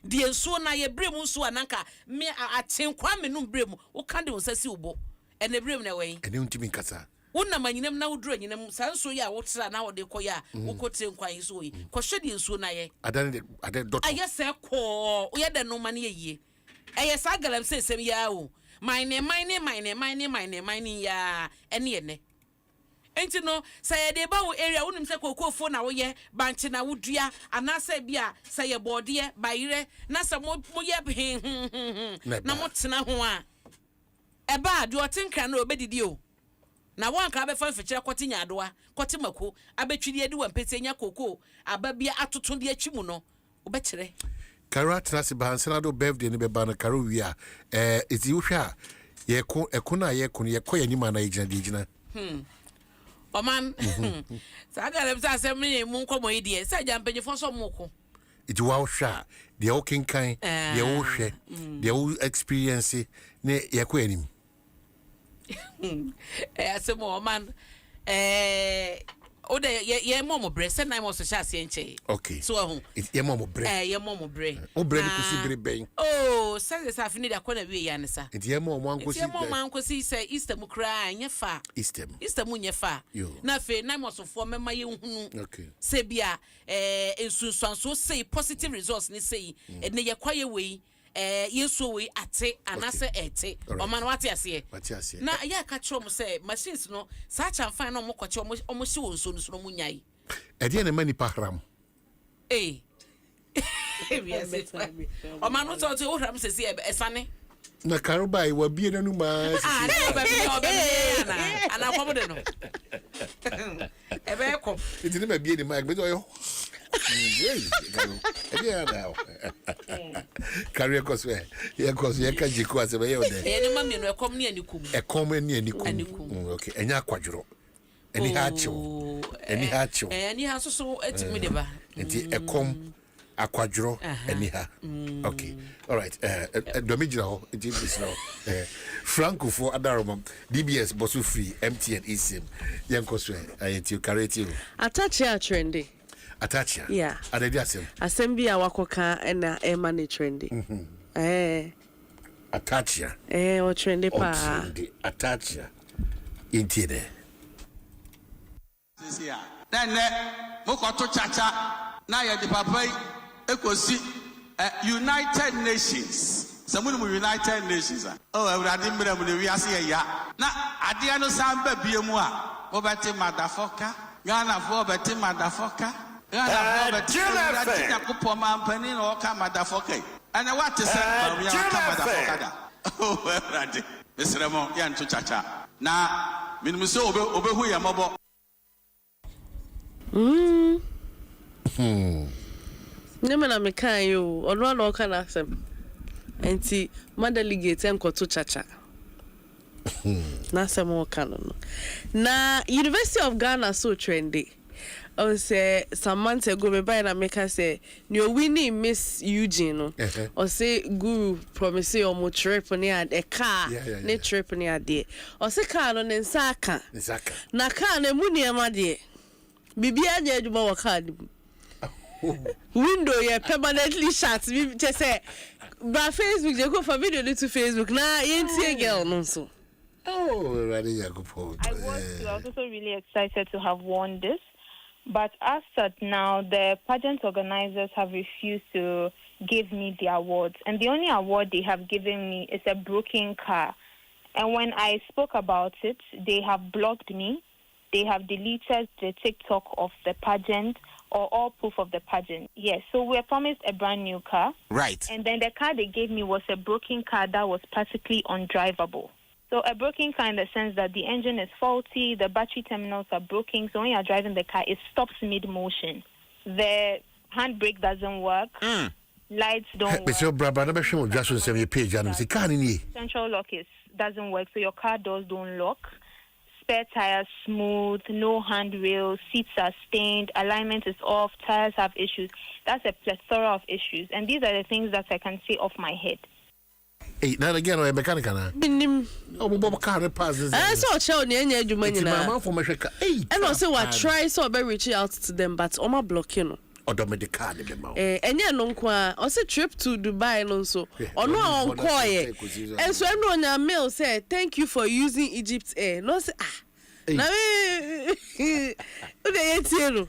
die nso na ye brem nso ananka me atenkwa me no brem wo kan de wonsasi ubo ene brem na wen ene untimi nkasa wonna manyinem na woduro nyinem sanso ya wotra na wode koya wo kotenkwa nso yi kwhwe die nso na ye adan dot aye se ko wo ye de no mane ye eye sa galam se sem ya o mine ya ene enti no say de ba wo area wonim se kokofo na wo ye banche na wodua anasa bia say ye bode bayire na se mo ye na mo tena ho a eba de otenkra na obedidi o na wanka be fa fekire kwoti nyadoa kwoti mako abetwidi edi wampete nya koko ababia atoto de achimu no obekire Karat nasi bahansana do birthday ni beba na karo wia iti uhwa ye ko ekuna ye ko ye ko yanima na ejina de ejina Oman sa galem sa asem mu nkomo yidie sa jampanyefo so moko iti wa hwa de o kinkan de o hwe de o experience ne ye ko yanim asem oman O de ye momo bre se na mo so sha se nche. Okay. So ho. Ye momo bre. Ye momo bre. O bre ni kusi bre ben. Oh, say this afini da kona wi ya ne sa. Ye momo ankosi. Ye momo ankosi say Easter mu kra anya fa. Easter mu nya fa. Na fe na mo so fo mema ye hunu. Okay. Se bia ensunsuanso say positive results ni say ne ye kwaye we yeso we ate anase ete o man wate ase na ya ka kyo mo say machines no sa chamfan no mo kwache o mo hye wonso no so mo nyai e de ne mani pa hram o man no to o hram se se esane na karubai wa bie na nu ma ana kwa mo de no ebe ko it ne ma bie ni ma gbe yo Career cause where you can jiku as a way of there. Any mammy no come near Nikum. A common near Nikum. Okay, and ya quadro. Any hatcho. Any hatcho. And he has also a timideba. And a com a quadro. Anyhow. Okay. All right. Domijano, it is now. Franco for Adom, DBS, Bosu Free, MTN Nsem. Young Cosway, I you carry you. Attach ya trendy. Attach. Yeah. Adediasem. Assembly awakoka na emani trendy. Attach. O trendy pa. Trendy. Attach. Intide. Sisia. Then mokoto chacha na ya di papa ekosi United Nations. Samunu United Nations. Oh, Awurade mmerem ne wiase ya. Na ade no samba biemu a, obete motherfucker. Ghana for bete motherfucker. And what is that? Oh, Mr. Ramon, Yan to Chacha. Now, Minimuso Obehu Yamobo. Nemana mekan you, or one or can ask them. And see, Mother Ligate and to Chacha. Nasa more canon. Na University of Ghana so trendy. I say some months ago, me buy na make her say, "You winning Miss Eugene." Or say, "Guru promise you more trip near a car, ne trip near there." Or say, "Car on Nsaka." Na car ne muni amadi. Bibi anya juma wakadi. Window ye permanently shut. We just say, "By Facebook, you go for video to Facebook." Na yentie girl no so. Oh, ready I was also really excited to have won this. But as at now, the pageant organizers have refused to give me the awards. And the only award they have given me is a broken car. And when I spoke about it, they have blocked me. They have deleted the TikTok of the pageant or all proof of the pageant. Yes, so we were promised a brand new car. Right. And then the car they gave me was a broken car that was practically undrivable. So a broken car in the sense that the engine is faulty, the battery terminals are broken, so when you're driving the car, it stops mid-motion. The handbrake doesn't work. Lights don't work. Central lock doesn't work, so your car doors don't lock. Spare tires smooth, no handrail, seats are stained, alignment is off, tires have issues. That's a plethora of issues, and these are the things that I can say off my head. Hey, now again, I'm a mechanic. Oh, Bob car passes. I saw a child near Jumanina. And also, I try so I reach out to them, but I'm not blocking. Or the car, and yeah, no, also trip to Dubai and also. Or no, on quiet. And so I know mail said, "Thank you for using Egypt Air." No, say, now, yesterday,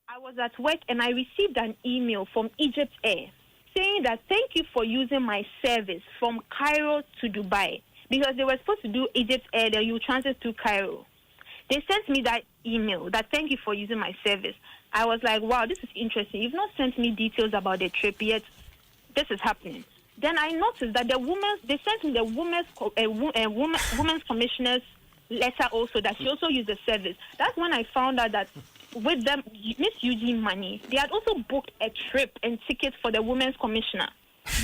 I was at work and I received an email from Egypt Air saying that thank you for using my service from Cairo to Dubai, because they were supposed to do Egypt Air, then you transit to Cairo. They sent me that email that thank you for using my service. I was like, wow, this is interesting. You've not sent me details about the trip yet. This is happening. Then I noticed that they sent me the women's commissioner's letter also, that she also used the service. That's when I found out that with them, Miss Eugene money, they had also booked a trip and tickets for the women's commissioner.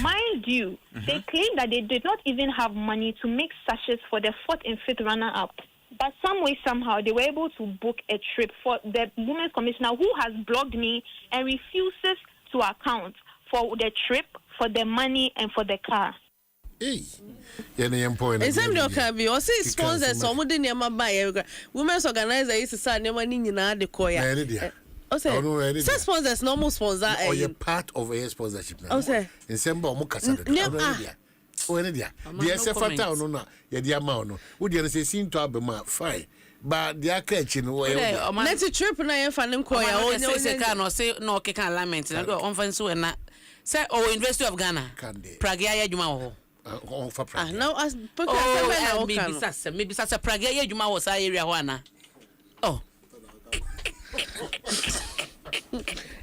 Mind you, they claimed that they did not even have money to make sachets for the 4th and 5th runner-up. But some way, somehow, they were able to book a trip for the women's commissioner, who has blocked me and refuses to account for the trip, for the money, and for the car. Hey. Example can be or say sponsors some of the Nema buy women's organizer is a son never in the koya. Say sponsors normal sponsor or you're part of a sponsorship now. Oh say in Semba Mukasa. Oh Enedia. The SFA town no ya the amount. Would you say seem to have a fine? But they are catching away. Let's a trip na ya fan koya or say can or say no can alignment na go on fancy na say or University of Ghana. Prague ya juma on for Prague. Now as maybe such a Prague ya juma was area wana. Oh.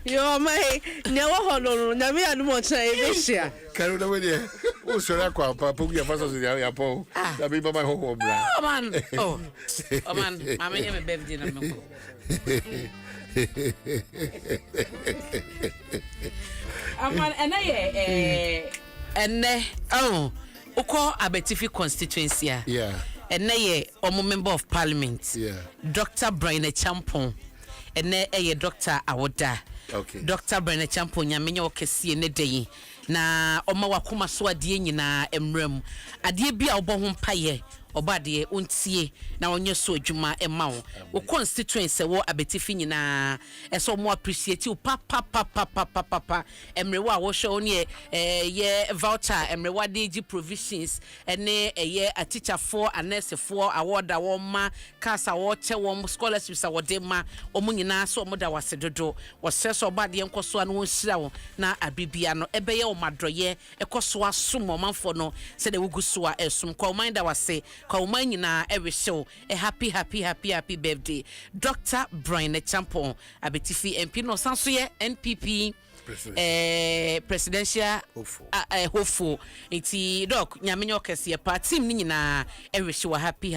Yo my never hono na me anu mo chan e share. Karo na we dey. O sori akwa papa ya faso ya po. Da bi baba ho bra. Oh man. Oh man, mama nye me birthday na me ko. Aman ene uko Abetifi constituency ya. Yeah. Ene omo member of parliament. Yeah. Dr. Brian Champon. Ene Dr. Awoda. Okay. Dr. Brian Champon nyamenye okesie ne dey na oma wakoma so ade nyina emrem. Ade bia obo ho mpaye obade ontie na onye so adwuma ema wo constituency wo Abetifi nyina eso mo appreciate you papa emrewa wo show ne ye voucher emrewa DG provisions ene ye a teacher for a nurse for award wo ma kasa wo che wo scholarships award ma omo nyina so omo da wasedodo wo seso obade enkoso an wo hira wo na abibia no ebeye wo madroye ekoso asom omanfo no se de wuguso a esum kwa mind wase kwa umanyi na every show a happy birthday Dr. Brian Champon Abetifi MP no sanso ye NPP presidential hopeful iti doc nyamenye okese pa team ni nyina every show happy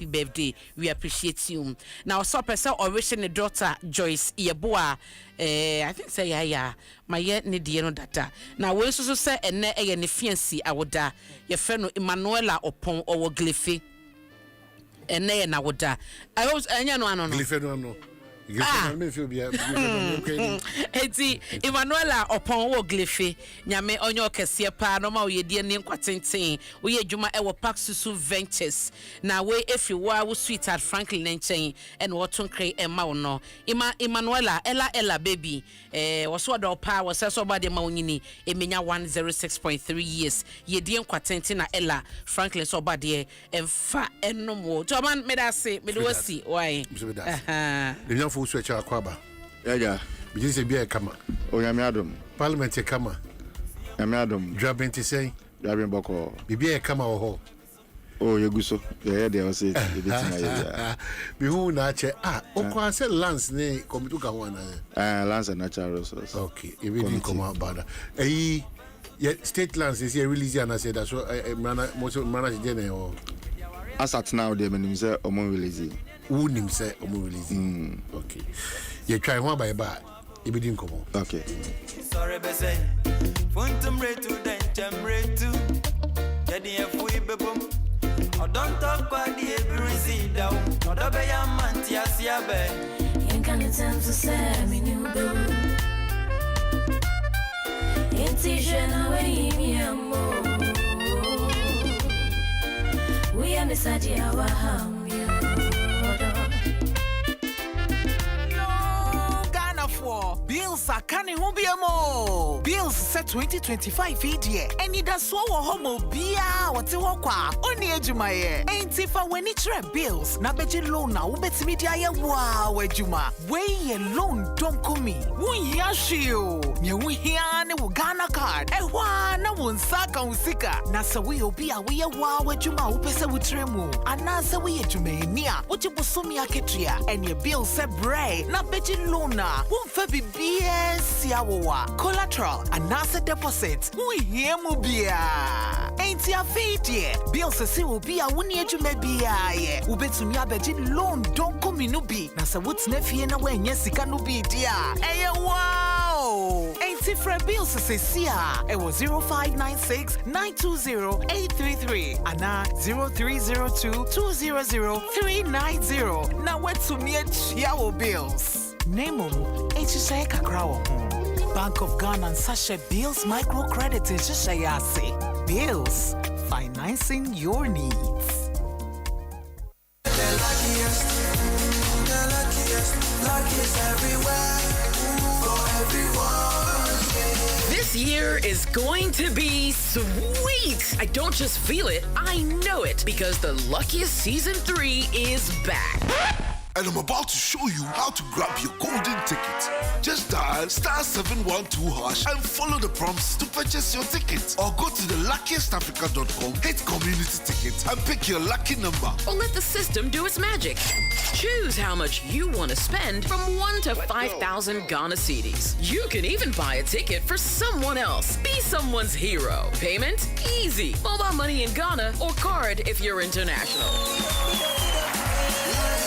birthday we appreciate you now so person original daughter Joyce Yeboa I think say ya my ye ne die no data na we so say ene eye ne fiancé awoda ye fe no Emmanuela Opon owo Glefe ene na woda I was enya no ano no Glefe no eti Emmanuela Opon wo Glefe nyame onye okese pa no ma wo yedie ne nkwatenten wo ye dwuma e wo Park Susu Ventures na we efi wo sweetheart Franklin Nchen and wo tonkre e ma wo no Emmanuela ella baby wo so do pa wo se so ba de ma wonyini emenya 106.3 years yedie nkwatenten na ella Franklin so ba de emfa enom wo to man me da se me do wasi why for switch akwaba yeah bi se bia kama o nyame adom parliament kama nyame adom drabin ti say drabin boko bibia kama wo ho o yeguso yeah they say bitina yeah bi hu na che okwa say lance ne komitu ka ho na lance and natural resources okay even come about state lands is here release and I said that so manage jene o asat now they menim say omo release who nim say omo release okay you try one by ba e be din komo okay sorry be say funtum retu den temretu yedi efu ibebom odon talk kwa di every down odo be ya manti asia be yen kan tem to say me new do enti jena we mi amo we are misadi our ham Bills are canning Hubiamo. Bills set 2025 idea. And it does so homo bia what you walk only Jumaye. Ain't if I when it's bills. Nabeji loan now, ubet media ya wow, Juma. Way alone don't come me. We yashio. We here Ghana card. Ewana won saka usika. Nasa we obia we ya wow, Juma, upesa utremu. Anasa we Jumania. What you busumi aketria. And your bill said bray. Nabeji lona. Won't fabi BS yawa collateral and asset deposit we hear mubia ain't ya fee bill se will be a wuni ejumebia ye ubetumi abeji loan don't come inubi na se what's nefie na when yesika no be dia eh wow ain't it for bill se sia it was 0596 920 833 and 0302 200 390 now what to me yawo bills Nemo, HSA Kakrawo. Bank of Ghana and Sasha Bills Microcredit HSA Bills financing your needs. Luckiest everywhere for everyone. This year is going to be sweet. I don't just feel it, I know it, because the Luckiest Season 3 is back. And I'm about to show you how to grab your golden ticket. Just dial *712# and follow the prompts to purchase your ticket. Or go to the luckiestafrica.com, hit community tickets, and pick your lucky number. Or let the system do its magic. Choose how much you want to spend from 1 to 5,000 Ghana cedis. You can even buy a ticket for someone else. Be someone's hero. Payment? Easy. Mobile money in Ghana or card if you're international.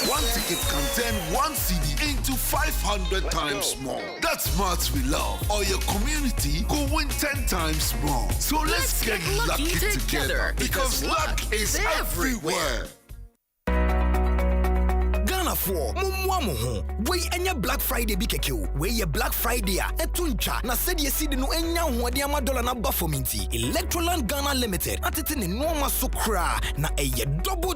One ticket can turn 1 CD into 500 times more. That's maths we love. Or your community go win 10 times more. So let's get lucky together because luck is everywhere. For mumwamu we enya Black Friday bi keke we ye Black Friday a etuncha na said ye seed no enya hoade ama dollar na ba for minti Electroland Ghana Limited atete ne normal so kra na eye double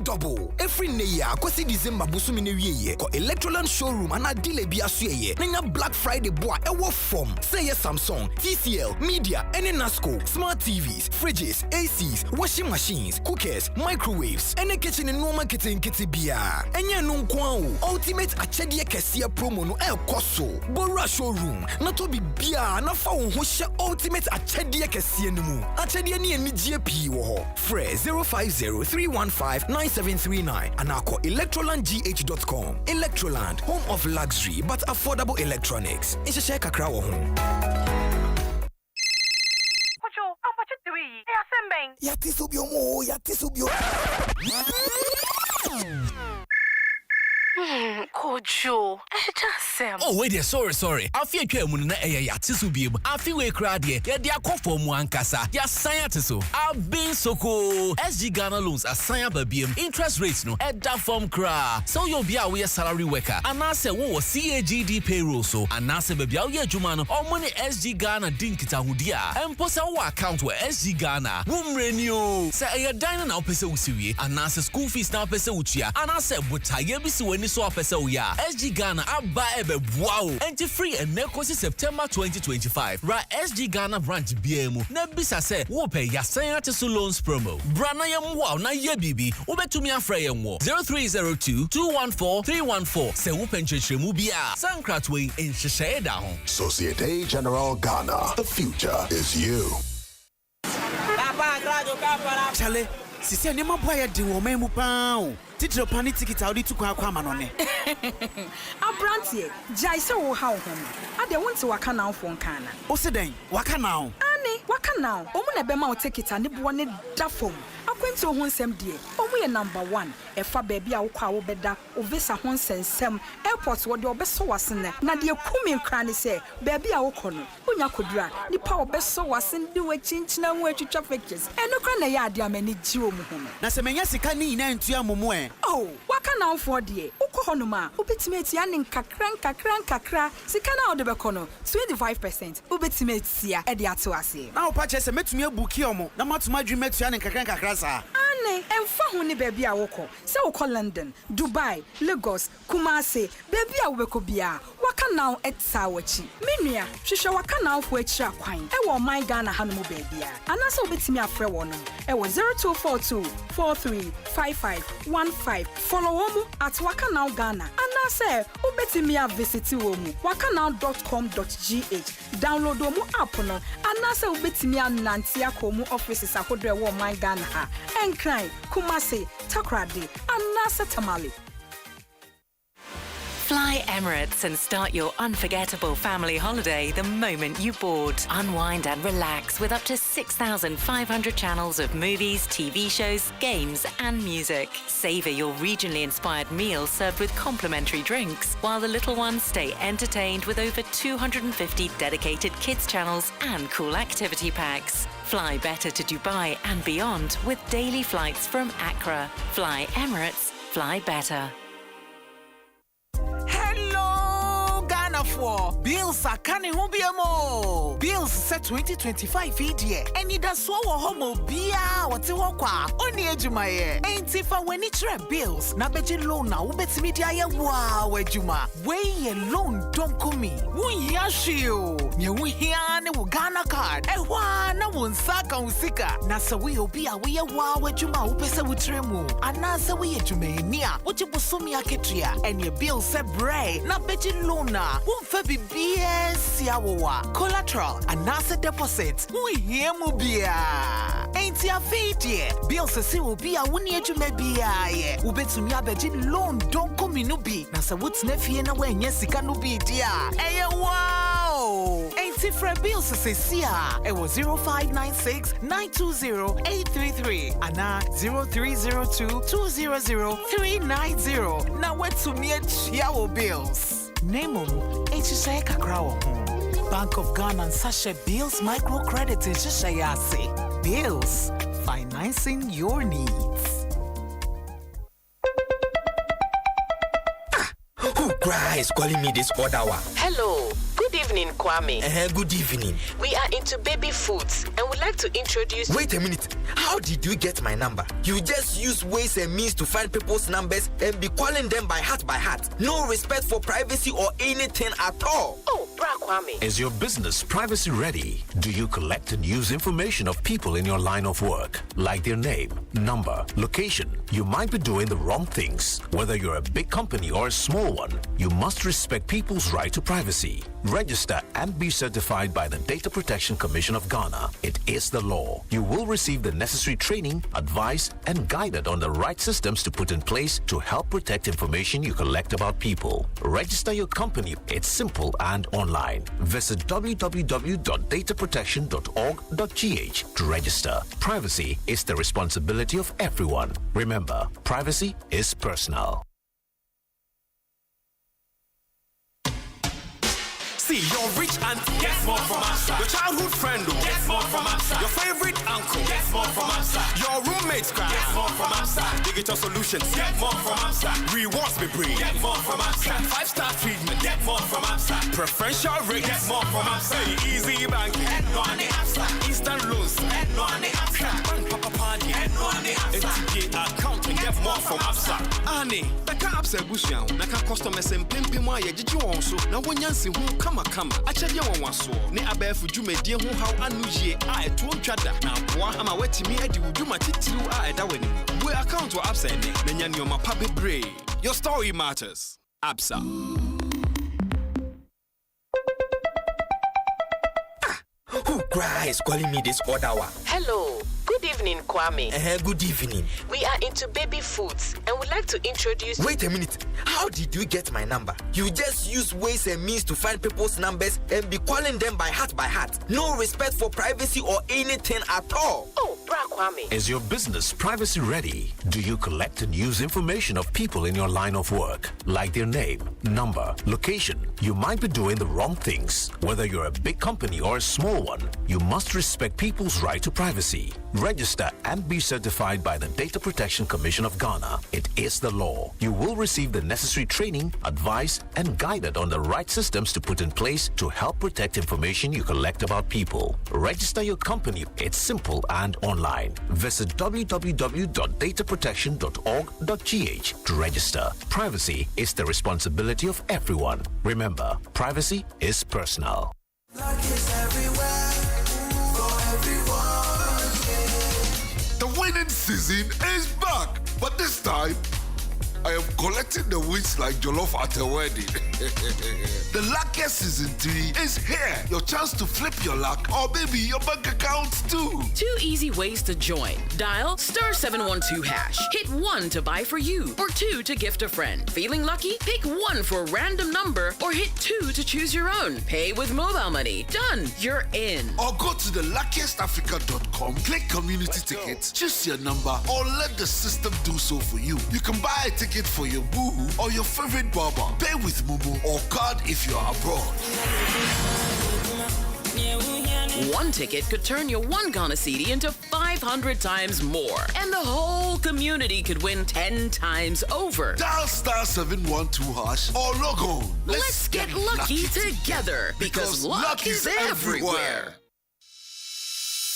every year akosi December busumi ne wieye ko Electroland showroom ana dealer bi aso ye nya Black Friday boa ewo form say ye Samsung, TCL, Media, any Nasco, smart TVs, fridges, ACs, washing machines, cookers, microwaves, any kitchen and normal kitchen bia enya no kwa Ultimate Achedia Kesia promo no el koso Bora showroom na to bibia na fa wo ho hye Ultimate Achedia Kesia no mu Achedia ni ani GP wo ho Fre 0503159739 anako electrolandgh.com. Electroland, home of luxury but affordable electronics. Isheshe kakra wo ho. Yati subio. Kojo, Sam. Oh, wait there, sorry. I feel Munna Yatisu Bib. I feel a crowd here. Yeah, they are called for Muankasa. Yeah, scientists. I've been so cool. SG Ghana loans are signed by BM. Interest rates no at that form cra. So you'll be a salary worker. And I say, what was CAGD payroll so? And I say, baby, yeah, Jumano, or money SG Ghana dinkita hudia. And post our account where SG Ghana. Wom renew. Say, a diner now pesa usiwi. And I say, school fees now pesa uchia. And I say, but I yebisi when so pesa uya. SG Ghana abba ebe wow. Enti free and nekosi September 2025. Ra SG Ghana branch BMU. Nebisa se wo pay ya science loans promo. Brana yam wow na ye bibi. Ubetumi afra yam wo. 0302-214-314. Se wo penchechemu bia. Sankratwe in Shisheda hon. Societe General Ghana. The future is you. Chale, sisi anema boya di wo memu pao. Titro pani ticket audi tu kwa manone. Abrantie, jai se wo ha wo ho. Ade wonte waka na afon kana. O se den, waka na o. Ani, waka na o. Omu na be ma o ticket ani bo ne da fom. Akwenti o ho nsem die. Omu ye number 1. Efa baby a wo kwa wo beda, o visa ho nsensem. Airport wo de obeso wasene. Na de kumi nkra ne se, baby a wo kono. Onya kodura, nipa obeso wasene de we chinchina ho atwitwa pictures. Eno kra na ya ade amani jiwo mu ho. Na se menya sika ni ina ntua momo e. Oh, waka na ofo de. Ukọ honuma, ubetime etia ne nkakra. Sika na ode bekono 25%. Ubetime etia e de ato ase. Na opa chese metumi abuki omo. Na matuma dwi metua ne nkakra sa. Ane, emfa ho ne baby a wokọ. Se wokọ London, Dubai, Lagos, Kumasi, baby a wobekọ bia. Waka na etsa wachi. Menua, hwehwe waka na ofo akira kwan. E wo my Ghana hanom baby a. Anase ubetime afre wono. E wo 0242-435515. Follow womu at Wakanow Ghana. Anase ubetime a visit womu wakanow.com.gh. Download womu app no. Anase ubetime a nanti akomu offices ahodre wo my Ghana ha. Enkran, Kumasi, Takrade, Anase Tamale. Fly Emirates and start your unforgettable family holiday the moment you board. Unwind and relax with up to 6,500 channels of movies, TV shows, games, and music. Savor your regionally inspired meals served with complimentary drinks, while the little ones stay entertained with over 250 dedicated kids channels and cool activity packs. Fly better to Dubai and beyond with daily flights from Accra. Fly Emirates, fly better. Hello, Ghana for bills are canning mo. Bills set 2025 idea. Any da so homo bia what wakwa. Only ejumaye. Ain't if when it's bills. Na beji loan na ubeti media ya wow ejuma. Way ye loan don't come me. Wun yashio. Nye wun hiane wu Ghana card. Ewa na wun saka usika. Na sa we obia we ya wow ejuma upese wutremu. Anasa we ejumaye niya. Uchi busumi aketria. And your bill se bray. Na beji lona. Wun febi BS yawa. Collateral. Anasa deposit. Wun hiemu bia. Ain't ya fidye. Bill se si ubia wuni ejume bia ye. Ubetumi abeji loan don't come inubi. Na sa wut's nefie na we nye sika nubi dia. Eye wow. Ain't it for bills se siya. Ewo 0596-920-833. Ana 0302-200-390. Na wetumi echiawo bills. Name Echishe kakrawo. Bank of Ghana and Sasha Bills Microcredit Echishayase. Bills, financing your needs. Who cries calling me this other one? Hello. Good evening, Kwame. Good evening. We are into baby foods and would like to introduce... Wait a minute. How did you get my number? You just use ways and means to find people's numbers and be calling them by heart. No respect for privacy or anything at all. Oh, Bra Kwame. Is your business privacy ready? Do you collect and use information of people in your line of work, like their name, number, location? You might be doing the wrong things. Whether you're a big company or a small one, you must respect people's right to privacy. Register and be certified by the Data Protection Commission of Ghana. It is the law. You will receive the necessary training, advice, and guided on the right systems to put in place to help protect information you collect about people. Register your company. It's simple and online. Visit www.dataprotection.org.gh to register. Privacy is the responsibility of everyone. Remember, privacy is personal. See, your rich auntie gets more from Absa. Your childhood friend gets more from Absa. Your favorite uncle gets more from Absa. Your roommates gets more from Absa. Digital solutions get more from Absa. Rewards be bring get more from Absa. 5-star treatment get more from Absa. Preferential rate get more from Absa. Easy banking and no on the Absa. Instant loans and no on the Absa. Bank Papa Party and no on the Absa. FTP account and get more from Absa. Annie, the Absa Bushian, Naka customers and Pimpima, did you also? Now when Yancy who come. Actually, one was so. Ne abefu jume die hu how anuye a eto twada na boa ama wetimi adi wuduma titiru a eda wani. We account to Absa ne nya nyoma pa bebre. Your story matters. Absa. Who cries calling me this other one? Hello. Good evening, Kwame. Good evening. We are into baby foods and would like to introduce... Wait a minute. How did you get my number? You just use ways and means to find people's numbers and be calling them by heart. No respect for privacy or anything at all. Oh, Bra Kwame. Is your business privacy ready? Do you collect and use information of people in your line of work, like their name, number, location? You might be doing the wrong things. Whether you're a big company or a small one, you must respect people's right to privacy. Register and be certified by the Data Protection Commission of Ghana. It is the law. You will receive the necessary training, advice, and guided on the right systems to put in place to help protect information you collect about people. Register your company. It's simple and online. Visit www.dataprotection.org.gh to register. Privacy is the responsibility of everyone. Remember, privacy is personal. Luck is everywhere, for everyone. The winning season is back, but this time I am collecting the wins like jollof at a wedding. The luckiest season 3 is here. Your chance to flip your luck or maybe your bank account too. 2 easy ways to join. Dial *712#. Hit 1 to buy for you or 2 to gift a friend. Feeling lucky? Pick 1 for a random number or hit 2 to choose your own. Pay with mobile money. Done. You're in. Or go to the luckiestafrica.com, click community tickets, choose your number or let the system do so for you. You can buy a ticket for your boo or your favorite barber. Pay with Momo or card if you're abroad. One ticket could turn your 1 Ghana cedi into 500 times more. And the whole community could win 10 times over. Dial *712# or log on. Let's get lucky together because luck is everywhere.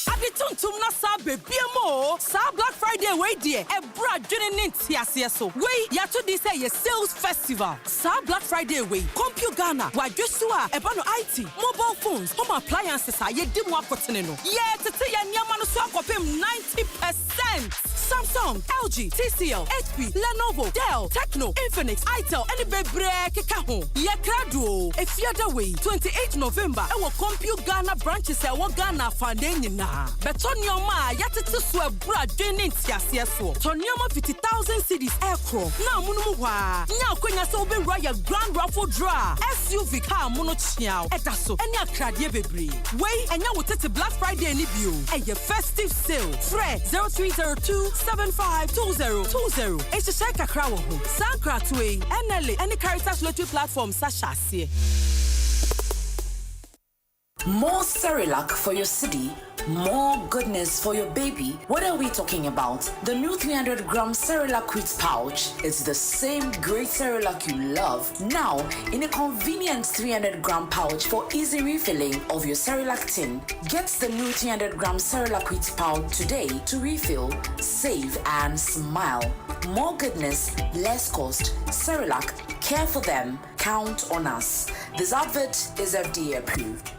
Adi tuntum na sa bebiemo sa Black Friday we die ebra dwene ne ntiase so we ya to this say sales festival sa Black Friday we Compu Ghana wa dwesu a eba no IT mobile phones home appliances a ye di mu akotene no ye tete ya niama no so akopem 90%. Samsung, LG, TCL, HP, Lenovo, Dell, Tecno, Infinix, Itel, and bebre keka ho. Ye krado e fiada way 28 November e wo Compu Ghana branches e wo Ghana fanden na. Beto nioma yatete so ebra dwene ntiase so. To nioma 50,000 cedis aircraft. Na munu mu hwa. Nya akwanya se obe royal grand raffle draw. SUV car mono chiao. Etaso eni akrade bebre. Wey enya wo tete Black Friday ni bio. Eye festive sale. Fred 0302752020. It's a shake a crowd home. Sankratway, NLA, any Caritas lottery platform, Sasha. More Cerelac for your city, more goodness for your baby. What are we talking about? The new 300-gram Cerelac wheat pouch is the same great Cerelac you love, now in a convenient 300-gram pouch for easy refilling of your Cerelac tin. Get the new 300-gram Cerelac wheat pouch today to refill, save, and smile. More goodness, less cost. Cerelac, care for them, count on us. This advert is FDA approved.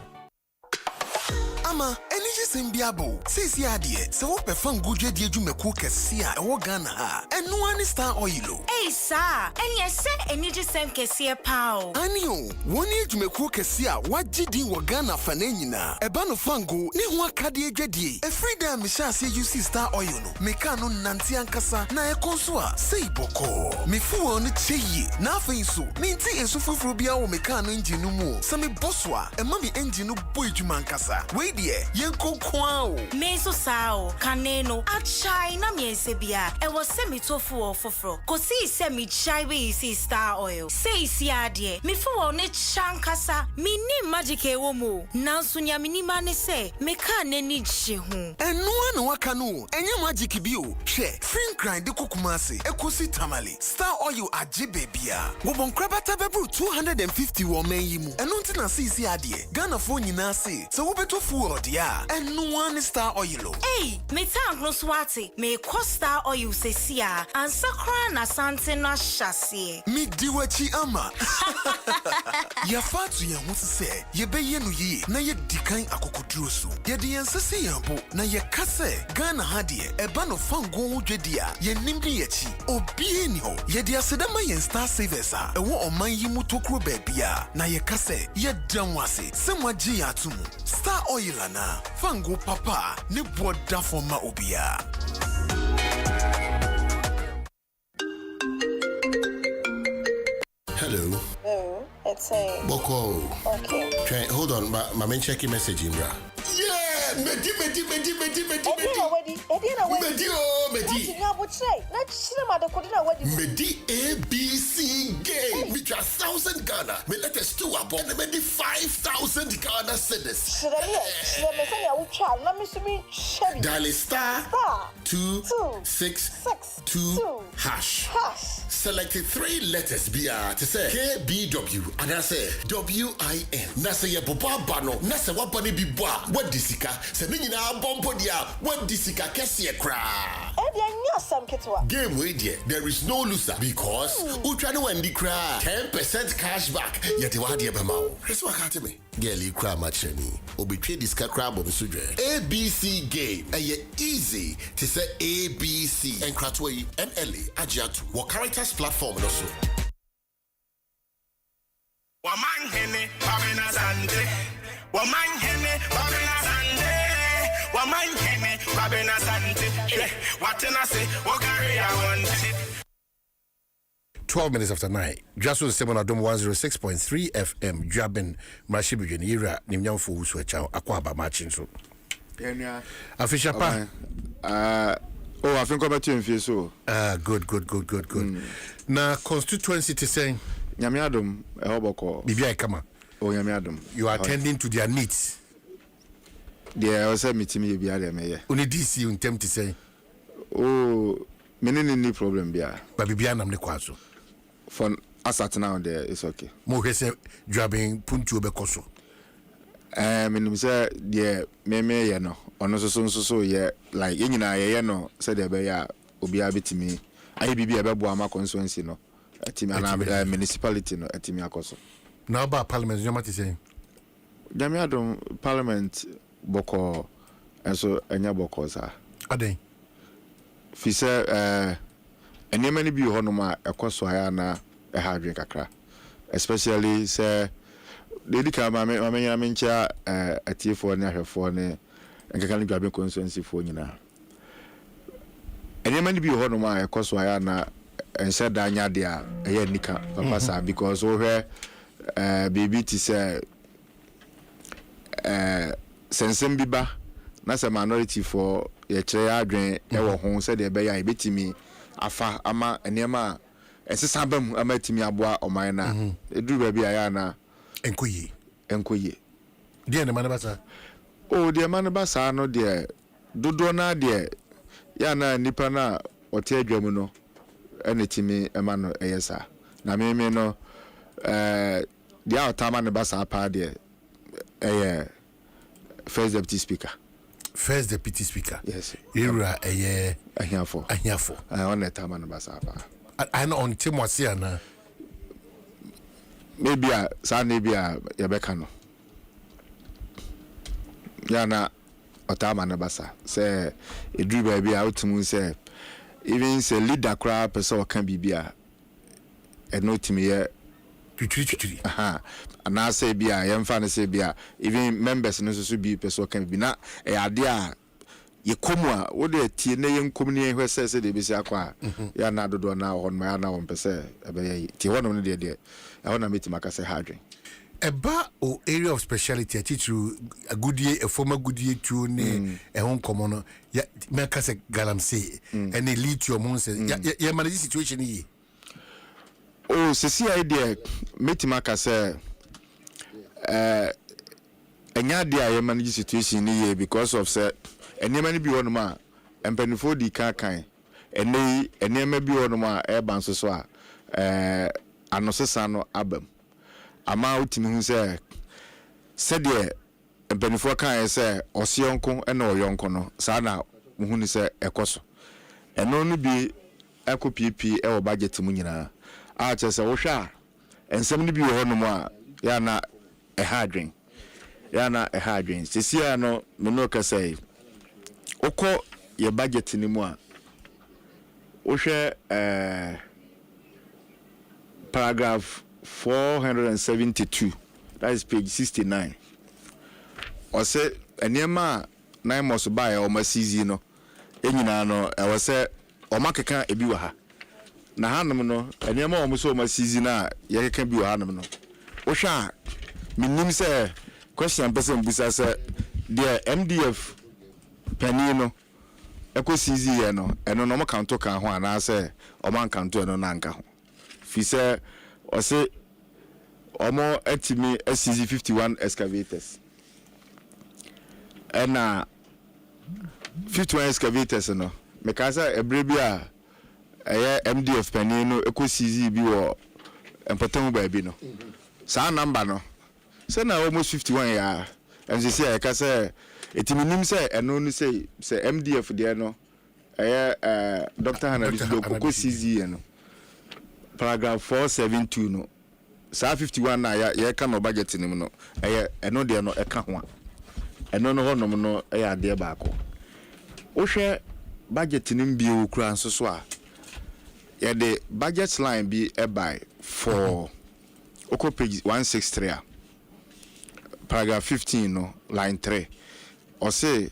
Ama energy sembiabo sisi adie se wo pefan godwe die dwumaku kese a ewo Ghana ha enu ani Star Oil. Hey sir, eni ese energy sem kese pao. Ani o, woni dwumaku kese a wagidi wo Ghana fa na nyina. Eba no fango ni ho akade adwadie. Every day me sha se you see Star Oil no. Me ka no nanti ankasa na ekonso a sei boko. Me fu no cheyi na afin so. Me nti enso foforo bia wo me ka no engine no mu. Se me boso a ema me engine no boy dwuma ankasa. We yenko kwao meso sao kaneno achai na miensebia e wo semi tofu ofofro ko si semi chai we si Star Oil sei si ade me fu wo ne chankasa mi ni magic e wo mu nanso nya mi ni ma ne se me ka nani gye ho enu ana waka no enye magic bi o hwe fin grind de kokumase ekosi tamale Star Oil age bebia wo bonkrabata bebru 250 wo man yi mu enu ntina si ade Ghana fo nyina se so wo beto fu dia enu one Star Oil. Hey, me tank no swati me ko Star Oil sesia ansakra na sante na hyase me diwachi ama ya fatu ya ho se ye beye no yi na ye dikan akokoduro so ye de yensese yampo na ye kase Ghana hadie eba no fango ho dwedi a ye nimbi yachi obi ni ho ye de asedama yen Star Savers a ewo oman yi mu tokro babia na ye kase ye danwase semwaji ya atumu Star Oil na fango papa ne boda foma obia. Hello. Oh, it's a Boko. Okay. Try, hold on, my main checking message in bra. Yeah, Medi. Medi. Medi ABC game. Me 1,000 Ghana. Me let us do a bomb. Me 5,000 Ghana cedis. Dial *262#. Select 3 letters BR to say KBW and I say WIN. Na say ye boba bano. Na say wabani bibwa. What disika? Se nini na bombo dia. What disika kesi kra. Game way there. There is no loser because Utrano Wendy cry 10% cashback. Yet you had yebamau. That's what happened to me. Girlie cry machine. Obi trade this crab on sudre. ABC game. And ye easy to say ABC and Cratway NLA Ajat what Caritas platform also. Waman hene babena sande. Waman hene babena sande. Waman hene babena sande. What can I say? What carry I want? 12 minutes after 9. Dwaso Nsem on Adom 106.3 FM. Jabin Mashibu Jenira Nimnyamfo Uswecha Akwaba Machin so. Afisha pa. I think about you in so. Good. Na constituency to say Nyame Adom e hoboko. Bibia kama. Oh Nyame Adom. You are attending to their needs. There was a meeting me be there me. Only DC you attempt to say. Oh, many problem be. But be am ne kwaso. For us at now there it's okay. Mo hwese dwabin puntu obekoso. Menim say there me ye no. Ono so ye like nyina ye no say there be ya obi abetimi. Ayi bibi ebebo ama constituency no. Atimi ana municipality no atimi akoso. Now about parliament you must say. Jami Adom parliament boko enso enya boko sa. Aden. Fi say enema ni bi ho no ma ekoso aya na e ha adwen kakra. Especially say dedi ka ma me ncha atiefo ne ahwefo ne nkaka ni gwabe constituency fo nyina. Enema ni bi ho no ma ekoso aya na ense da nya de a eya nika papa sa because we baby ti say sensem biba na say minority for ye kire adwen e wo ho say de be ya ebetimi afa ama enema esesa bam ama timi aboa oman na eduru ba bi aya na enkoye de na mane basa o de mane basa no de dodo na de ya na nipa na ote adwam no enetimi ema no eyesa na me no dia otama ne basa pa de first deputy speaker. Yes. Era ahiafo. On etama ne basa pa. I know on Tim was here na. Maybe sa maybe yebeka no. Ya na otama ne basa. Say edru ba bia otumu say even say leader crowd person can be bia enotimi ye twitwi aha ana say bia yemfa ne say bia even members no so be person can be na e ade a ye komu a wo de tie ne ye nkom ne hwe say de besi akwa ya na dodo na ho no ya na wo pese ebe ye tie ho no ne de e ho na metima ka say hadwen eba o area of speciality atitu agudie a former goodie tu ne e hon komo no ya meka say galamsey and lithium mon say ya manage situation yi. Oh, sisi idea metima ka say enya dia ye manage situation ni ye because of say enema ni bi wonu ma empanifo di kan enema bi wonu ma e ban so a anosesa no abam ama utimi hu say de empanifo kan say osiyonko e na oyonko no sa na hu ni say ekoso eno no bi eko pp e wo budget mu nyina a chese wo hwa ensem ni bi wo no mu a ya na e hadwen sisi ya no me no ka say okọ ye budget ni mu a wo hwe paragraph 472 that is page 69 o say enema nine must buy o ma CZ no enyina no e wo say o makeka ebi wa ha na hanum no enema o mo so ma CZ na ye keka bi wa hanum no wo hwa minim say question person busa say the MDF panino eko CZ ye no eno no mo kanto kan ho ana say o man kanto eno na nka ho fi say o say omo atimi CZ 51 excavators ena 51 excavators no me ka say ebrebia MDF panino eko CZ bi wo empatamu ba bi no sa number no say na almost 51 ya and you say I ka say etiminim say eno no say MDF there no Dr. Hanadi eko CZ no paragraph 472 no sa 51 na ya ka no budget nim no eno de no eka ho a eno no honom no ade ba ko wo hwe budget nim bi okura nso so a ya the budget line be by for oko page 163 paragraph 15 no line 3 or say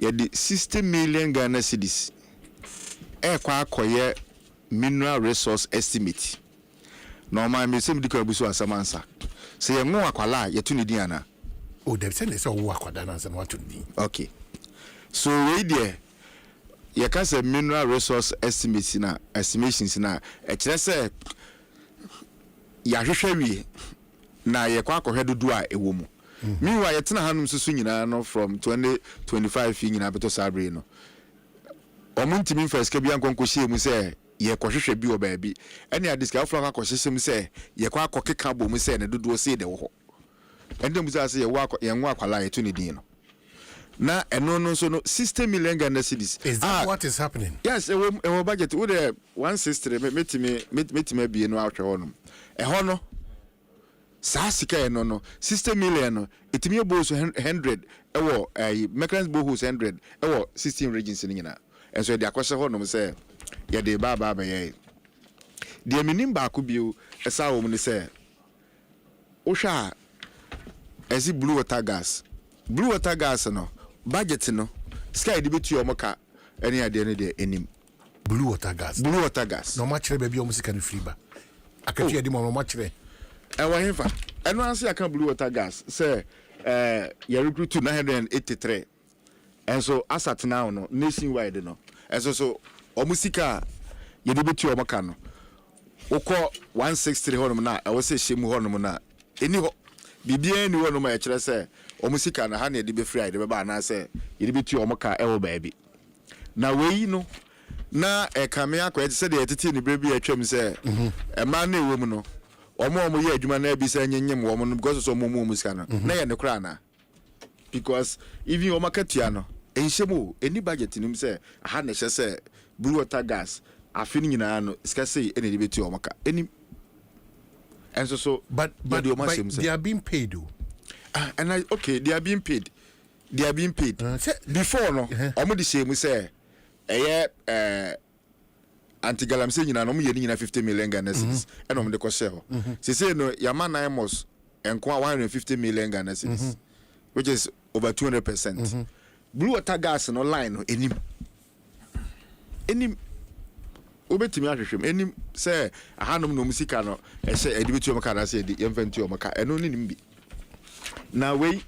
ya the 60 million Ghana cedis kwa akoye mineral resource estimate no ma me sem dikwa busu asamansa say ye nwo akwala ye tuni di ana o dem say so wo akwada na asam watu ni okay so we there ye ka say mineral resource estimate na estimations na e kire say ya hwehwe wie na ye kwa akohwe dodo a ewo mu Meanwhile, yetna hanum susu nyina no from 2025 nyina beto sabre no. Omuntimi first ke bia nkonkohie mu se ye kwohwehwe bi oba bi. Ene adiska afro ka kwohyehyem se ye kwa akokeka bom se ne dodo se de wo ho. Ende mu se ye nwa akwala yeto ne din no. Na eno no so no 60 million Ghana cedis. Is that what is happening? Yes, e budget with 163 metime bi no ahwe honum. E ho no saa sika no 60 million no etimi bohos 100 ewo Mechanism bohos 100 ewo 16 regions ni nyina. Enso de akwose honum say ye de ba ye. De minim ba ko biu esa wo mu ni say wo hwa ezi blue water gas no budget no sky de betu omoka eni ade ne de enim blue water gas no ma kire ba bi omo sika no free ba akatu ye de mo ma kire ewa himfa eno anse aka blue water gas say ya recruit 983 enso asat now no nationwide no enso so omo sika ye de betu omoka no ukọ 163 honum na ewo se hyemu honum na eni ho bibia ni honum e kire say omusika na ha na de be free de be ba na say ye de betu omoka ewo baabi na weyi no na kame akwa se de etete ni brebi atwam say ma na ewo mu no omo ye adwuma na bi say nyenyem wo mu no because so omo musika no na ye ne kra na because even omakatua no enhyemu eni budget nim say ha na hye say blue water gas afini nyina no ska say eni de betu omoka eni enso so but they are being paid though. And they are being paid. Before no, omo di shame say anti-galamsey nyina no mo ye nyina 50 million Ghana cedis. And omo de ko share ho. Say no Yama Naimos enko 150 million Ghana cedis, which is over 200%. Blue water gas no line no enim obetimi ahwehwem enim say ahanom no musika no ehye edibetu omo kana say yemfantu omo ka eno nim bi. Na we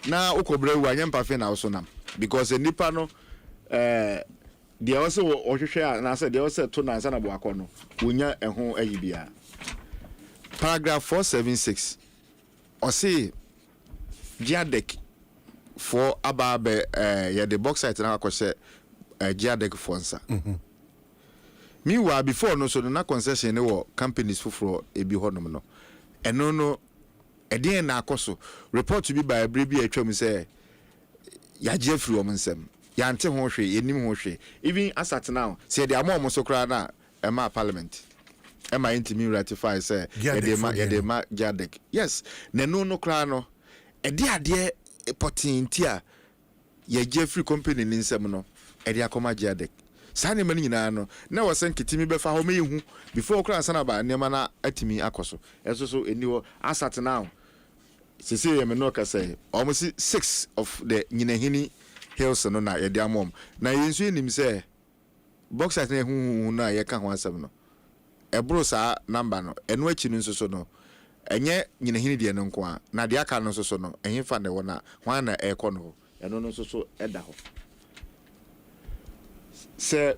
na ukobrewu anyampa fe na so nam because nipa no dia wose ohwehwe na say dia wose to na na bo akono wonya eho ayibia. Paragraph 476 o say Giadec for ababe ya the box site na akose Giadec for nsa. Meanwhile before no so na concession ne wo companies foforo ebi honom no eno no edin na akoso report to be by brebi atwam say ya jefri Nsem ya ante ho hwe yenim ho hwe even asat now say the amom so kra na ema parliament ema intimi ratify say ya de ma Giadec yes na no kra no ade potinti a ya jefri company ni Nsem no ede akoma Giadec sane mani nyina no na wasen kitimi befa ho mehu before kra sana ba nema na atimi akoso eso so eni ho asat now sisi ye me no ka say almost 6 of the nyinahini hills no na ye de amom na yensu enim say box at na hu na ye ka ho asem no ebro sa number no eno achi no nso no enye nyinahini de no nko a na de aka no nso no enye fa ne wona hwan na ekọ no eno no nso eda ho se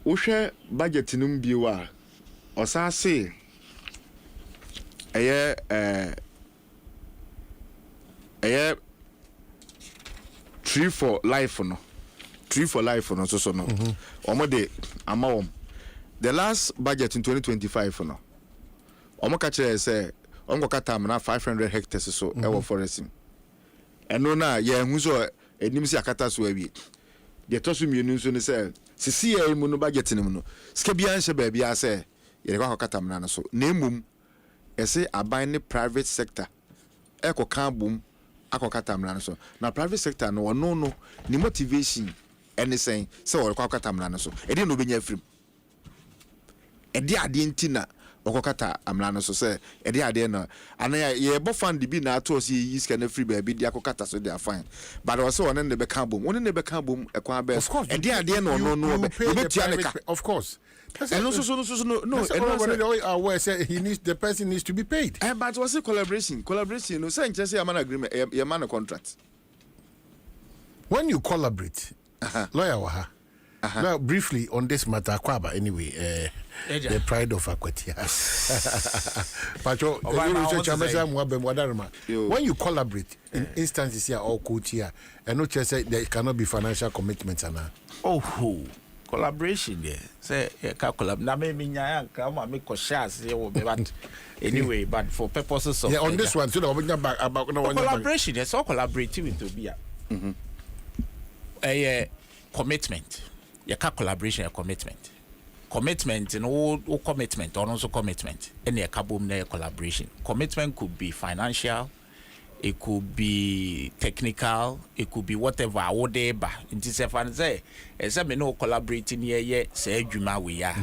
uhwe budget num biwa osase eye tree for life no so no omo de amawom the last budget in 2025 no omo ka kire say ongo kata na 500 hectares so ewo forest eno na ye hu so enim si akata so awie de tosu mienu nso ne say sisi ye mu no budget nim no ska bia nche ba bia say ye kwa kata na so na emum ese aban ne private sector eko kan bum akokata mra so na private sector no no ni motivation anything say wo akokata mra so e dey no benya afrim e dey ade ntina okokata amra so say e dey ade no ana ye bo fund bi na ato so yi sika na free ba bi dey akokata so dey fine but also one ne be kan bom one ne be kan bom e kwa be e dey ade no be tia ne ka of course. And no. Where say the person needs to be paid. But was it collaboration? Collaboration, no, say just a man agreement, a man contract. When you collaborate, lawyer waha, Now, briefly on this matter, Kwaba, anyway, the pride of Akwatia. When you collaborate in instances here or quote here, and not just say there cannot be financial commitments. Collaboration there. Say collab. Now maybe come and make shares but anyway, but for purposes of on this one, so about collaboration, there's all collaborating with Tobia. A commitment. You can collaboration a commitment. Commitment and all commitment or also commitment. Any a kabum collaboration. Commitment could be financial. It could be technical, it could be whatever. Whatever. In this say, as I know, collaborating here, say Juma we are.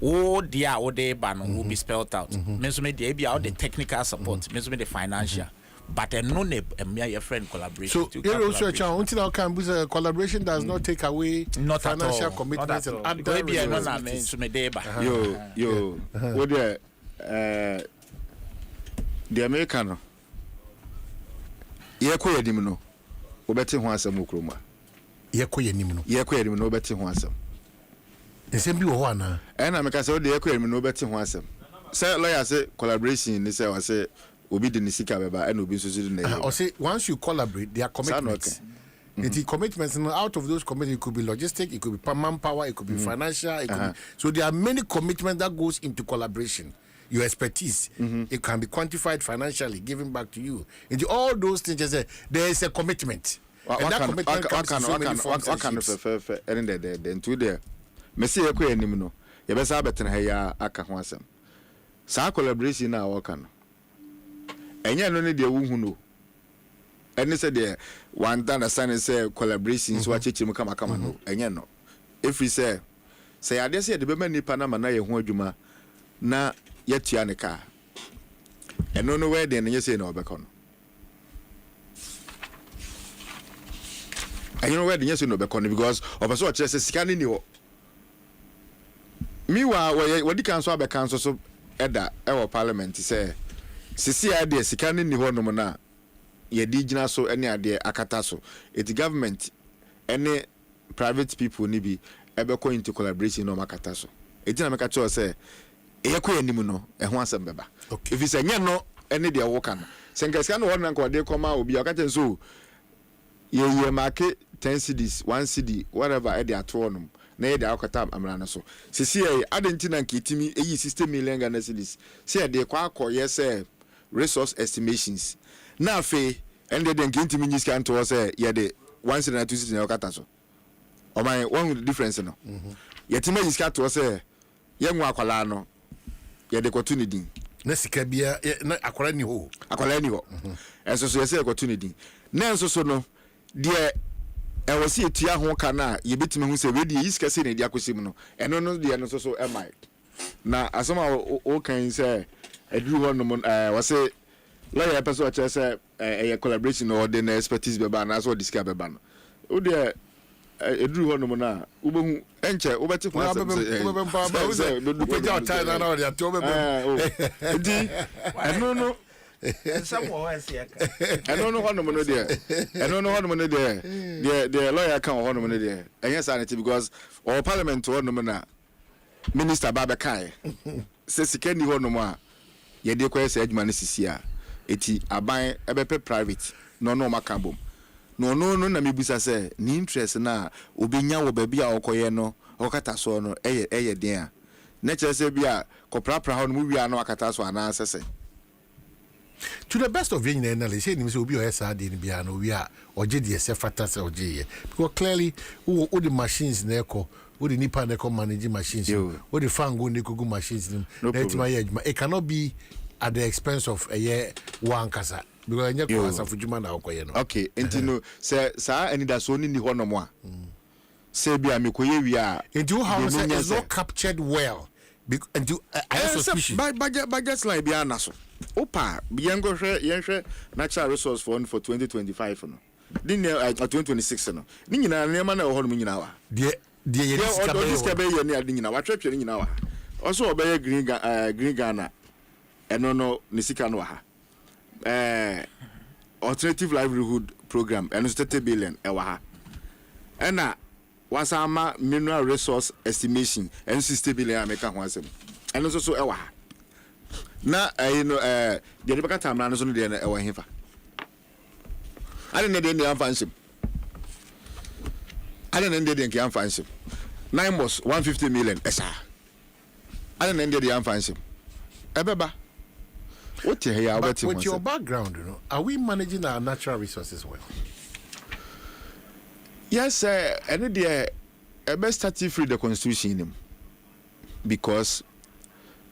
Oh, dear, whatever will be spelled out. Means me the all the technical support. Means me the financial. But a no name and me your friend collaboration. So you also until our campus collaboration does not take away not financial commitments and other. Maybe I know means me deba. Yo, what the American. Yeko yedim no obeti ho asem okroma yeko yenim no obeti ho asem ensem bi wo ho ana na meka se o de yeko yedim no obeti ho asem say lawyer say collaboration ni say o say obi de ni sika beba na obi so so na o say once you collaborate there are commitments. The commitments, out of those commitments, it could be logistic, it could be manpower, it could be financial, it could be, so there are many commitments that goes into collaboration. Your expertise, it can be quantified financially, given back to you. Into all those things, there is a commitment. And that commitment comes in so many forms and shapes. And then to there, Messi Ekwe Nimino, Yabesa Betanaya Aka Hansam. Sa collaboration now, Wakan. And yet, only the Wuhuno. And they said, there, one done a sign and say collaboration, so I teach him come, and you know. If we say, I dare say the Bemani Panama na Yahujuma, na yet Yanika. And no where then you say no becon. And you know where the yes no becon because of a sort of scanning you. Meanwhile, what the council be council so Edda our parliament say, Sisi idea scanning the one na ye digina so any idea akataso. It's government any private people ni bi ebe ko into collaboration no makataso. It's na make sure say eyeko anim no ho asem beba. If it's anya no any dia wo kan. Senka no one nko de koma obi akata so ye market 10 cedis 1 cedi whatever e de ato na ye de akota amra na so. Sisi e adentina nketimi eyi 60 million Ghana cedis. Se de kwa akoye say resource estimations. Na fe ende de nketimi nyiska nto say ye de 1 cedi na 2 cedi na akata so. O my one difference no. Yetima nyiska to say ye nwa akwala no ye de kotu ni din na sika bia na akwala ni ho enso so ye se kotu ni din na enso so no de e wose etua ho kana ye betime hu se we de yiska se ne de akosim no eno no de no so mic na asoma o kan se eduru ho no wose la ye person o che se e collaboration no de na expertise beba na so diska beba no o de eduru ho no na ubehu enche ubeti kwa no the lawyer can ho no there enye sanity because our parliament ho no na minister baba kai se sikani ho no a ye de kwa ese adwuma ne sisi a eti aban ebepe private no makabom no na mebusa say ni interest na obinya wo ba bia okoye no okata so no eye den a na chere say bia koprapra ho no mu wia no akata so ana sese to the best of your analysis say ni say obi o esa de ni bia no wia oje de se fata se oje ye because clearly who the machines na eko who the nipa na eko manage machines who the fango ni kugu machines it cannot be at the expense of a year one kasa because anya ko asa fujuma na okoye no okay enti no say sa ani da so ni ho no mo a say bia me koye wi a enti wo how say is not captured well and I also suspicious budget line bia na so opa yengo hwe natural resource fund for 2025 no din 2026 no ni nyina nema na ho no nyina wa de ye discover ye ni adi nyina wa twetwe nyina wa also obeye green Ghana eno no ni sika no ha alternative livelihood program and 30 billion ewa ha ena was ama mineral resource estimation and 60 billion American ones. And also so ewa. Na you know the Rebecca time na so no dey ewa hefa. I don't know the advance. I don't know the advance. 9 was 150 million. Esa. I don't know the advance. Ebeba. What you hear about with your background, you know, are we managing our natural resources well? Yes, sir. And the best start free the constitution because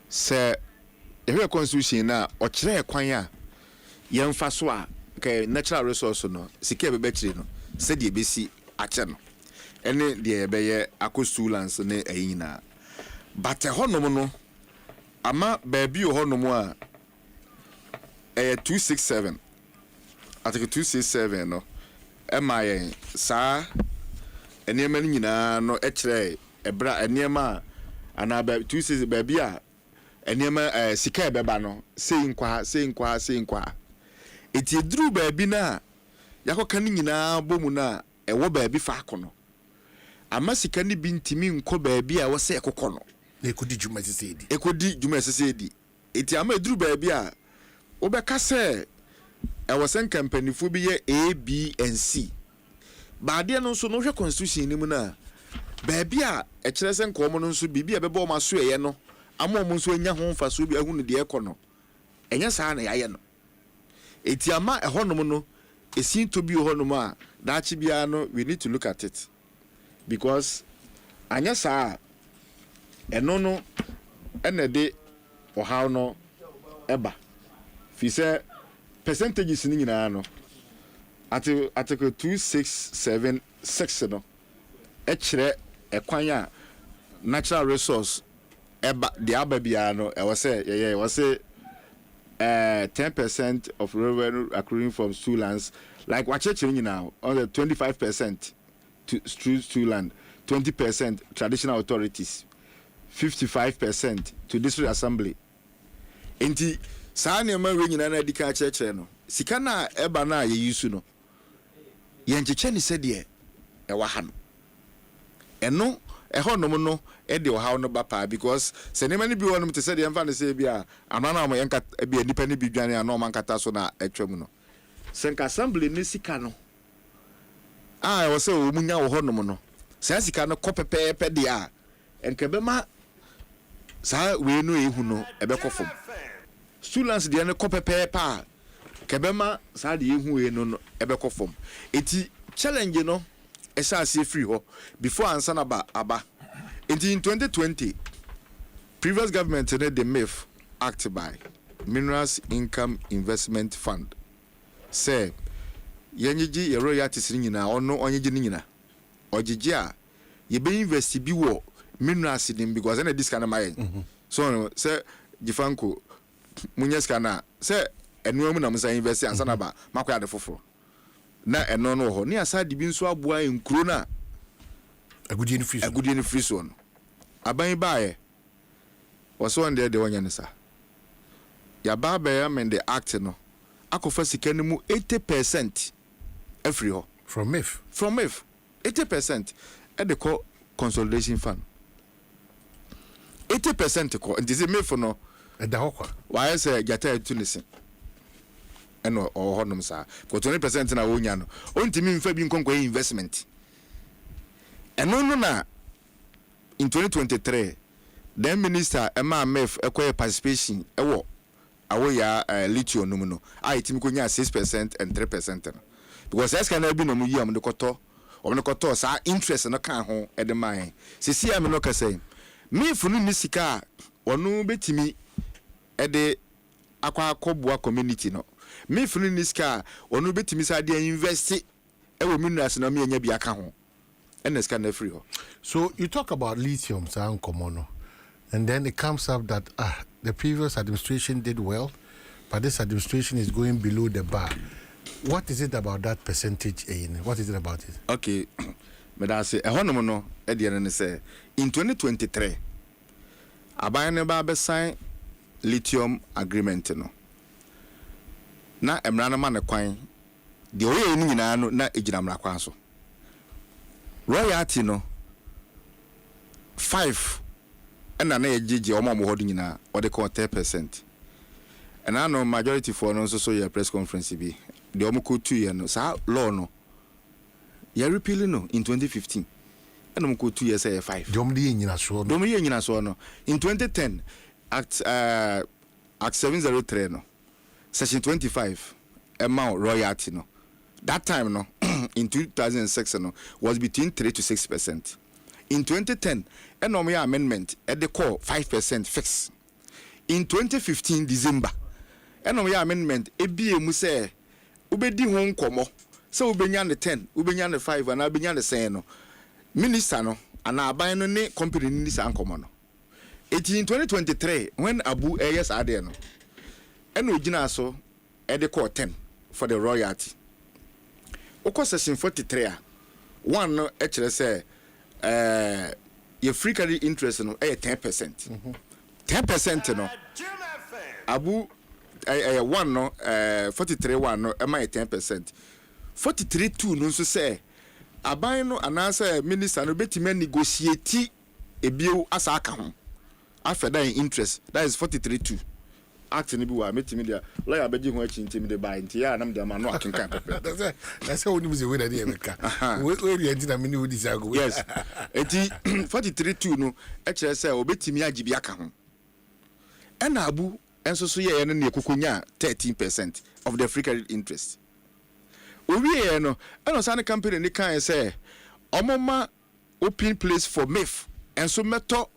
sir, the constitution na or chere kwanya yemfa so a okay natural resource no sika be betri no said ye besi ache no ene de be ye akostu lands ne ayina but honom no ama baabi honom a 267 article 267 no emaye sa enema nyina no ekire ebra enema ana ba 267 baabi a enema sika ebeba no sei nkwa eti eduru baabi na yakoka ni nyina bomu na ewo baabi fa akono ama sika ni bi ntimi nko baabi a wo se ekokɔ no ekodi dwuma sesedi eti ama eduru baabi a obeka se ewosen company fu bi ye A B and C baade no so no hwe constitution ni mu na baabi a ekire se nkomo no nso bibi a beba o maso eye no ama o nso anya ho mfa so bi ahunu de ekɔ no enya saa na yaye no eti ama ehonom no esin to bi ehonom a daachi bia no we need to look at it because anya saa eno no ene de ohaw no eba fi say percentages ni nyina no article 2676 no ekire ekwan a natural resource eba de aba bia no e was say was say 10% of revenue accruing from stool lands like what church now on the 25% to stool land 20% traditional authorities 55% to district assembly enti saa ne ma we nyina na dika church no sika na eba na ye yusu no ye ncheche ni se de e wa ha no eno ehonom no e de ohaw no bapa because se ne mani bi wonum te se de emfa ne se bia anana mo yenka bia nipa ne bi dwane anoma nkata so na etwam no senka assembly ne sika no e wo se o munya wo honom no se sika no kopepepe de a enkebe ma sa we no ehu no ebe kofom students de ne kopepepe a kebe ma sa de ehu we no ebe kofom eti challenge no esa ase free ho before answer na aba in 2020 previous government did the MIF act by Minerals Income Investment Fund say yenji ye royalties nyina ono onyeji nyina ogigi a ye be invest bi wo minerals dim because na this kind of my so say jifanko munya skana say enu amu na musa invest answer na ba makoya de foforo na eno no ho ni asade bi nso aboa enkuro na agudie ni free so no aban baaye waso ande de wonya ne sa ya baba ya mende act no akofa sika ni mu 80% every ho from MIF 80% at the call consolidation fund 80% ko ndize MIF no da hokwa why say jata etunisi eno ohonum sa for 20% na wonya no ontimi mfa bi nkonko investment eno no na in 2023 the minister Emma MF ekoye participation ewo awoya lithium no no itimi konya 6% and 3% no because as can be no mu yi am de koto sa interest no kan ho e de man sisi am no kase me funu ni sika onu betimi e de akwa community no me funu ni sika onu betimi sa de invest e wo minerals na me nya bi aka ho and scan free ho. So you talk about lithium and then it comes up that the previous administration did well, but this administration is going below the bar. What is it about that percentage? What is it about it? Okay, but I say no at the end say in 2023 abayane ba sign lithium agreement no na emrana ma ne kwan de oye ni nyina no na ejina mra kwan so royalty no 5 and na ejiji o ma mo hodo nyina o de call 10%. And I know majority for no so your press conference be the omko 2 year no sa law no ya repeal no in 2015 and omko 2 years say 5 dom de nyina so no in 2010 act 703 no section 25 amount royalty no that time no in 2006 no was between 3 to 6%. In 2010 enormous amendment at the core 5% fix. In 2015 December enormous amendment ebie say ubedi ho nkomo so ubenya ne 10 ubenya ne 5 and ubenya ne 10 no minister no ana aban no ne company ni sa nkomo no. In 2023 when Abu yes ade no eno ogina so at the core 10 for the royalty. Oko section 43 one no actually say your free credit interest no 10%. 10% no Abu one no 43 one no am 10%. 43 2 no so say aban no anasa minister no betime negotiate ebio asa aka ho after that interest that is 43 2. Act ni bi wa metimi dia lawyer beji ho achi ntimi de ba nti ya nam de ma no akenka pepe that's how we use we na dey emeka we ready na me ni we disago yes eti 43 2 no e kire say obetimi agibi aka ho ena abu enso so ye no ne ekokonya 13% of the free credit interest owie no eno sa ne company ni kan say omoma open place for MIF enso meto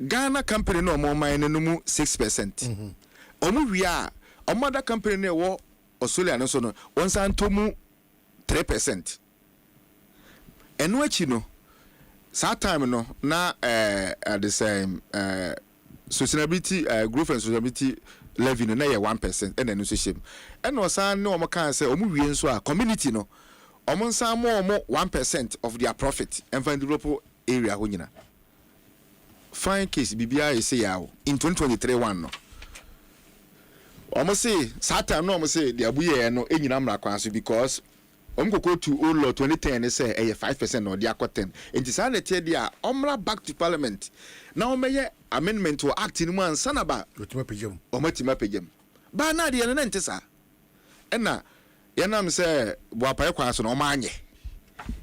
Ghana company no omoma ene no mu 6%. Omu wia omada company ne wo Australia no so no onsa ntomu 3%. Eno achi no sa time no na at the same sustainability growth and sustainability levy no na ye 1% and eno so shim. Eno san no omoka say omu wie nso a community no omonsa mo 1% of their profit and find develop area ho nyina. Fine case bibia is say yawo in 2023 one no almost say Saturn no almost say the abuye no enyina mra kwanso because omkoko to old law 2010 say 5% or dia 10 enti sa na tie dia omra back to parliament na omeye amendment to act ni mu ansana ba omatima pejam ba na de na ntisa ena yanam say boapaye kwanso no omanye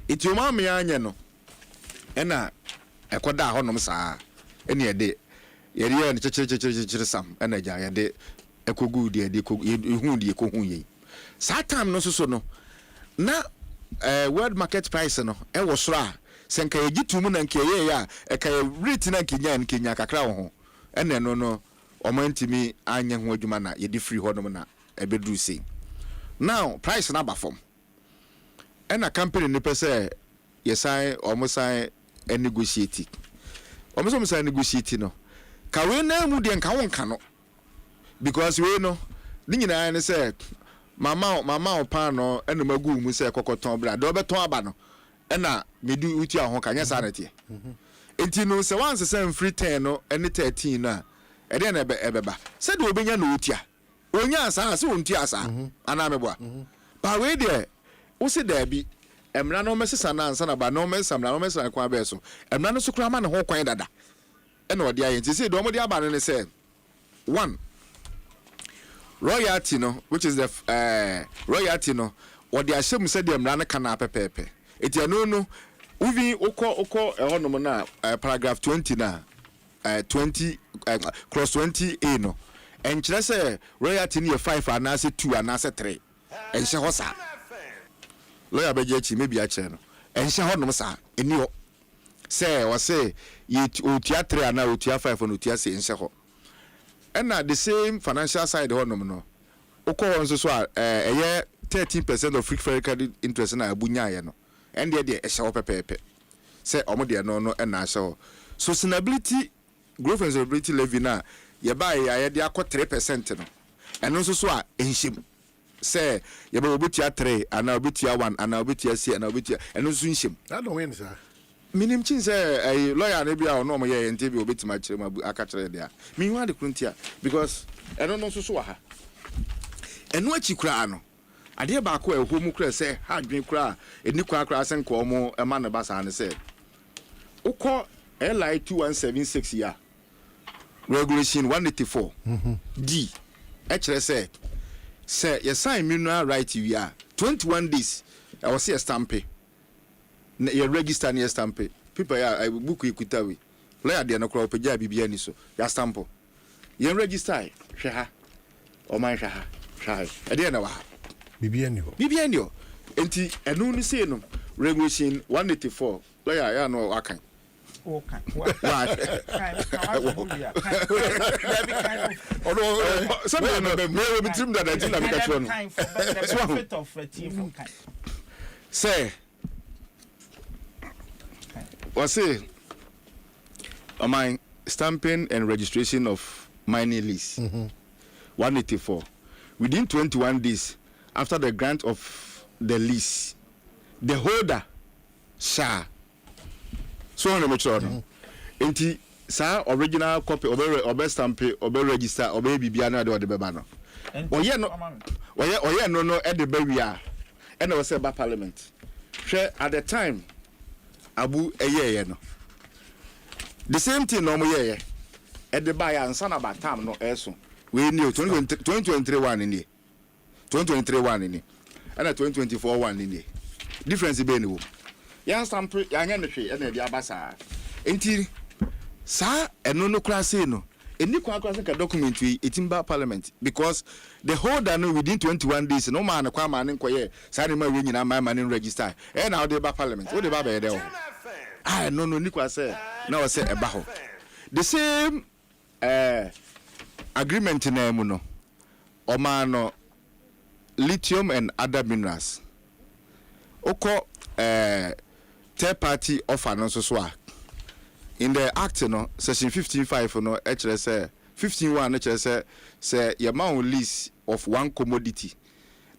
eti omame anye no ena ekoda honom saa ene yede ne chechechechechechire sam ena ja yede ekogu de de hu de ko hu yi satam no so no na world market price no e wo soro a senka ye gitumu na nke ye ya e ka rate na kenya kakra wo ho ene no omantimi anye ho adwuma na ye di free honom na e bedru sei now price na ba form ena company ni pese ye sai omosan negotiate omosan negotiate no ka we na mu de nka wonka no because we no ni nyina ne say mama opa no ena magu mu say kokoton bra de obeton aba no ena medu uti ahon ka nya sa na tie enti no say once say free 10 no ene 13 na e de na ebeba say de obenya na utia onya asa se wonti asa ana mebo ba we de wo se da bi emra no mesesa na ansa na ba no mesamra no mesesa kwa be so emra no so kura ma ne ho kwan dada ena odi ayen ti say do mo di aba ne say 1 royalty no which is the royalty no what they assume said them ran kana pepepe eti no uvi oko ehonom na paragraph 20 na 20 cross 20a no enkyere say royalty ni 5 anase 2 anase 3 enhye ho sa lawyer beje chi maybe a kire no enhye honom sa eni ho say o say otua 3 ana otua 5 no otua say enhye ho. And the same financial side honum no oko won so a 13% of free credit interest na abunya ye no and there e hye pepepe say omo de no na hye so sustainability growth and sustainability levy na ye ba ye de akọ 3% no eno so a enhyem say ye ba obutia 3 ana obutia 1 ana obutia c ana obutia eno so enhyem that don't win sir minim chin say lawyer na bia no mo ye ente bi obetima kire ma aka kire dia mi hu ade kuntia because eno no so wa ha eno achi kura no ade ba ko ehwo mu kura say ha dwen kura eni kwa kura sen ko mo ema ne basa ne say ukọ LI 2176 year. Regulation 184. D. HRS say you sign mineral right you are 21 days. I was here stamp. You register near stamp. People I book you kutawi. Lawyer dey no crop ja bibia ni so. Ya stamp. You register. Hwe o man hwe e dey na wa. Bibia ni ho. Bibia ni ho. Enti enu ni say no regulation 184. Lawyer ya no akan. Okay. Say, what's it? Stamping and registration of mining lease. 184. Within 21 days after the grant of the lease, the holder shall. So on the mature. Enti sa original copy obe stamp obe register obe bibia na de beba no. Oye no e de ba wia. E na we say ba parliament. Hwe at the time abu eye no. The same thing no mo ye. E de ba ya ansa na ba time no eso. We ni 2023 one ni. 2023 one ni. And 2024 one ni. Difference be ni wo. Yan stamp yan nya ne hwe e na dia basa. Enti sa eno no kra say no eni kwa say ka document we etimba parliament because the holder no within 21 days no man kwa man nkoye sa ne ma we nyina man register e na we ba parliament we dey ba be there no ni kwa say na we say e ba ho the same agreement na mu no o man no lithium and other minerals oko third party offer no so in the act no section 15.5 no HRS 15.1 HRS say your amount lease of one commodity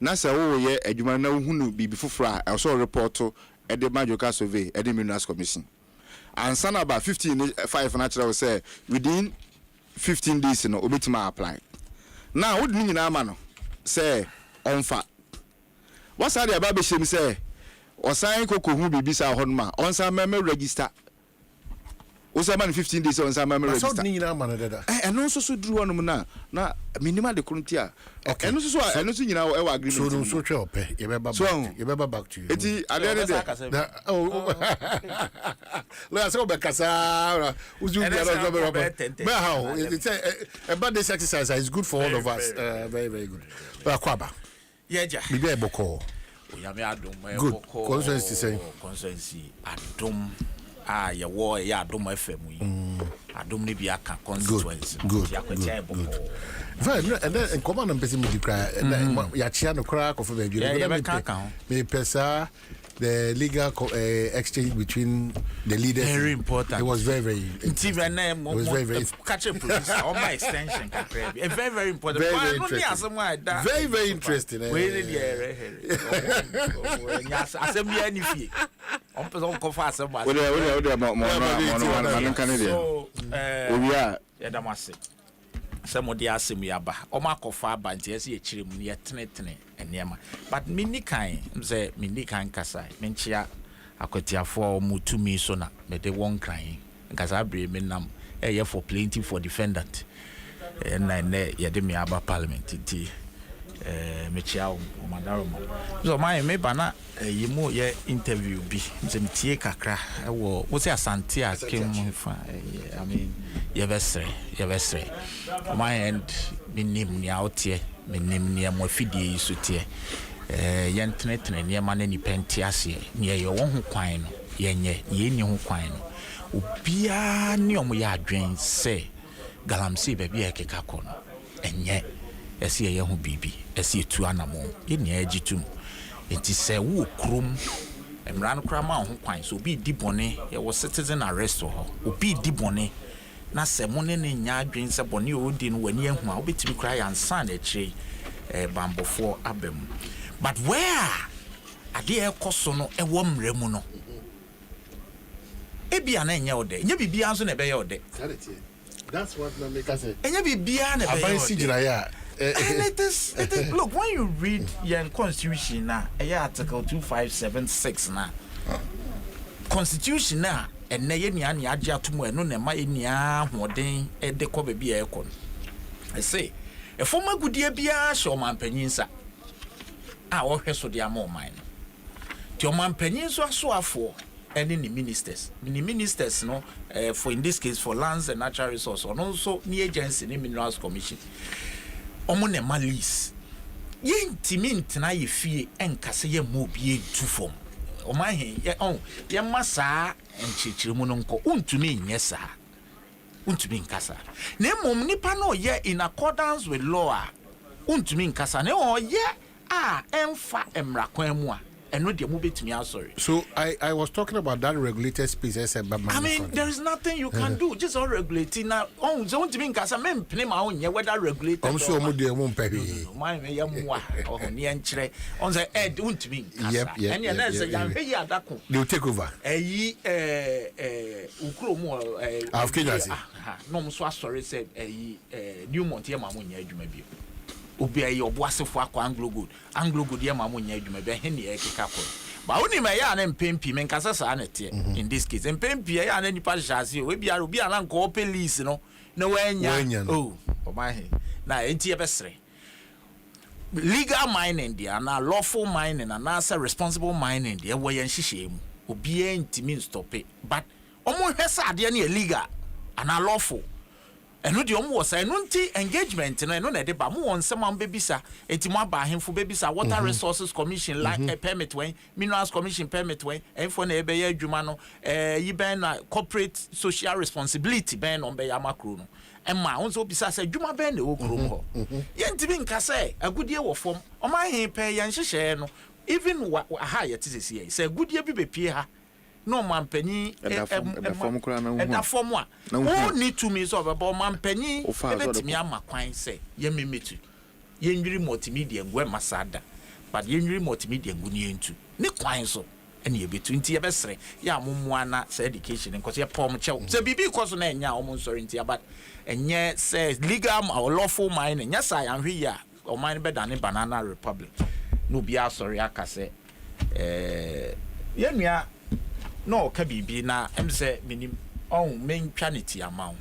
na say wo ye adwuma na hunu bibi fofora also report to the Majoka survey the Minerals Commission and san about 15.5 natural say within 15 days no obetima apply now what mean na ma no say onfa what's that about be shem say osan koko hu bibi sa honma onsa meme register Osaman 15 days on some memory register. And also so drew on na minimal the currentia. And also I know you know our agreement. So pay. You back to you. Eti adere de. Oh. Let's go back kasa. Uzu but how? It's about this exercise is good for all of us. Very very good. Kwaba. Yeja. Bibi eboko. Oyame Adom. Good. Consensus say. Consensus Adom. Ya wo ya Adom FM yi Adom ne bi aka constituency ya kwacha eboko and then command and person me cry ya chia no cry ko for be me pesa the legal exchange between the leaders very important. It was very very catch a producer on my extension very very important very interesting assembly any fee on person ko fa assembly somebody ask me aba o makofa aba nti ese ye kirem ne tenetene enema but mini kan mse mini kan kasa menchia akotiafo mutumi so na me de won kran nkasa bre me nam ye for plenty for defendant na ne ye de me aba parliament nti mechia o madaro so my me bana yimu ye interview bi mse mtie kakra wo se asante akem fa I mean yevesre my end minim ni outie minim ni amofidie isutie yentenetene ni ma na ni penti ase ni ye wo ho kwan no yenye ye ni ho kwan no obia ni omo ya adwen se galamsey baby e keka ko no enye ese ye ho bibi ese etu anamo ye ni agitum enti se wo krom emran kra ma ho kwan so obi di bone ye wo citizen arrest ho obi di bone na se mo ne nya adwen se bone odi no wani ahu a obetimi kra ya ansa na echi bambofo abem but where ade e koso no e wo mremu no ebia na nya ode nya bibia nso na be ye ode that's what na make us say nya bibia na be ye ode and it is look when you read your constitution na constitution na and na ye nia nia agye atomo eno na ma ye nia hoden e de ko baabi e ko. I say e former gudie bia hye omampanyin sa a wo hwe so de ama oman no ti omampanyin so asoafo ene ni ministers no for in this case for lands and natural resources or also the agency ni minerals commission omo ne malis ye ntimi ntena ye fie enkase ye mo bie tu fom o ma he ye masa enchichirimu no nko untumi nyesa untumi nkasa na mom nipa no ye in accordance with law untumi nkasa na o ye emfa emrakwan mu a eno de mo betumi asori. So I was talking about that regulated space as a I mean there is nothing you can do just all regulating now on so untumi nkasa mem pene ma on ye whether regulated so mo de mo mpehwe my me yamwa oh ne enkyere on say untumi nkasa and na say yan hwe ya adako they will take over ukro mu of Kenya no mo so asori say new month ye ma mo nya adwuma bi obi ayi oboasefo akwa Anglo Good ye ma mo nya adwuma bi he ne ekeka ko ba woni me ya na mpempi men kasa sa na te in this case mpempi ya na nipa hyase we bia obi ana nko police no na wanya oh o ma he na enti e besre legal mining dia na lawful mining and na responsible mining dia wo yan hihye mu obi ntimi stop it but omo hwesa ade na illegal and lawful eno de omo wosa eno nti engagement no eno na de ba mo won sema mbebisa enti mo aba ahemfo bebisa water resources commission like permit when minerals commission permit when enfo na ebe ya adwuma no yi ben na corporate social responsibility ben on be ya makro no emma won so bisa say adwuma ben na okro ho ye nti bi nka say agudie wo fom o ma he pe ya nhihye no even ha ya tisisi ye say agudie bi bepie ha no mampani form kura na hu da form a who need to me so about mampani ebetimi amakwan say ye memetu ye nwiri multimedia ngwe masada but ye nwiri multimedia ngu ni entu ne kwan so ene ye betu nti ye besere ya mommoa na say education nkoso ye pom chew say bibi koso na enya o mon sorry nti but enye say legal or lawful mining nya say anhwe ya o mine be dane banana republic no bia sorry aka say ye nua no ka bibi na em say minim on main planety amount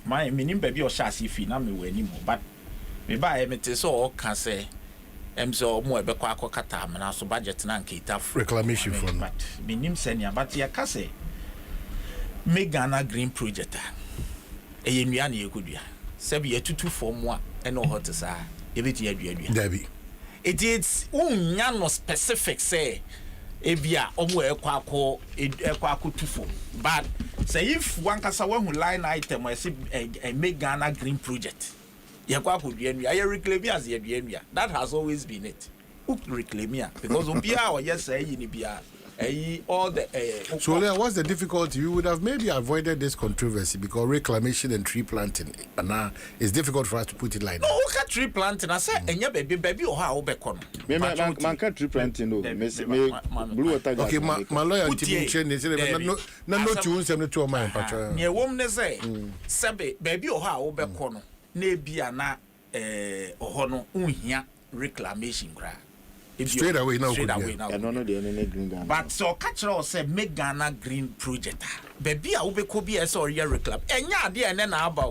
my minim baby o shasi fi na me wani mo but me ba e mete so o ka say em so mo e be kwa akokata amana so budget na nketa reclamation fund but minim senia but ya ka say me Ghana green project e ye nua na ye kodua se be tutu form a e no hot sa e beti adua Dabi it is unya no specific say ebia omo ekwa tufo but say if one kasa wahu line item I see a make Ghana green project yakwa kodua ya reclaim as ya dua that has always been it reclaim because obia or yes say ni bia all the so what's the difficulty? You would have maybe avoided this controversy because reclamation and tree planting and now it's difficult for us to put it like that. No, okay, tree planting I say enya baby or how be kono me man can tree planting no me blue water gas okay my lawyer team chain say no tune sem no to my patch ne wom ne say sebe baby or how be kono na bia na oho no unhia reclamation gra straight away now no the green Ghana but so catch us say make Ghana green project baby a we ko bia say ori reclam enya ade ene na aba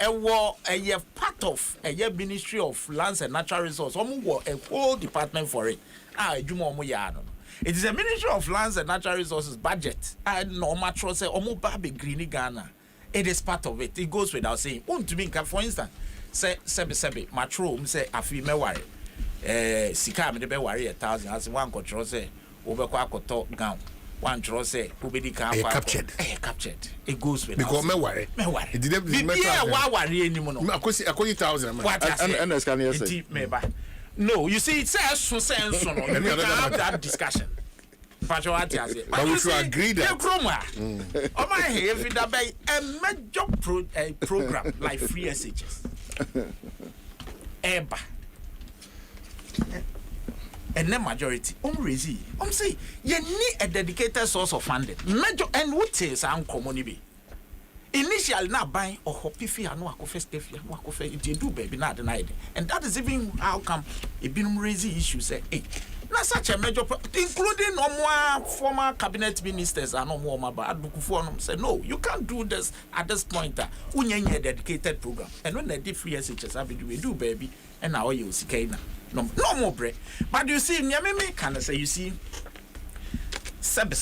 wo a part of a ministry of lands and natural resources wo a whole department for it adwuma omo ya no it is a ministry of lands and natural resources budget no matro say omo ba be green Ghana it is part of it goes without saying untumi nka for instance say sebe matro say afi meware sika me de be ware 1,000 as one control say obekwa akoto gown one control say obedi kan captured it goes with because me worry it did wa ware animu no akosi 1,000 and scan yes no you see it says so sense no we can have that discussion but we should agree that oh my if that be a major program like free SHS eba and the majority raise say you need a dedicated source of funding major and what is uncommon be initially na buy or hoppy fee and wako first if you wako do baby not denied and that is even how come it been raising issues say hey Now such a major including no more former cabinet ministers and no more about say no, you can't do this at this point. We need a dedicated program. And when they did free SHS, we do baby, and now you see no more break. But you see, Nyamimi can say you see seb.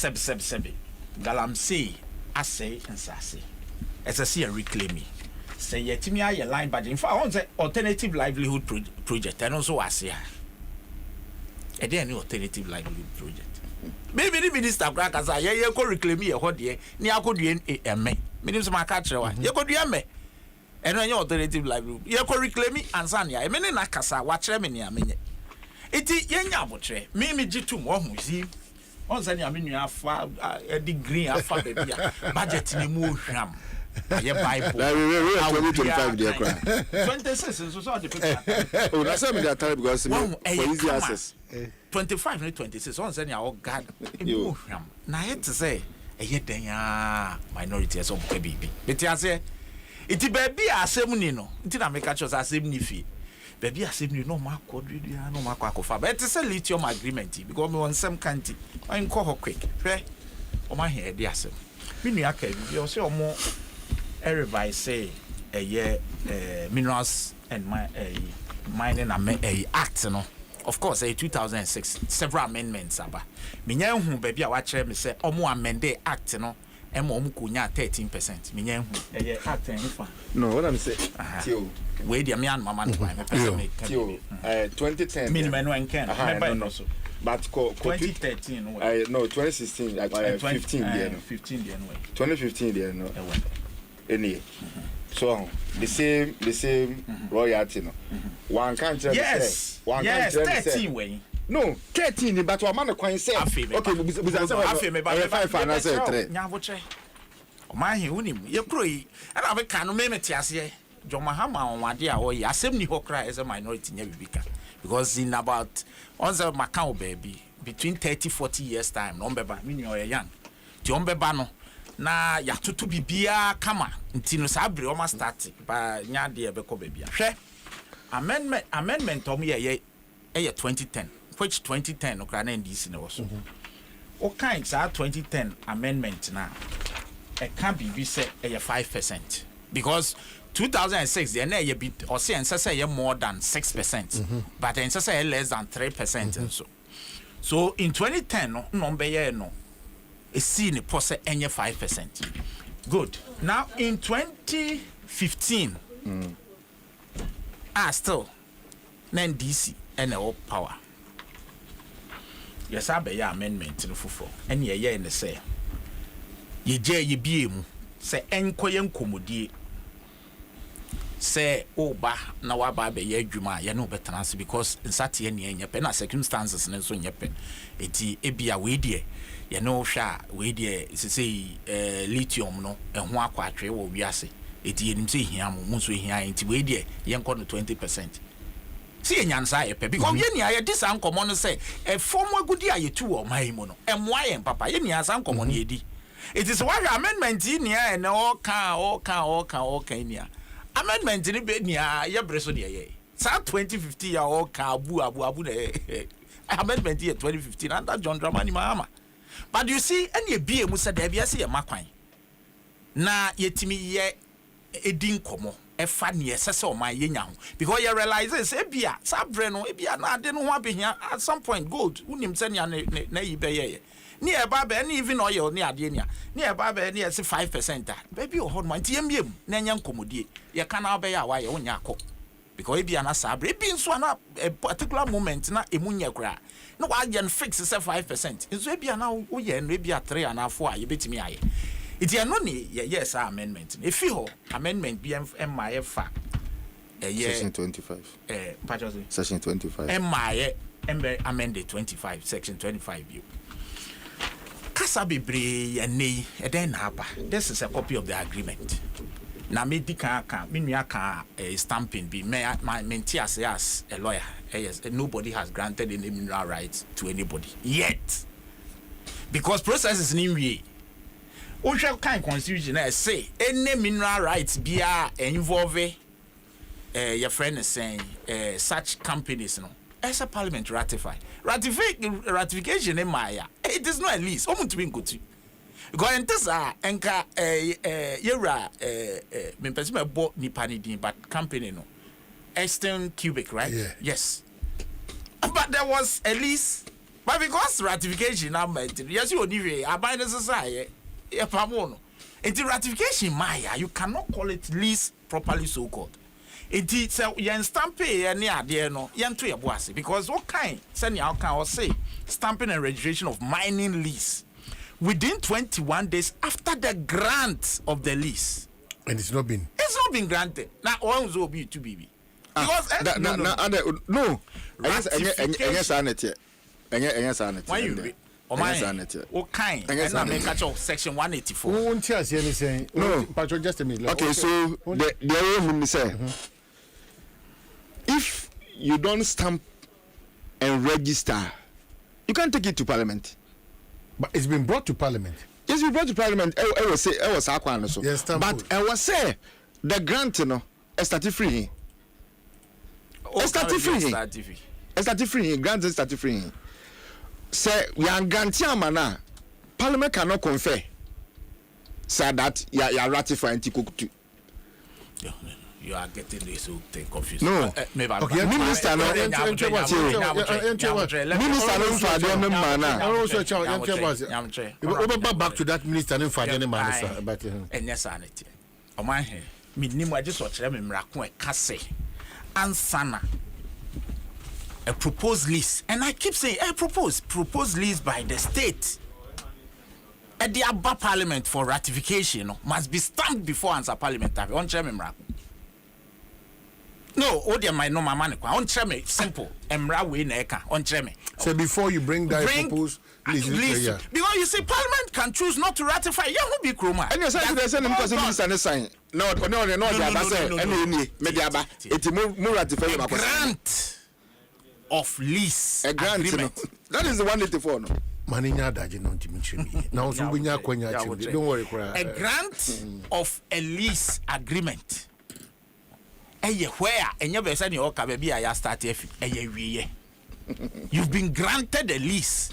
Galamsey, I say and sassy. As I see a reclaim me. Say yet me a line but in fact on the alternative livelihood project and also I say a day new alternative livelihood project. Maybe the minister crack as I could reclaim me a hot year near could be a me. Minimum my catcher one. You could be a me. And when your alternative livelihood, you could reclaim me and Sanya. I mean in a casa, watch them in a minute. It is young butcher. Mimi G2 more see. On Sunday, I mean, you have a degree of budget in the sham. I Bible. 25 dear cry. 26 is also the picture. Oh, that's something that time because for easy access. 25 and 26. On Sunday, oh God, you sham. Now, I had to say, a yet minority as of baby. But I say, it is baby as seminino. It didn't make us as seminify. Baby, I said, no, Mark, no, Mark, but it's a lithium agreement because we want some country. I'm call her quick. Fair? Oh, my head, yes. Miniaka, you say more revise say a year minerals and mining a act, no. Of course, a 2006, several amendments. Minya who baby, I watch me say, more amended act, no. And mom kunya 13%. Minya who act no, what I'm saying. Wait, the man, Mamma, 2010. Minimum one can. But 2013. No, 2016. 15 years. 2015 years. No. Any. So the same royalty. No. One can't tell. Yes. One can't tell. 13 way. No, 13. But one man can say. Okay, because I finance 3. Nyavoche. My hunim. You pray. And I can't make it. John Mahama on one day or assembly hokra as a minority nebika because in about on the Macau baby between 30-40 years time no beba mean you're young John Bebano na ya tutu bibia kama ntino sabre o ma start ba nya de ebeko baby hwe amendment om ye 2010 which 2010 okra na ndc na woso o kind sa 2010 amendment na e can be say 5% because 2006 the na bit or say and say more than 6%, but and say less than 3% so in 2010 no number ye no e see ni pose enye 5%. Good. Now in 2015 still na DC and all power. Yes, I be amendment no fufo. And ye in the say ye je ye biem say enkoye nkomodie say oba na waba be ye adwuma ye no betanase because nsate ne enye pe na circumstances ne so nyepe eti ebia we die ye no hwa we die say lithium no ho akwatwe wo wiase eti enim say hia mo so hia enti we die ye nko no 20%. See nyansa ye pe because ye nia ye disan komo no say e form agudi ayetu o mai mo no emwa ye papa ye nia san komo no edi it is why amendment nia e na all can nia amendment ni be nia ye breso de ye sa 2050 ya all can abu de amendment ye 2015 under John Dramani Mahama. But you see any bie mu say there be say ye makwan na yetimi ye edin komo e fa ne sese o man ye nya ho because you realize say bia sabre no bia na ade no ho abehia at some point gold unim say na yi be ye ni e ba be ni even oil ni ade ni e ba be ni say 5% baby o hod man tie mbiem na nya nkomodie ye kana be ya wa ye wonya akọ because bia na sabre bi nso na a particular moment na emunya kra no wa gen fix say 5% nso bia na wo ye no bia 3 and 4 a ye betimi aye. It's no ni yes amendment. If you amendment BMF fa section 25. Section 25. Amended 25 section 25 you. Kasa bebre ye nei e den haba. This is a copy of the agreement. Na me di kan me nua kan stamping be me menti as a lawyer. Yes, nobody has granted any mineral rights to anybody yet. Because process is in way. What kind constitution say any mineral rights be involve your friend is saying such companies no as a parliament ratify. Ratification in Maya. It is not a lease. Omu to be good. Because in this enka yera me person bought Nipani din but company no. Eastern Cubic, right? Yeah. Yes. But there was a lease. But because ratification now yes you only abide society. It's ratification Maya. You cannot call it lease properly so called. It is yen stamping any idea no yen to your bossy because what kind send your can or say stamping and registration of mining lease within 21 days after the grant of the lease. And it's not been granted. Now one will be to BB. Because no. Yes, sanity. Why you what kind? And I make section 184. Won't you say anything? No, Patrick, just a minute. Okay, so the way say, if you don't stamp and register, you can't take it to Parliament. But it's been brought to Parliament. Yes, we brought to Parliament. I was say, I was so. Yes, but I was say the grant, you know, started free. Started free. Grant is started free. Say we are granting mana. Parliament cannot confer. Say that you are ratifying Tikukutu. You are getting this so confused. No. Okay, Minister no. Minister no father no mana. Back to that minister no father no mana but enya sanity. Oman he minimum I just watch them mrako e kase. Ansana a proposed list, and I keep saying proposed list by the state at the Abba Parliament for ratification must be stamped before answer Parliament. On chairman no, Odia might know my money. On chairman simple. Emra we neka on chairman. So before you bring that proposed list, because you see Parliament can choose not to ratify. You will be Kroma. And you say they send because the minister sign. No, a grant of lease a grant agreement. That is the 184 no. Maninya daje no ntimi now so bunya kwanya chim. Don't worry a grant of a lease agreement. Where enya be say o ka be ya start efi wiye. You've been granted a lease.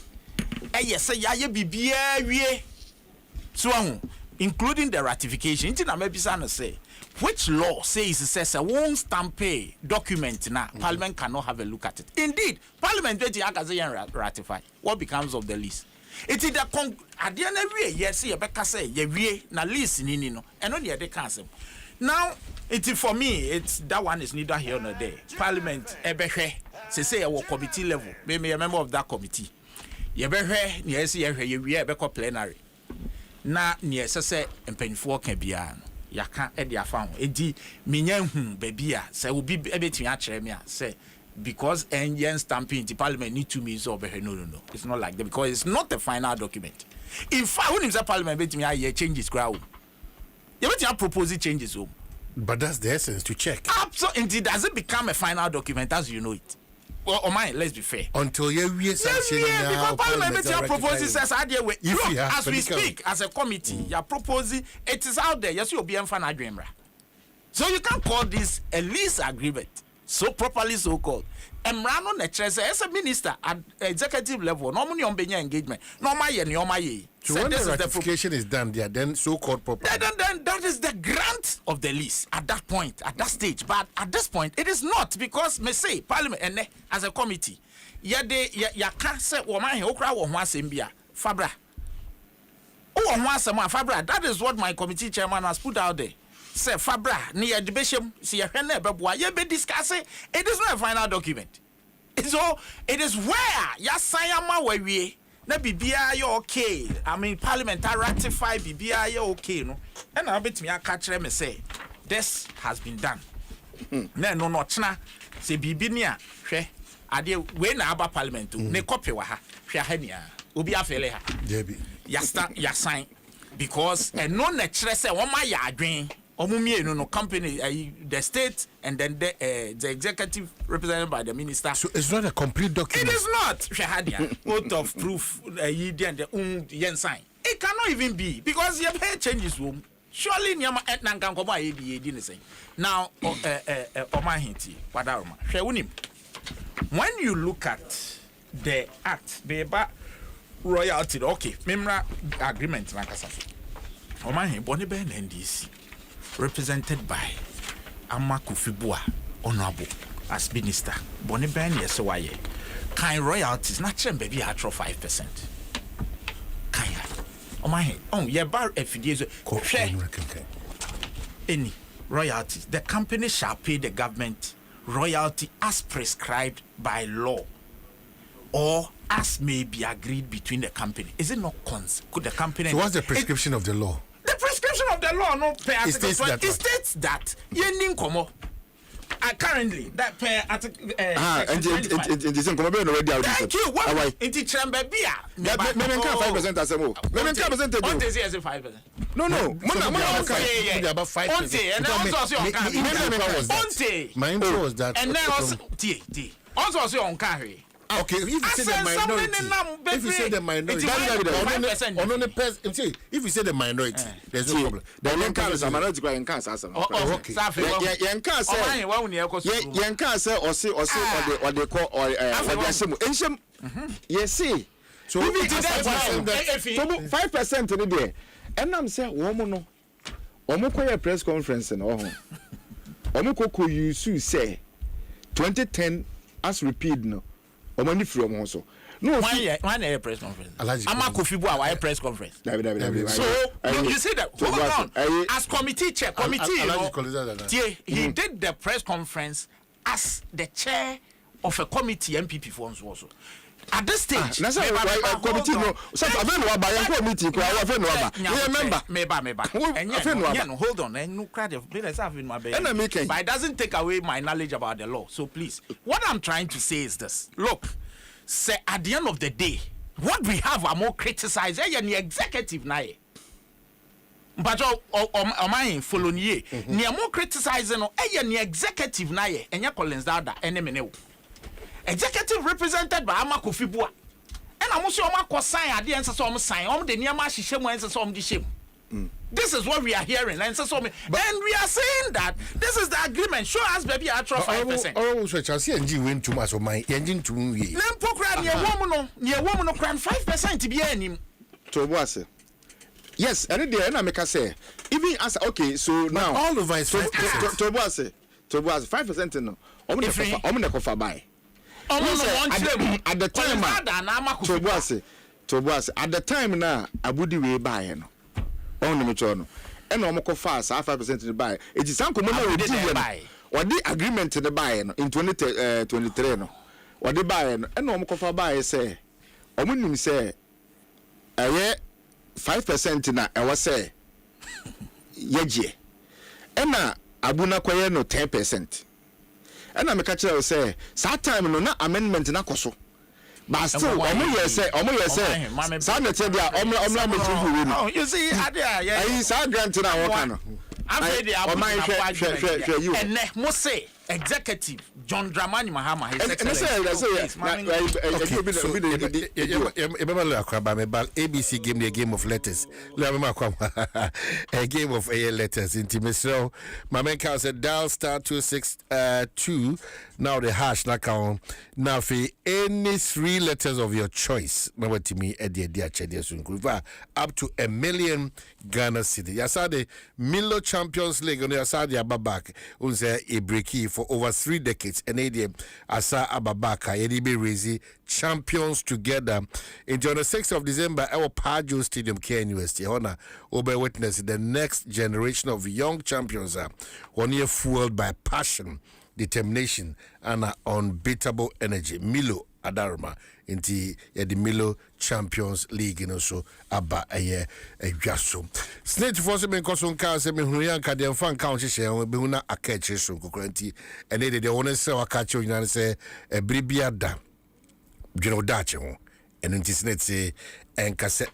Say ya bibia wie. So including the ratification. Inti na mebisa no say which law says a won't stamp a document now. Parliament cannot have a look at it. Indeed, Parliament ratify. What becomes of the lease? It is the at the end of the year, yes, you say ye na lease ni no. And only they cancel. Now, it is for me, it's that one is neither here nor there. Parliament ebehwe say a committee level. Maybe a member of that committee. Ye behwe yes ye ebeko plenary. Na ni say empanifo kan bia yaka e dia fa ho edi menya hu baby a say obi ebetumi a kire me a say because yen stamping the Parliament need to me so be no it's not like that because it's not the final document. In fact when the Parliament betumi a changes crowd you betumi propose changes home. But that's the essence to check. Absolutely. Does it become a final document as you know it? Well, let's be fair. Until you sanction because Parliament proposes says look, as we speak as a committee, you're proposing it is out there. Yes, you'll be in fan agreement. So you can't call this a lease agreement. So properly so called. Emrano Netrese as a minister at executive level, normally on Benya engagement. No my so when the ratification is done, there then so-called properly. Then that is the grant of the lease at that point, at that stage. But at this point, it is not because me say Parliament and as a committee, ya can't say woman okra wo Sembia Fabra. Fabra. That is what my committee chairman has put out there. Say Fabra near the bishop see a beboa ye be discussing. It is not a final document. So it is where ya sayama we na bibia you okay. I mean Parliament ratify bibia you okay no. And I bet me a catch me say this has been done. No chna say bibinia hwe ade we na aba Parliament ne copy wa ha hwe ha nia obi afele ha. Debi. Ya sign because no na kire say wo ma ya adwen no company the state and then the executive represented by the minister. So it's not a complete document. It is not. Shahadia oath of proof yen sign. It cannot even be because you have changes room. Surely nyama etna nkanko ba edi ni say. Now Oman Hinti Wadaroma. Hwe wonim. when you look at the act, the royalty, okay, memra agreement, like I said, Omahe Boniben NDC, represented by Amaku Fibua, Honorable, as minister. Boniben, yes, why? Kind royalties, not sure, baby, I 5%. Kind. Omahe, yeah, bar FDs, any royalties. The company shall pay the government royalty as prescribed by law or as may be agreed between the company. Is it not could the company... So what's the prescription of the law? The prescription of the law, no, pay it states that yen komo. Currently, that pay article. And it's in Colombia already. Thank you. What? It's Chamba Bia. Maybe 5% as a move. Maybe 10%. What is it? 5%. No. About 5%. And my intro was that. And then also on carry. Okay, if you say the minority, if you say the minority, there's no problem. The minority in cancer. Okay. Yes, see. So 5% in the day. And I'm saying, woman, Omoko press conference and all. Omoko you say 2010 as repeat no. Omani from also. No, why press conference? Amaku Fibu, why press conference? So you see that. Hold on. As committee chair, he did the press conference as the chair of a committee MPP forms also. At this stage, that's why committee no. So I don't know about committee. Remember. Hold on. And no crowd of players have in my bed. But it doesn't take away my knowledge about the law. So please, what I'm trying to say is this: look, say at the end of the day, what we have are more criticized. The executive now. But I follow ye. Ni more criticizing. The executive now. Enya Collins Dada. Enemene. Executive represented by Amaku Fibua. And I'm sure Omako sign at the answer some sign. The Niama Shishemu answer some shame. This is what we are hearing. And so and we are saying that this is the agreement. Show us baby at 5%. Oh, so Chelsea and G win too much of my engine to me. Lempo crime near woman crime 5% to be any. To what? Yes, and then I make a say. Even as okay, so now all of us 5%. To what? 5% no. Omne buy. At the time now, Abudi we buy no. On me chono. And omoko fast 5% to buy. It is some common buy. What the agreement to the buy no in 2023 no. What the buy no and omoko fa buy say. Omunim say 5% na e was say. Yeje. And na abuna kwaye no 10%. And I'm a catcher say, that time no na amendment na koso. But still, omo say, you see, I saw grant na wakano. And must say, executive John Dramani Mahama, ABC gave me a game of letters. A game of letters. Intimacy. My man count said dial star 262. Now the hash na count. Now for any 3 letters of your choice. Remember to me up to $1 million Ghana cedi. Yasa the Milo Champions League on the Asadi Ababak. Unse a breaky for over 3 decades. And ADM Asa Ababaka Yedibe Rezi champions together. Into on the 6th of December, our Pajo Stadium Care University. Honor over witness the next generation of young champions. 1 year fueled by passion, determination, and unbeatable energy. Milo Adarma into the Milo Champions League and also Abba a Jasso. Snitch for some Coson Car, Semihuyan Cadian Fan County share, Buna a catch from Cocorenti, and they the owners say, I catch you and say, a Bribiada, Dacho, and in this net say, and Cassa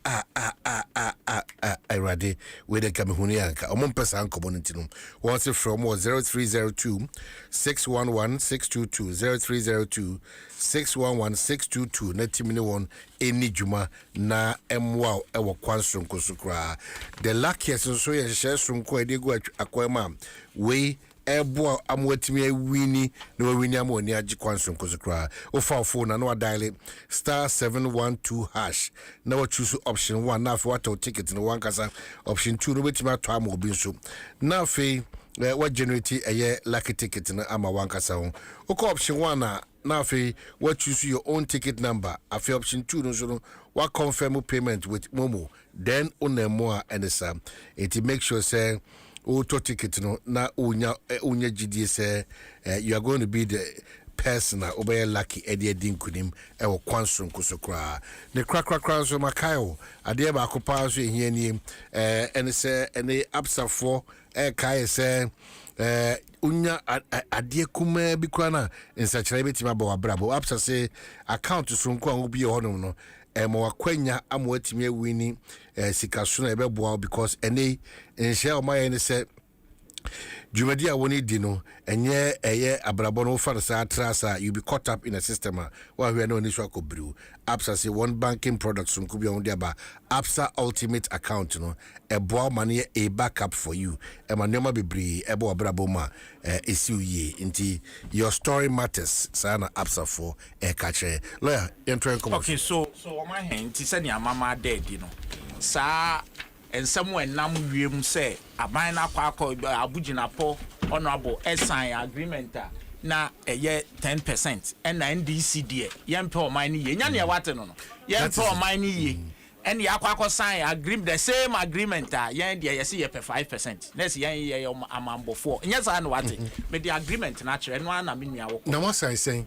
I ready with the Camihunianka, a Mompesa community. Once from 0302 611 622 0302 611 622 Netimini any Juma na MWOW ewa kwansum kusukra. The luckiest so ya share from Kwedigo Aquema way ebo amwetimi wini no wini amoni agi kwanso nkozokra o fa phone na no dial *712# na what choose option 1 na for what ticket no one kasa option 2 no betima to am obi nso na fe what generate a lucky ticket na ama one kasa ho o option 1 na fe what choose your own ticket number afi option 2 no so no what confirm payment with Momo then onemo and it make sure say auto ticket no na unya GD say you are going to be the person obey lucky Eddie Dinkunim e wo kwanson kusokra ne krakra so makayo ade ba akopa so ehia ni ene say ene absafo kai say unya ade kuma bi kwa na nsachira betima ba wabrabo absa say account so nko an obi honom no mo wakwanya amwatimi awini sikaso na ebeboa because ene nhia o maye ne say Jumadi woni di no enye eye abrabo no fa sa trasa you be caught up in a system where we no ni so akobru Absa say one banking products so kubi on ba Absa ultimate account no eboa mane a backup for you e manema bebre ebo abrabo ma esiuye nti your story matters sana Absa for kache lawyer entry come. Okay, so on my hand ti say ni amama dead you know sa and someone nam wiem say aban na kwa abugina po honorable sign agreement na 10% and NDC die yempe o man ye nya ne wate no yempe o man ye and yakwa sign agreement the same agreement yen die yesi ye 5% next yen ye amambo 4 nya sa no wate me the agreement na kire no na me nua wo na what say saying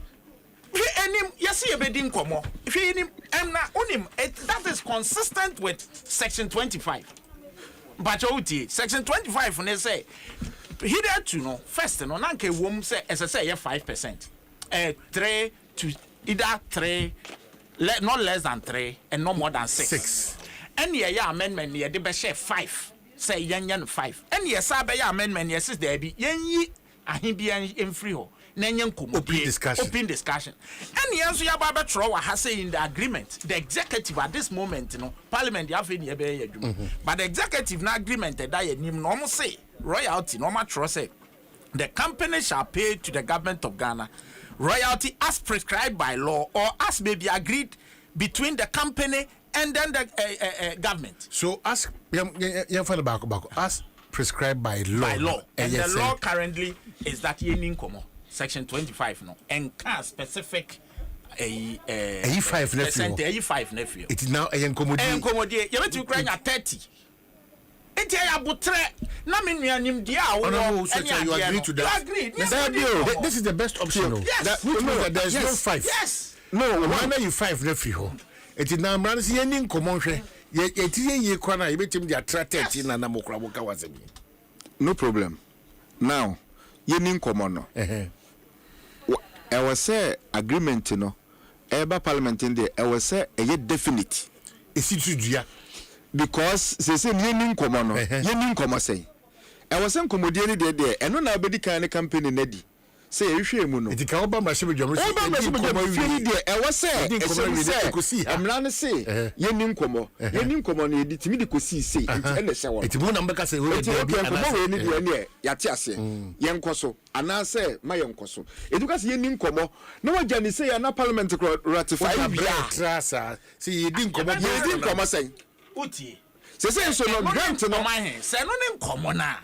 enim yesi ye bedin komo enim na onim that is consistent with section 25 but oti section 25 ne say hitherto no first no na nke wom say say 5% 3 to either 3 not less than 3 and no more than 6 and ye amendment ye de be share 5 say yen 5 and ye sa be amendment ye says there be yen yi ahibia en free ho na yen komo open discussion and ye so ya ba be tro wa ha say in the agreement the executive at this moment no parliament ya fe ne be ye adwuma but the executive na agreement that ye nim no mo say royalty no ma tro say the company shall pay to the government of Ghana royalty as prescribed by law or as may be agreed between the company and then the government. So ask back as prescribed by law. And the law currently is that yenin komo section 25 no and can specific a 5 nephew. It is now a enkomodie you bet you cry 30. Enti ya butre na me nuanim dia wo you agree to that. This is the best option. Yes. That there is no 5. Yes. No, why you 5 nephew ho. It is now man see yenin komo hwe. Ye kwana you betim dia 30 na mokra boka wasemi. No problem. Now, yenin komo no. I was say agreement no. Eba parliament in there I was say a definite. Esitu because they say yenin komo no. Yenin komo say. I was saying komodie ni there and no na bedi kan campaign nedi. Say ehwe mu no. It can oba ma shebe jomo. Oba ma shebe jomo fi there. I was say emra ne say yenin komo. Yenin komo no edi timi de kosi say enti na hye wo. Enti mu na mbeka say we dey bi ana we ni de ne ya te ase. Yen koso ana say ma yen koso. Eduka say yenin komo na wa jani say na parliament ratify bia trasa. See yedin komo say. Uti. Say so no grant no my hand. Say no nim komo na.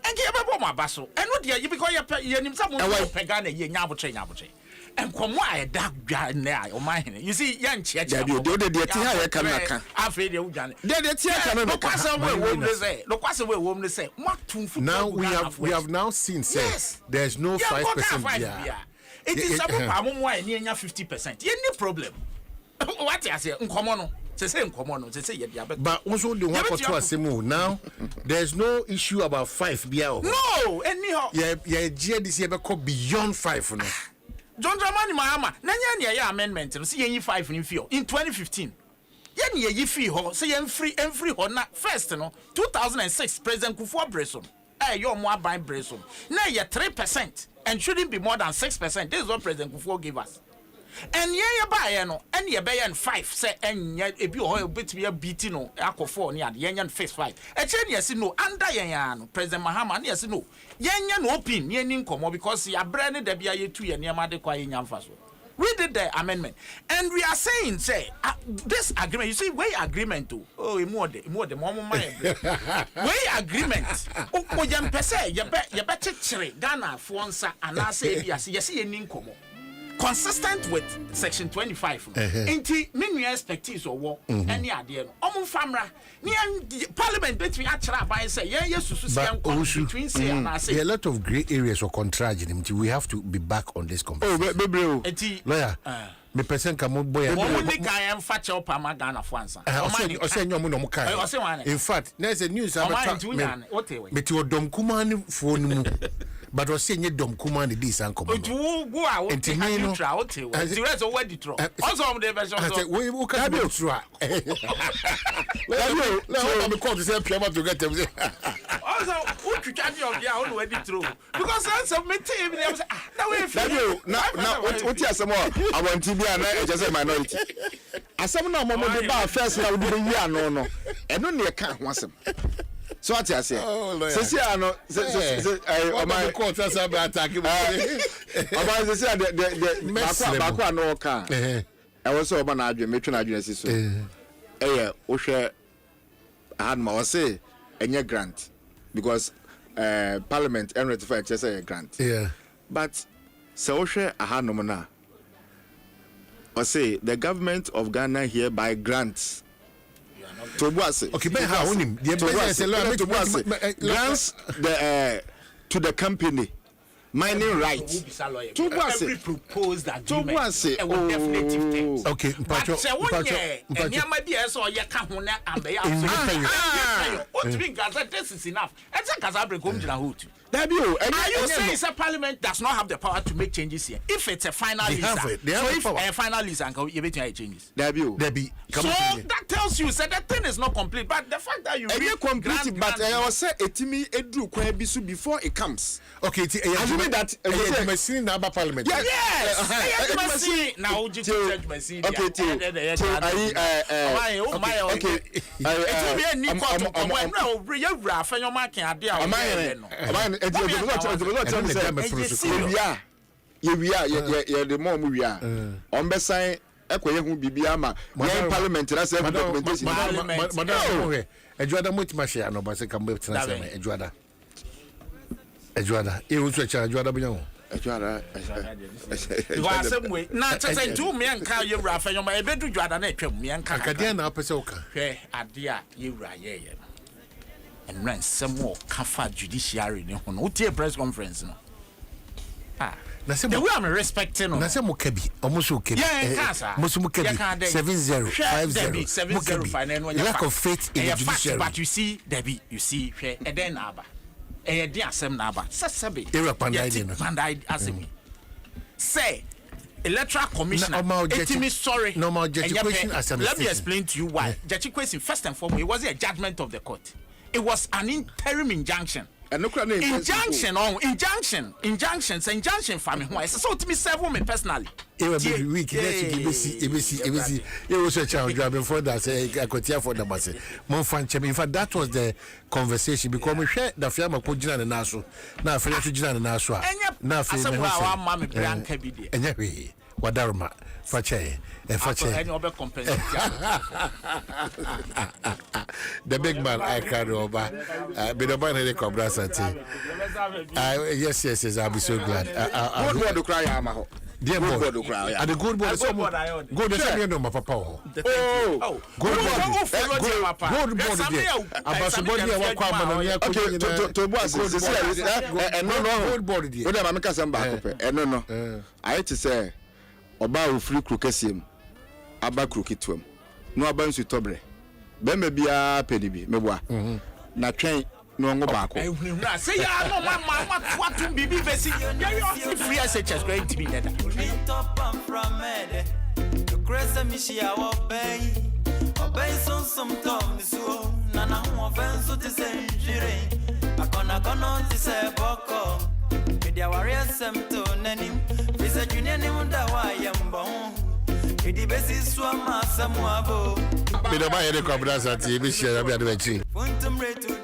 And you ever my basso, and what you because you're someone pegana, ye nyabuche. And come why that guy now, or my hand. You see, young church, you do the tia can. I feel you done. The tia can look what's away woman say, what to now we have now seen, say, there's no 5%. Yeah. It is about 50%. You no problem. What I say, come on. But also the one for 2 now there's no issue about 5 biao. No, anyhow. Yeah, this year beyond 5 no. John Dramani Mahama, nanya ya amendment, see ye 5 in 2015. Yen ye free ho, say yen free ho na first no 2006 President Kufuor Bresom. You're more buying Bresom. Now you're 3% and shouldn't be more than 6%. This is what President Kufuor gave us. And yeah, buy no, and ye buy and 5 say and ye a bit be a beating no, alcohol 4 near the Yanyan face 5. A chain yes no, under Yan, President Mahama, yes no, Yanyan open, Yanin come because he a branded the BIA 2 and Yamade Quay Yanfaso. We did the amendment, and we are saying, say, this agreement. You see, way agreement too. Oh, more the moment, way agreement. Oh, you pese, you better chire Ghana for once, and I say yes, yes, income. Consistent with Section 25. Inti many expectees or war any idea. Famra near Parliament between Achra by say yes between say and I say there are a lot of grey areas or contradicting. We have to be back on this conversation. Oh, lawyer. Me person come boy. I am fat up Ghana France. In fact, there's a news about but your dom kumani phone. But was saying you dom kumani this and come. Go out and to me no. The rest of what you throw. Also on the version. We can be through. Let me call to say Piama to get them. Also, what you can do your own way through. Because that's a meeting. Now, what you some more? I want to be just a minority. As some no more the first now do the no. And only a can't want some. So what I say? Ceciano, my court has about attacking. About the Bakwa no car. I was so bad, matron agency. Osha had my say, and your grant because Parliament and ratify just a grant. Yeah, but so Osha I had no mana. Or say the government of Ghana hereby grants. Okay, but how him? Grants to the company mining rights. Every proposed agreement with definitive terms. Okay, but and you might be as or you can't hold and they are. What do you mean? This is enough. It's a Casabre come to the hood. Are you saying the Parliament does not have the power to make changes here? If it's a final list, so if a final list and you make changes, so that tells you that the thing is not complete. But the fact that you complete, but I was say etimi edu kwa bisu before it comes. Okay, assuming that machine number Parliament. Yes, machine now judge machine. Okay, okay. It will be a new court. The more we are on the side, who be Parliament. That's documentation. Madam, Eduardo Mutmasha, no, but I can be Eduardo. Eduardo, you will switch Eduardo. Way. Not to say 2 men carry your raff and my bedroom, Jordan, and Cadiana Pesoka. Adia, you right, and ran some more Kafa judiciary on OTA press conference. No. The way I'm respecting Nasemo Kebi, almost okay. Musumu Kebi 7050 lack of faith in the judiciary. But you see, Debbie, you see, and then Abba. Dear Sam Naba, Sasabi, Pandai as me. Say, Electoral Commissioner, sorry. No more question. Let me explain to you why. Question, first and foremost, it wasn't a judgment of the court. It was an interim injunction. Injunction family. Why? So to me, serve me personally. It was a week. ABC. It was a child driving for that. I could hear for the bus. In fact, that was the conversation because we shared the firm of Pujina and Nasu. Now, for Jina and Nasua. Now, for our mammy, Bianca, and every Wadarma, Fache, and Fache. The big man I can't over. But the man in the yes, I'll be so glad. Good boy to cry, Amaho. Dear boy, to cry. And the good boy, good as I know, my papa. Oh, good boy. Oba free crookesiem aba crooketwam no aba nsu tobre be me bia pedibi meboa na twen no ngo baako say ya no mama what to bibi besi you free SHS going to be there top from mede to crest me she our bay obey some tom so na ho offense to say jire akona to say boko media warriors sem to nanim visa junior ni munda wa yambon Edi besi swama samuavo. Me don't buy any company that you be share. I be at the